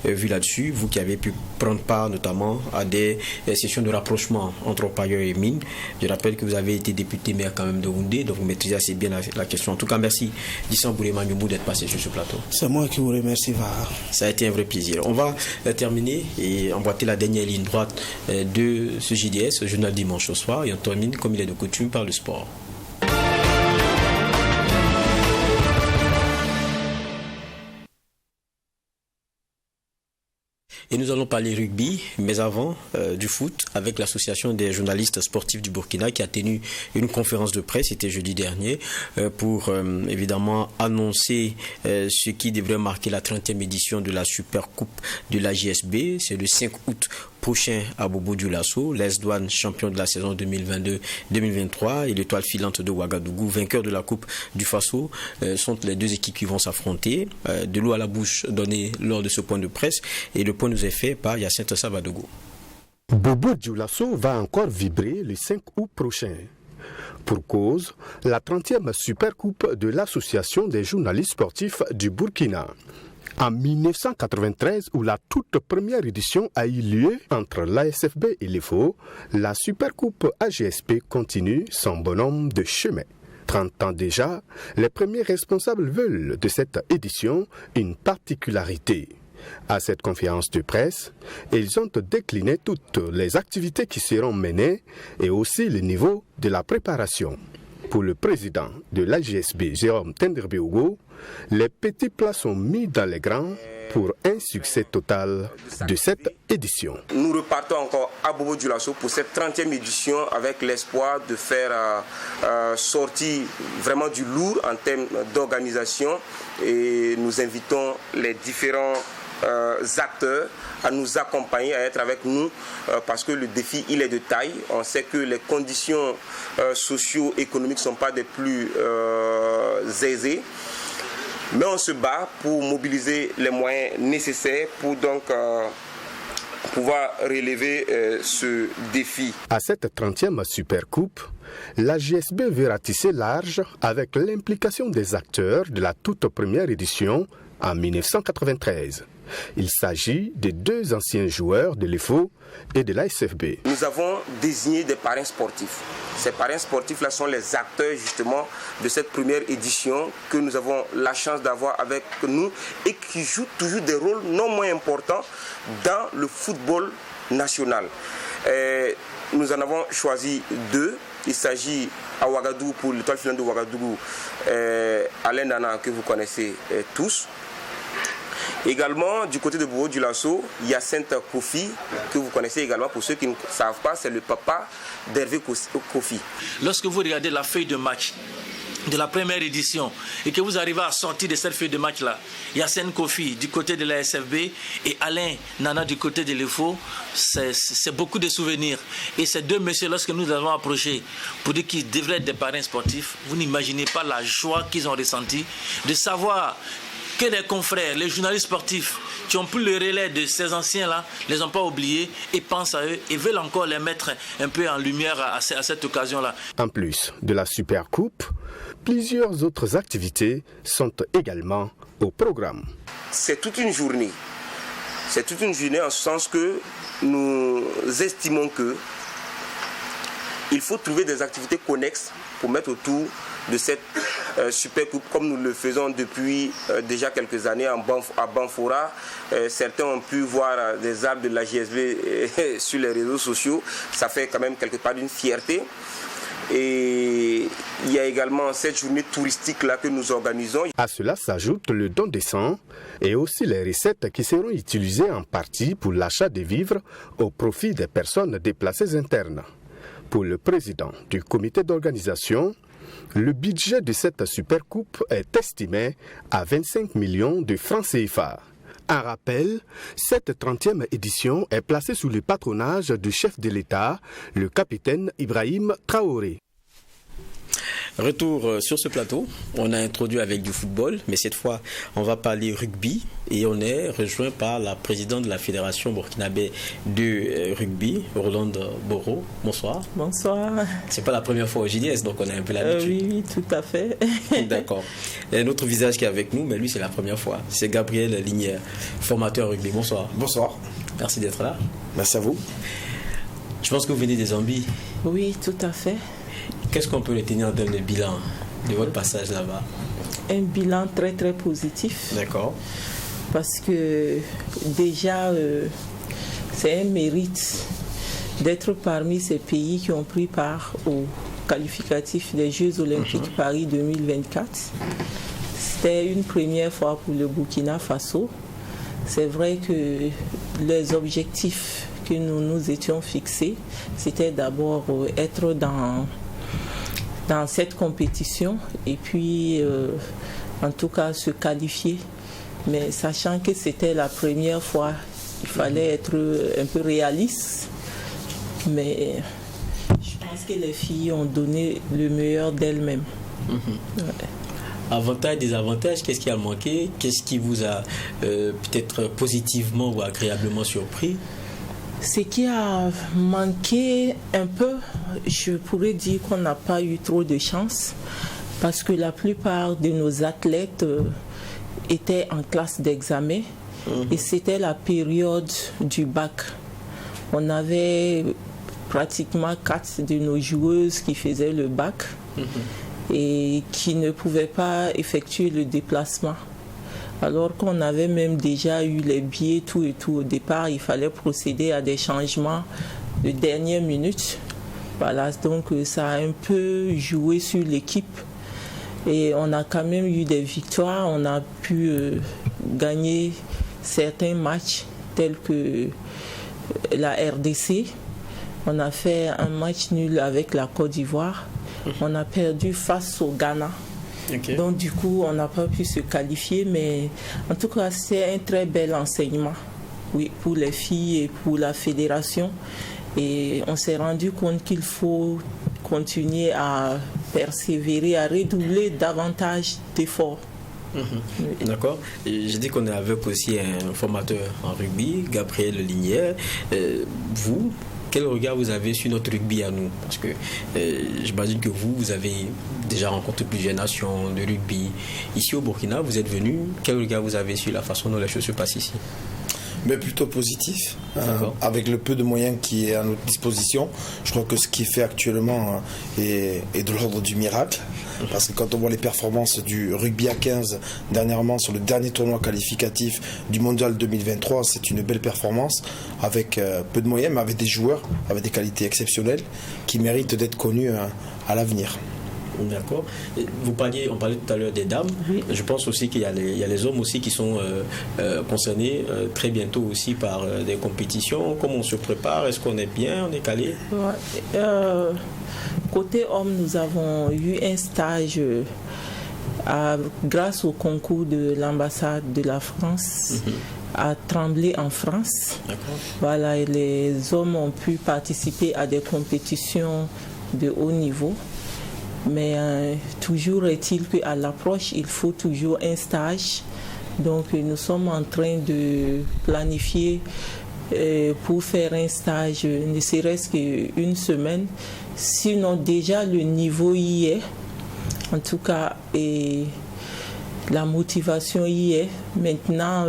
[SPEAKER 1] vue là-dessus, vous qui avez pu prendre part notamment à des sessions de rapprochement entre Payo et mines. Je rappelle que vous avez été député maire quand même de Houndé, donc vous maîtrisez assez bien la question. En tout cas, merci Dissan Bourema Nyumbu d'être passé sur ce plateau.
[SPEAKER 5] C'est moi qui vous remercie, Vaha.
[SPEAKER 1] Ça a été un vrai plaisir. On va terminer et emboîter la dernière ligne droite de ce JDS, ce journal dimanche au soir, et on termine comme il est de coutume par le sport. Et nous allons parler rugby, mais avant du foot, avec l'association des journalistes sportifs du Burkina qui a tenu une conférence de presse, c'était jeudi dernier, pour évidemment annoncer ce qui devrait marquer la 30e édition de la Super Coupe de la JSB. C'est le 5 août prochain à Bobo-Dioulasso. L'AS Douanes, champion de la saison 2022-2023, et l'Étoile filante de Ouagadougou, vainqueur de la Coupe du Faso, sont les deux équipes qui vont s'affronter. De l'eau à la bouche donnée lors de ce point de presse, et le point nous est fait par Yacinthe Savadogo.
[SPEAKER 11] Bobo-Dioulasso va encore vibrer le 5 août prochain. Pour cause, la 30e Super Coupe de l'Association des journalistes sportifs du Burkina. En 1993, où la toute première édition a eu lieu entre l'ASFB et l'EFO, la Supercoupe AGSP continue son bonhomme de chemin. 30 ans déjà, les premiers responsables veulent de cette édition une particularité. À cette conférence de presse, ils ont décliné toutes les activités qui seront menées et aussi le niveau de la préparation. Pour le président de l'AGSB, Jérôme Tenderbe-Ougo, les petits plats sont mis dans les grands pour un succès total de cette édition.
[SPEAKER 12] Nous repartons encore à Bobo-Dioulasso pour cette 30e édition avec l'espoir de faire sortir vraiment du lourd en termes d'organisation, et nous invitons les différents acteurs à nous accompagner, à être avec nous, parce que le défi il est de taille. On sait que les conditions socio-économiques ne sont pas des plus aisées, mais on se bat pour mobiliser les moyens nécessaires pour donc pouvoir relever ce défi.
[SPEAKER 11] À cette 30e Supercoupe, la JSB veut ratisser large avec l'implication des acteurs de la toute première édition en 1993. Il s'agit de deux anciens joueurs de l'EFO et de l'ASFB.
[SPEAKER 12] Nous avons désigné des parrains sportifs. Ces parrains sportifs-là sont les acteurs justement de cette première édition que nous avons la chance d'avoir avec nous et qui jouent toujours des rôles non moins importants dans le football national. Nous en avons choisi deux. Il s'agit à Ouagadougou, pour l'Étoile filante de Ouagadougou, Alain Nana, que vous connaissez tous. Également, du côté de Bobo-Dioulasso, Yacinthe Kofi, que vous connaissez également. Pour ceux qui ne savent pas, c'est le papa d'Hervé Kofi.
[SPEAKER 13] Lorsque vous regardez la feuille de match de la première édition et que vous arrivez à sortir de cette feuille de match-là, Yacine Kofi du côté de la SFB et Alain Nana du côté de l'EFO, c'est beaucoup de souvenirs. Et ces deux messieurs, lorsque nous les avons approchés pour dire qu'ils devraient être des parrains sportifs, vous n'imaginez pas la joie qu'ils ont ressentie de savoir que les confrères, les journalistes sportifs qui ont pris le relais de ces anciens-là, ne les ont pas oubliés et pensent à eux et veulent encore les mettre un peu en lumière à cette occasion-là.
[SPEAKER 11] En plus de la Supercoupe, plusieurs autres activités sont également au programme.
[SPEAKER 12] C'est toute une journée. C'est toute une journée en ce sens que nous estimons que il faut trouver des activités connexes pour mettre autour de cette Super Coupe, comme nous le faisons depuis déjà quelques années à Banfora. Certains ont pu voir des arbres de la JSB sur les réseaux sociaux. Ça fait quand même quelque part une fierté. Et il y a également cette journée touristique-là que nous organisons.
[SPEAKER 11] À cela s'ajoute le don de sang et aussi les recettes qui seront utilisées en partie pour l'achat des vivres au profit des personnes déplacées internes. Pour le président du comité d'organisation, Le budget de cette Supercoupe est estimé à 25 millions de francs CFA. Un rappel, cette 30e édition est placée sous le patronage du chef de l'État, le capitaine Ibrahim Traoré.
[SPEAKER 1] Retour sur ce plateau, on a introduit avec du football, mais cette fois on va parler rugby et on est rejoint par la présidente de la Fédération burkinabé de rugby, Rolande Boro. Bonsoir.
[SPEAKER 14] Bonsoir.
[SPEAKER 1] C'est pas la première fois au JDS, donc on a un peu l'habitude.
[SPEAKER 14] Oui, tout à fait.
[SPEAKER 1] D'accord. Il y a un autre visage qui est avec nous, mais lui c'est la première fois. C'est Gabriel Lignière, formateur rugby. Bonsoir.
[SPEAKER 15] Bonsoir.
[SPEAKER 1] Merci d'être là.
[SPEAKER 15] Merci à vous.
[SPEAKER 1] Je pense que vous venez des Zambies.
[SPEAKER 14] Oui, tout à fait.
[SPEAKER 1] Qu'est-ce qu'on peut retenir en termes de bilan de votre passage là-bas?
[SPEAKER 14] Un bilan très très positif.
[SPEAKER 1] D'accord.
[SPEAKER 14] Parce que déjà, c'est un mérite d'être parmi ces pays qui ont pris part au qualificatif des Jeux Olympiques Paris 2024. C'était une première fois pour le Burkina Faso. C'est vrai que les objectifs que nous nous étions fixés, c'était d'abord être dans cette compétition et puis en tout cas se qualifier. Mais sachant que c'était la première fois, il fallait être un peu réaliste. Mais je pense que les filles ont donné le meilleur d'elles-mêmes. Ouais.
[SPEAKER 1] Avantages, désavantages, qu'est-ce qui a manqué? Qu'est-ce qui vous a peut-être positivement ou agréablement surpris?
[SPEAKER 14] Ce qui a manqué un peu, je pourrais dire qu'on n'a pas eu trop de chance parce que la plupart de nos athlètes étaient en classe d'examen et c'était la période du bac. On avait pratiquement 4 de nos joueuses qui faisaient le bac et qui ne pouvaient pas effectuer le déplacement. Alors qu'on avait même déjà eu les billets, tout et tout. Au départ, il fallait procéder à des changements de dernière minute. Voilà, donc ça a un peu joué sur l'équipe. Et on a quand même eu des victoires. On a pu gagner certains matchs tels que la RDC. On a fait un match nul avec la Côte d'Ivoire. On a perdu face au Ghana. Okay. Donc du coup, on n'a pas pu se qualifier, mais en tout cas, c'est un très bel enseignement, oui, pour les filles et pour la fédération. Et on s'est rendu compte qu'il faut continuer à persévérer, à redoubler davantage d'efforts.
[SPEAKER 1] Oui. D'accord. J'ai dit qu'on est avec aussi un formateur en rugby, Gabriel Lignière. Vous, quel regard vous avez sur notre rugby à nous? Parce que j'imagine que vous avez déjà rencontré plusieurs nations de rugby. Ici au Burkina, vous êtes venu. Quel regard vous avez sur la façon dont les choses se passent ici?
[SPEAKER 15] Mais plutôt positif, avec le peu de moyens qui est à notre disposition. Je crois que ce qui est fait actuellement est de l'ordre du miracle. Parce que quand on voit les performances du rugby à 15 dernièrement sur le dernier tournoi qualificatif du mondial 2023, c'est une belle performance avec peu de moyens, mais avec des joueurs avec des qualités exceptionnelles qui méritent d'être connus à l'avenir.
[SPEAKER 1] D'accord. On parlait tout à l'heure des dames. Oui. Je pense aussi qu'il y a les hommes aussi qui sont concernés très bientôt aussi par des compétitions. Comment on se prépare? Est-ce qu'on est bien? On est calé?
[SPEAKER 14] Ouais. Côté hommes, nous avons eu un stage grâce au concours de l'ambassade de la France à Tremblay en France. D'accord. Voilà, et les hommes ont pu participer à des compétitions de haut niveau. Mais toujours est-il qu'à l'approche, il faut toujours un stage. Donc nous sommes en train de planifier pour faire un stage, ne serait-ce qu'une semaine. Sinon déjà le niveau y est. En tout cas, et la motivation y est. Maintenant,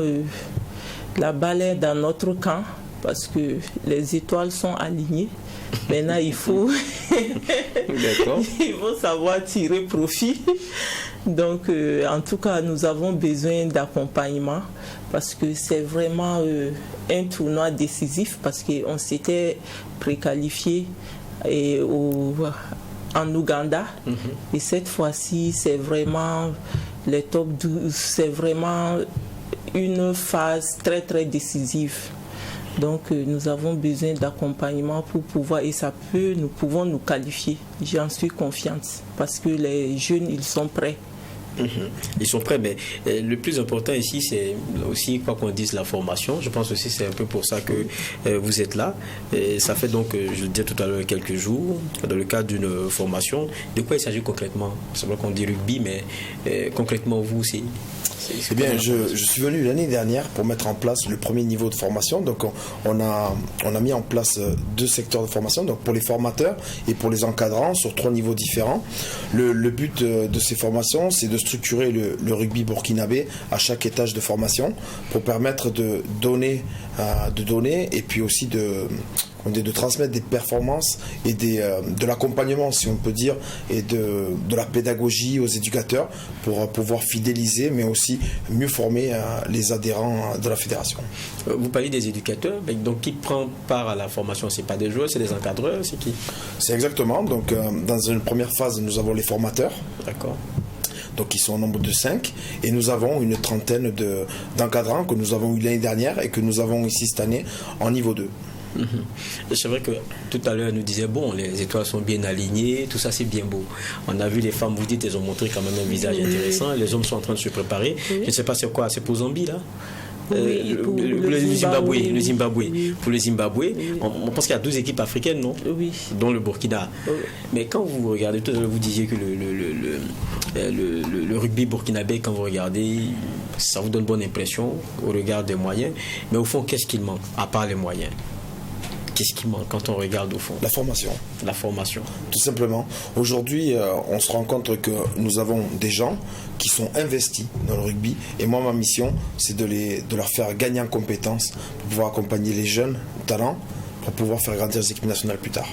[SPEAKER 14] la balle est dans notre camp parce que les étoiles sont alignées. Maintenant, il faut savoir tirer profit. Donc, en tout cas, nous avons besoin d'accompagnement parce que c'est vraiment un tournoi décisif parce qu'on s'était préqualifié en Ouganda. Et cette fois-ci, c'est vraiment les top 12, c'est vraiment une phase très, très décisive. Donc nous avons besoin d'accompagnement pour pouvoir, et nous pouvons nous qualifier. J'en suis confiante parce que les jeunes, ils sont prêts.
[SPEAKER 1] Ils sont prêts, mais le plus important ici, c'est aussi, quoi qu'on dise, la formation. Je pense aussi c'est un peu pour ça que vous êtes là. Et ça fait donc, je le disais tout à l'heure, quelques jours, dans le cadre d'une formation. De quoi il s'agit concrètement? C'est vrai qu'on dit rugby, mais concrètement, vous, c'est...
[SPEAKER 15] Eh bien, je suis venu l'année dernière pour mettre en place le premier niveau de formation. Donc, on a mis en place 2 secteurs de formation, donc pour les formateurs et pour les encadrants, sur 3 niveaux différents. Le but de ces formations, c'est de structurer le rugby burkinabé à chaque étage de formation pour permettre de donner et puis aussi de transmettre des performances et de l'accompagnement, si on peut dire, et de la pédagogie aux éducateurs pour pouvoir fidéliser, mais aussi mieux former les adhérents de la fédération.
[SPEAKER 1] Vous parlez des éducateurs, donc qui prend part à la formation? C'est pas des joueurs, c'est des encadreurs, c'est qui?
[SPEAKER 15] C'est exactement, donc dans une première phase, nous avons les formateurs.
[SPEAKER 1] D'accord.
[SPEAKER 15] Donc ils sont au nombre de 5 et nous avons une trentaine d'encadrants que nous avons eu l'année dernière et que nous avons ici cette année en niveau 2.
[SPEAKER 1] C'est vrai que tout à l'heure, elle nous disait, bon, les étoiles sont bien alignées, tout ça c'est bien beau. On a vu les femmes, vous dites, elles ont montré quand même un visage intéressant, les hommes sont en train de se préparer. Je ne sais pas c'est quoi, c'est pour Zambie là? Le Zimbabwe. Oui. Pour le Zimbabwe, on pense qu'il y a 12 équipes africaines, non?
[SPEAKER 14] Oui.
[SPEAKER 1] Dont le Burkina. Oui. Mais quand vous regardez, tout à l'heure vous disiez que le rugby burkinabé, quand vous regardez, ça vous donne bonne impression au regard des moyens. Mais au fond, qu'est-ce qu'il manque, à part les moyens? Qu'est-ce qui manque quand on regarde au fond?
[SPEAKER 15] La formation.
[SPEAKER 1] La formation.
[SPEAKER 15] Tout simplement. Aujourd'hui, on se rend compte que nous avons des gens qui sont investis dans le rugby. Et moi, ma mission, c'est de leur faire gagner en compétences pour pouvoir accompagner les jeunes talents pour pouvoir faire grandir les équipes nationales plus tard.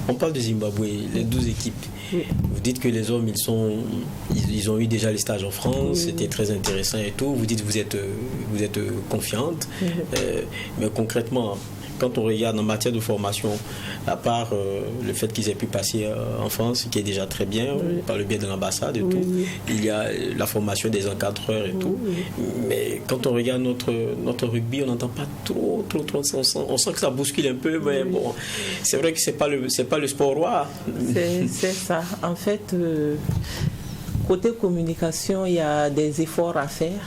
[SPEAKER 1] On parle de Zimbabwe, les 12 équipes. Oui. Vous dites que les hommes, ils ont eu déjà les stages en France, c'était très intéressant et tout. Vous dites que vous êtes confiante. Mais concrètement, quand on regarde en matière de formation, à part le fait qu'ils aient pu passer en France, ce qui est déjà très bien, par le biais de l'ambassade et tout, il y a la formation des encadreurs et tout. Mais quand on regarde notre rugby, on n'entend pas trop. On sent que ça bouscule un peu, mais bon, c'est vrai que c'est pas le sport roi.
[SPEAKER 14] C'est ça. En fait, côté communication, il y a des efforts à faire.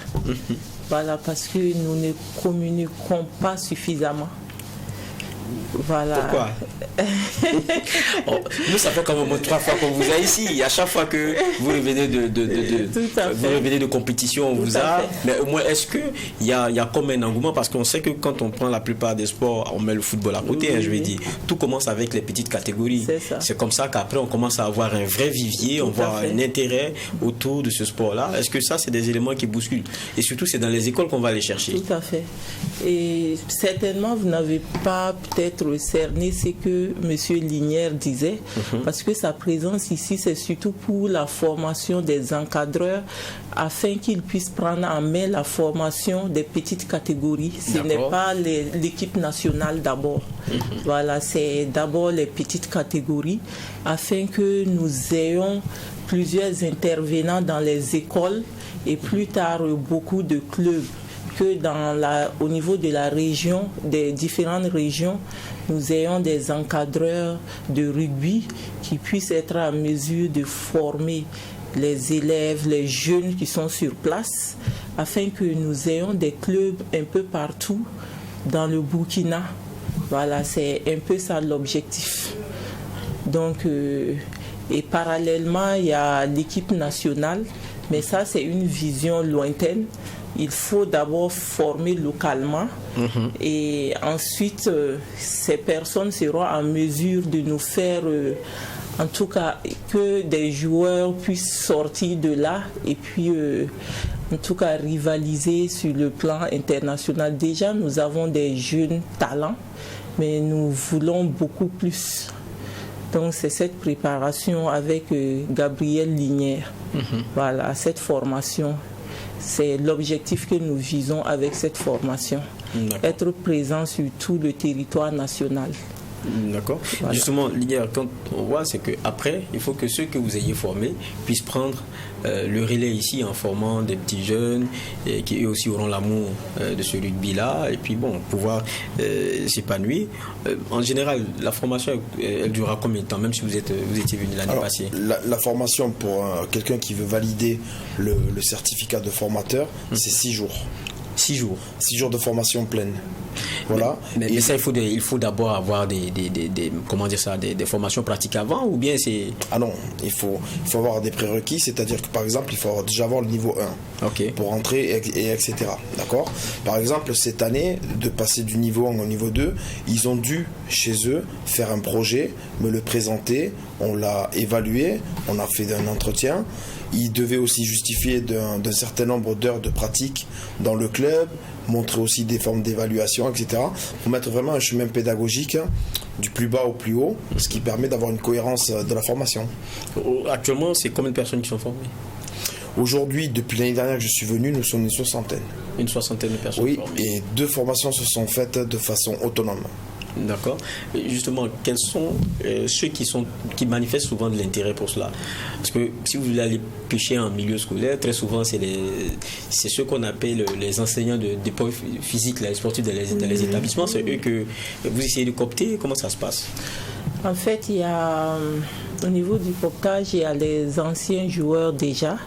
[SPEAKER 14] Voilà, parce que nous ne communiquons pas suffisamment. Voilà.
[SPEAKER 1] Pourquoi? Nous, ça fait quand même 3 fois qu'on vous a ici. À chaque fois que vous revenez de compétition, on vous a. Mais au moins, est-ce qu'il y a comme un engouement? Parce qu'on sait que quand on prend la plupart des sports, on met le football à côté, je vais dire. Tout commence avec les petites catégories. C'est comme ça qu'après, on commence à avoir un vrai vivier, on voit un intérêt autour de ce sport-là. Est-ce que ça, c'est des éléments qui bousculent? Et surtout, c'est dans les écoles qu'on va aller chercher.
[SPEAKER 14] Tout à fait. Et certainement, vous n'avez pas peut-être cerné ce que M. Linière disait, parce que sa présence ici, c'est surtout pour la formation des encadreurs, afin qu'ils puissent prendre en main la formation des petites catégories. Ce n'est pas l'équipe nationale d'abord. Voilà, c'est d'abord les petites catégories, afin que nous ayons plusieurs intervenants dans les écoles et plus tard beaucoup de clubs. Que au niveau de la région, des différentes régions, nous ayons des encadreurs de rugby qui puissent être en mesure de former les élèves, les jeunes qui sont sur place, afin que nous ayons des clubs un peu partout dans le Burkina. Voilà, c'est un peu ça l'objectif. Donc, et parallèlement, il y a l'équipe nationale, mais ça, c'est une vision lointaine. Il faut d'abord former localement et ensuite ces personnes seront en mesure de nous faire, en tout cas, que des joueurs puissent sortir de là et puis en tout cas rivaliser sur le plan international. Déjà, nous avons des jeunes talents, mais nous voulons beaucoup plus. Donc c'est cette préparation avec Gabriel Linière. Voilà, cette formation. C'est l'objectif que nous visons avec cette formation. Être présent sur tout le territoire national.
[SPEAKER 1] D'accord. Voilà. Justement, l'idée, quand on voit, c'est qu'après, il faut que ceux que vous ayez formés puissent prendre le relais ici en formant des petits jeunes qui eux aussi auront l'amour de ce rugby-là et puis bon, pouvoir s'épanouir. En général, la formation, elle durera combien de temps, même si vous étiez venu l'année passée?
[SPEAKER 15] La formation pour quelqu'un qui veut valider le certificat de formateur, c'est 6 jours.
[SPEAKER 1] 6 jours.
[SPEAKER 15] 6 jours de formation pleine. Voilà.
[SPEAKER 1] Mais ça, il faut d'abord avoir des formations pratiques avant, ou bien c'est...
[SPEAKER 15] Ah non, il faut avoir des prérequis, c'est-à-dire que par exemple, il faut déjà avoir le niveau 1 pour entrer, et etc. D'accord. Par exemple, cette année, de passer du niveau 1 au niveau 2, ils ont dû, chez eux, faire un projet, me le présenter, on l'a évalué, on a fait un entretien. Ils devaient aussi justifier d'un certain nombre d'heures de pratique dans le club, montrer aussi des formes d'évaluation, etc. Pour mettre vraiment un chemin pédagogique du plus bas au plus haut, ce qui permet d'avoir une cohérence de la formation.
[SPEAKER 1] Actuellement, c'est combien de personnes qui sont formées?
[SPEAKER 15] Aujourd'hui, depuis l'année dernière que je suis venu, nous sommes une soixantaine.
[SPEAKER 1] Une soixantaine de personnes formées.
[SPEAKER 15] Oui, et 2 formations se sont faites de façon autonome.
[SPEAKER 1] D'accord. Justement, quels sont ceux qui manifestent souvent de l'intérêt pour cela? Parce que si vous voulez aller pêcher en milieu scolaire, très souvent c'est ceux qu'on appelle les enseignants d'épreuves physiques, les sportifs dans les établissements. C'est eux que vous essayez de coopter. Comment ça se passe?
[SPEAKER 14] En fait, il y a au niveau du cooptage, il y a les anciens joueurs déjà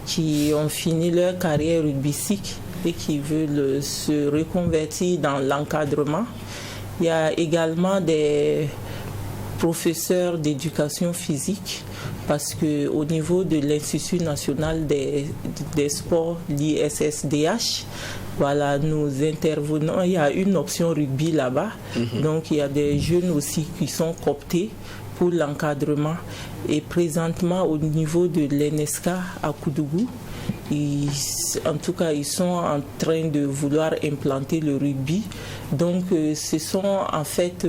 [SPEAKER 14] qui ont fini leur carrière rugbystique et qui veulent se reconvertir dans l'encadrement. Il y a également des professeurs d'éducation physique parce qu'au niveau de l'Institut national des sports, l'ISSDH, voilà, nous intervenons. Il y a une option rugby là-bas. Donc il y a des jeunes aussi qui sont cooptés pour l'encadrement. Et présentement au niveau de l'ENESCA à Koudougou, en tout cas, ils sont en train de vouloir implanter le rugby. Donc, ce sont en fait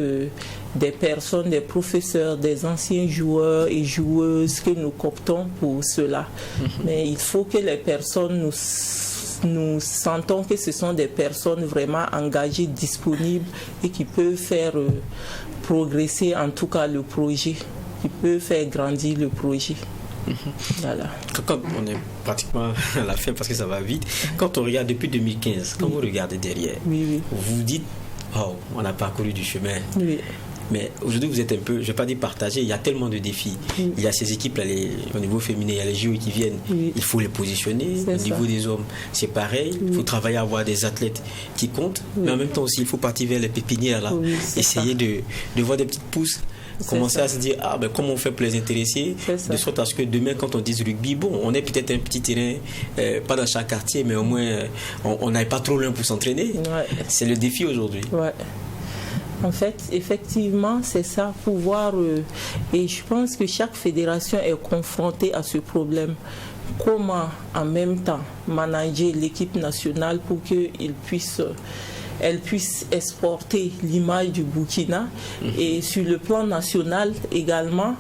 [SPEAKER 14] des personnes, des professeurs, des anciens joueurs et joueuses que nous cooptons pour cela. Mais il faut que les personnes, nous sentons que ce sont des personnes vraiment engagées, disponibles et qui peuvent faire progresser en tout cas le projet, qui peuvent faire grandir le projet. Voilà.
[SPEAKER 1] Quand on est pratiquement à la fin parce que ça va vite, quand on regarde depuis 2015, quand vous regardez derrière, vous vous dites oh, on a parcouru du chemin. Mais aujourd'hui vous êtes un peu, je ne vais pas dire partagé, il y a tellement de défis. Il y a ces équipes là, au niveau féminin, il y a les JO qui viennent, il faut les positionner. Au niveau des hommes, c'est pareil, il faut travailler à avoir des athlètes qui comptent, mais en même temps aussi il faut partir vers les pépinières là, essayer de voir des petites pousses. Commencer à se dire comment on fait pour les intéresser de sorte à ce que demain quand on dit rugby, bon, on est peut-être un petit terrain pas dans chaque quartier, mais au moins on n'aille pas trop loin pour s'entraîner. C'est le défi aujourd'hui.
[SPEAKER 14] En fait, effectivement, c'est ça, pouvoir et je pense que chaque fédération est confrontée à ce problème. Comment en même temps manager l'équipe nationale pour elle puisse exporter l'image du Burkina et sur le plan national également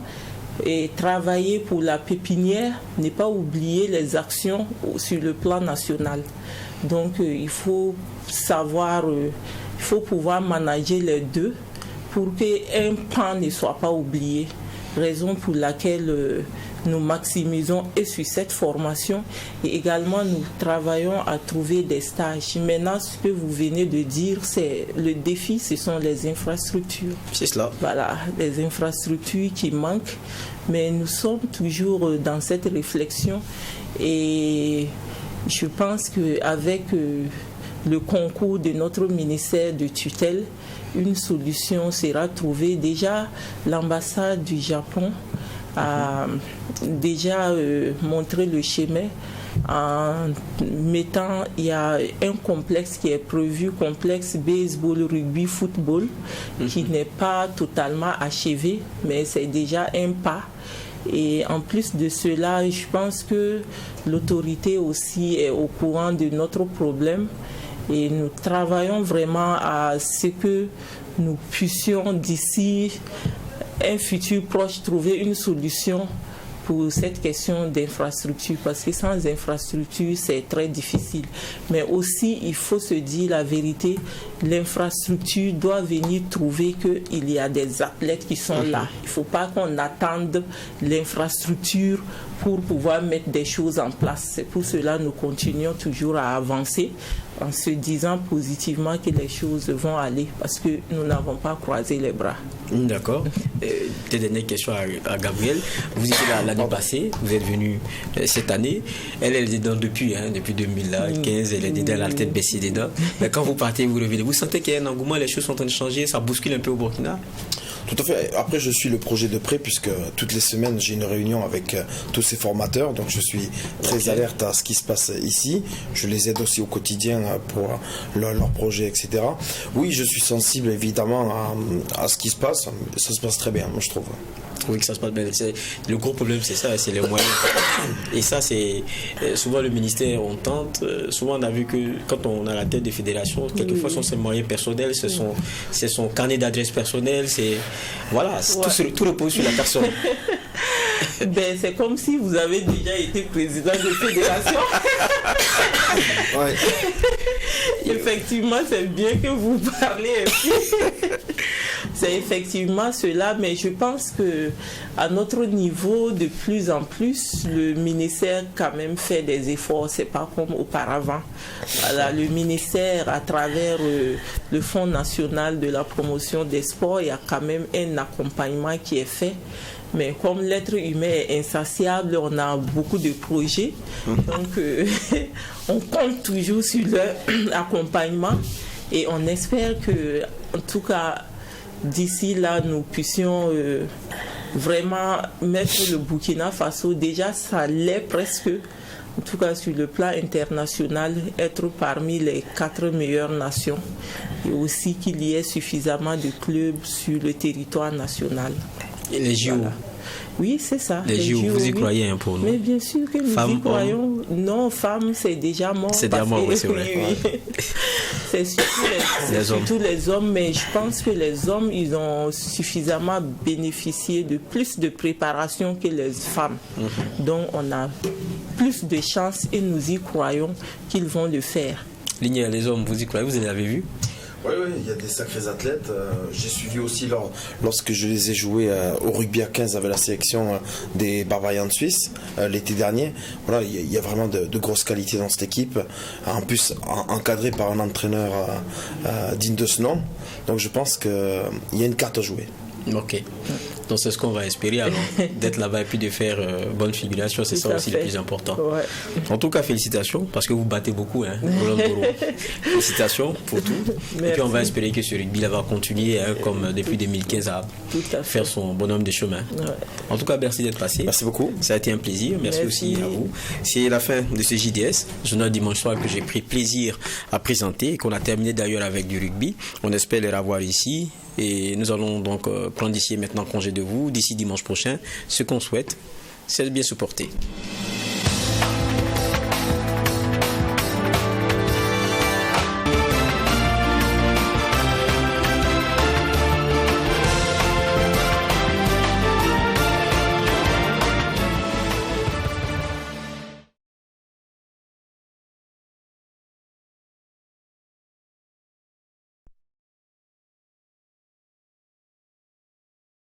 [SPEAKER 14] et travailler pour la pépinière, ne pas oublier les actions sur le plan national. Donc il faut pouvoir manager les deux pour qu'un pan ne soit pas oublié. Raison pour laquelle nous maximisons et sur cette formation et également nous travaillons à trouver des stages. Maintenant, ce que vous venez de dire, c'est le défi, ce sont les infrastructures.
[SPEAKER 1] C'est cela.
[SPEAKER 14] Voilà, les infrastructures qui manquent, mais nous sommes toujours dans cette réflexion et je pense qu'avec le concours de notre ministère de tutelle, une solution sera trouvée. Déjà, l'ambassade du Japon a déjà montré le schéma en mettant, il y a un complexe qui est prévu, complexe baseball, rugby, football, qui n'est pas totalement achevé, mais c'est déjà un pas. Et en plus de cela, je pense que l'autorité aussi est au courant de notre problème et nous travaillons vraiment à ce que nous puissions d'ici un futur proche trouver une solution pour cette question d'infrastructure, parce que sans infrastructure, c'est très difficile. Mais aussi, il faut se dire la vérité, l'infrastructure doit venir trouver qu'il y a des athlètes qui sont là. Il ne faut pas qu'on attende l'infrastructure pour pouvoir mettre des choses en place. C'est pour cela que nous continuons toujours à avancer en se disant positivement que les choses vont aller parce que nous n'avons pas croisé les bras.
[SPEAKER 1] D'accord. Des dernières questions à Gabriel. Vous étiez là l'année passée, vous êtes venu cette année. Elle est dedans depuis 2015, elle est dedans, elle a la tête baissée dedans. Mais quand vous partez, vous revenez. Vous sentez qu'il y a un engouement, les choses sont en train de changer, ça bouscule un peu au Burkina?
[SPEAKER 15] Tout à fait. Après, je suis le projet de près puisque toutes les semaines, j'ai une réunion avec tous ces formateurs. Donc, je suis très alerte à ce qui se passe ici. Je les aide aussi au quotidien pour leurs projets, etc. Oui, je suis sensible évidemment à ce qui se passe. Ça se passe très bien, moi, je trouve.
[SPEAKER 1] Oui, que ça se passe bien. Le gros problème, c'est ça, c'est les moyens. Et ça, c'est souvent le ministère, on tente. Souvent, on a vu que quand on a la tête des fédérations, quelquefois, ce sont ses moyens personnels, c'est son carnet d'adresse personnel, voilà, tout repose sur la personne.
[SPEAKER 14] C'est comme si vous avez déjà été président de fédération. Effectivement, c'est bien que vous parlez ainsi. C'est effectivement cela, mais je pense que à notre niveau, de plus en plus, le ministère quand même fait des efforts. C'est pas comme auparavant. Voilà, le ministère, à travers le Fonds national de la promotion des sports, il y a quand même un accompagnement qui est fait. Mais comme l'être humain est insatiable, on a beaucoup de projets. Donc, on compte toujours sur leur accompagnement et on espère que, en tout cas, d'ici là, nous puissions vraiment mettre le Burkina Faso, déjà ça l'est presque, en tout cas sur le plan international, être parmi les 4 meilleures nations et aussi qu'il y ait suffisamment de clubs sur le territoire national.
[SPEAKER 1] Et les JO.
[SPEAKER 14] Voilà. Oui, c'est ça.
[SPEAKER 1] Les JO, vous y croyez pour nous?
[SPEAKER 14] Mais bien sûr que nous y croyons. Non, femmes, c'est déjà mort.
[SPEAKER 1] C'est déjà mort, oui, c'est vrai.
[SPEAKER 14] Oui. C'est surtout les hommes, mais je pense que les hommes, ils ont suffisamment bénéficié de plus de préparation que les femmes. Donc, on a plus de chances et nous y croyons qu'ils vont le faire.
[SPEAKER 1] Ligne, les hommes, vous y croyez? Vous les avez vus?
[SPEAKER 15] Oui, il y a des sacrés athlètes. J'ai suivi aussi lorsque je les ai joués au rugby à 15 avec la sélection des Barbarians de Suisse l'été dernier. Voilà, il y a vraiment de grosses qualités dans cette équipe. En plus, encadré par un entraîneur digne de ce nom. Donc je pense qu'il y a une carte à jouer.
[SPEAKER 1] Ok. Donc c'est ce qu'on va espérer alors, d'être là-bas et puis de faire bonne figuration, c'est ça aussi le plus important. Ouais. En tout cas, félicitations, parce que vous battez beaucoup, Félicitations pour tout. Merci. Et puis on va espérer que ce rugby là va continuer comme depuis 2015 à faire son bonhomme de chemin. Ouais. En tout cas, merci d'être passé.
[SPEAKER 15] Merci beaucoup.
[SPEAKER 1] Ça a été un plaisir. Merci aussi à vous. C'est la fin de ce JDS, journal dimanche soir que j'ai pris plaisir à présenter et qu'on a terminé d'ailleurs avec du rugby. On espère les revoir ici. Et nous allons donc prendre d'ici maintenant congé de vous. D'ici dimanche prochain, ce qu'on souhaite, c'est de bien se porter.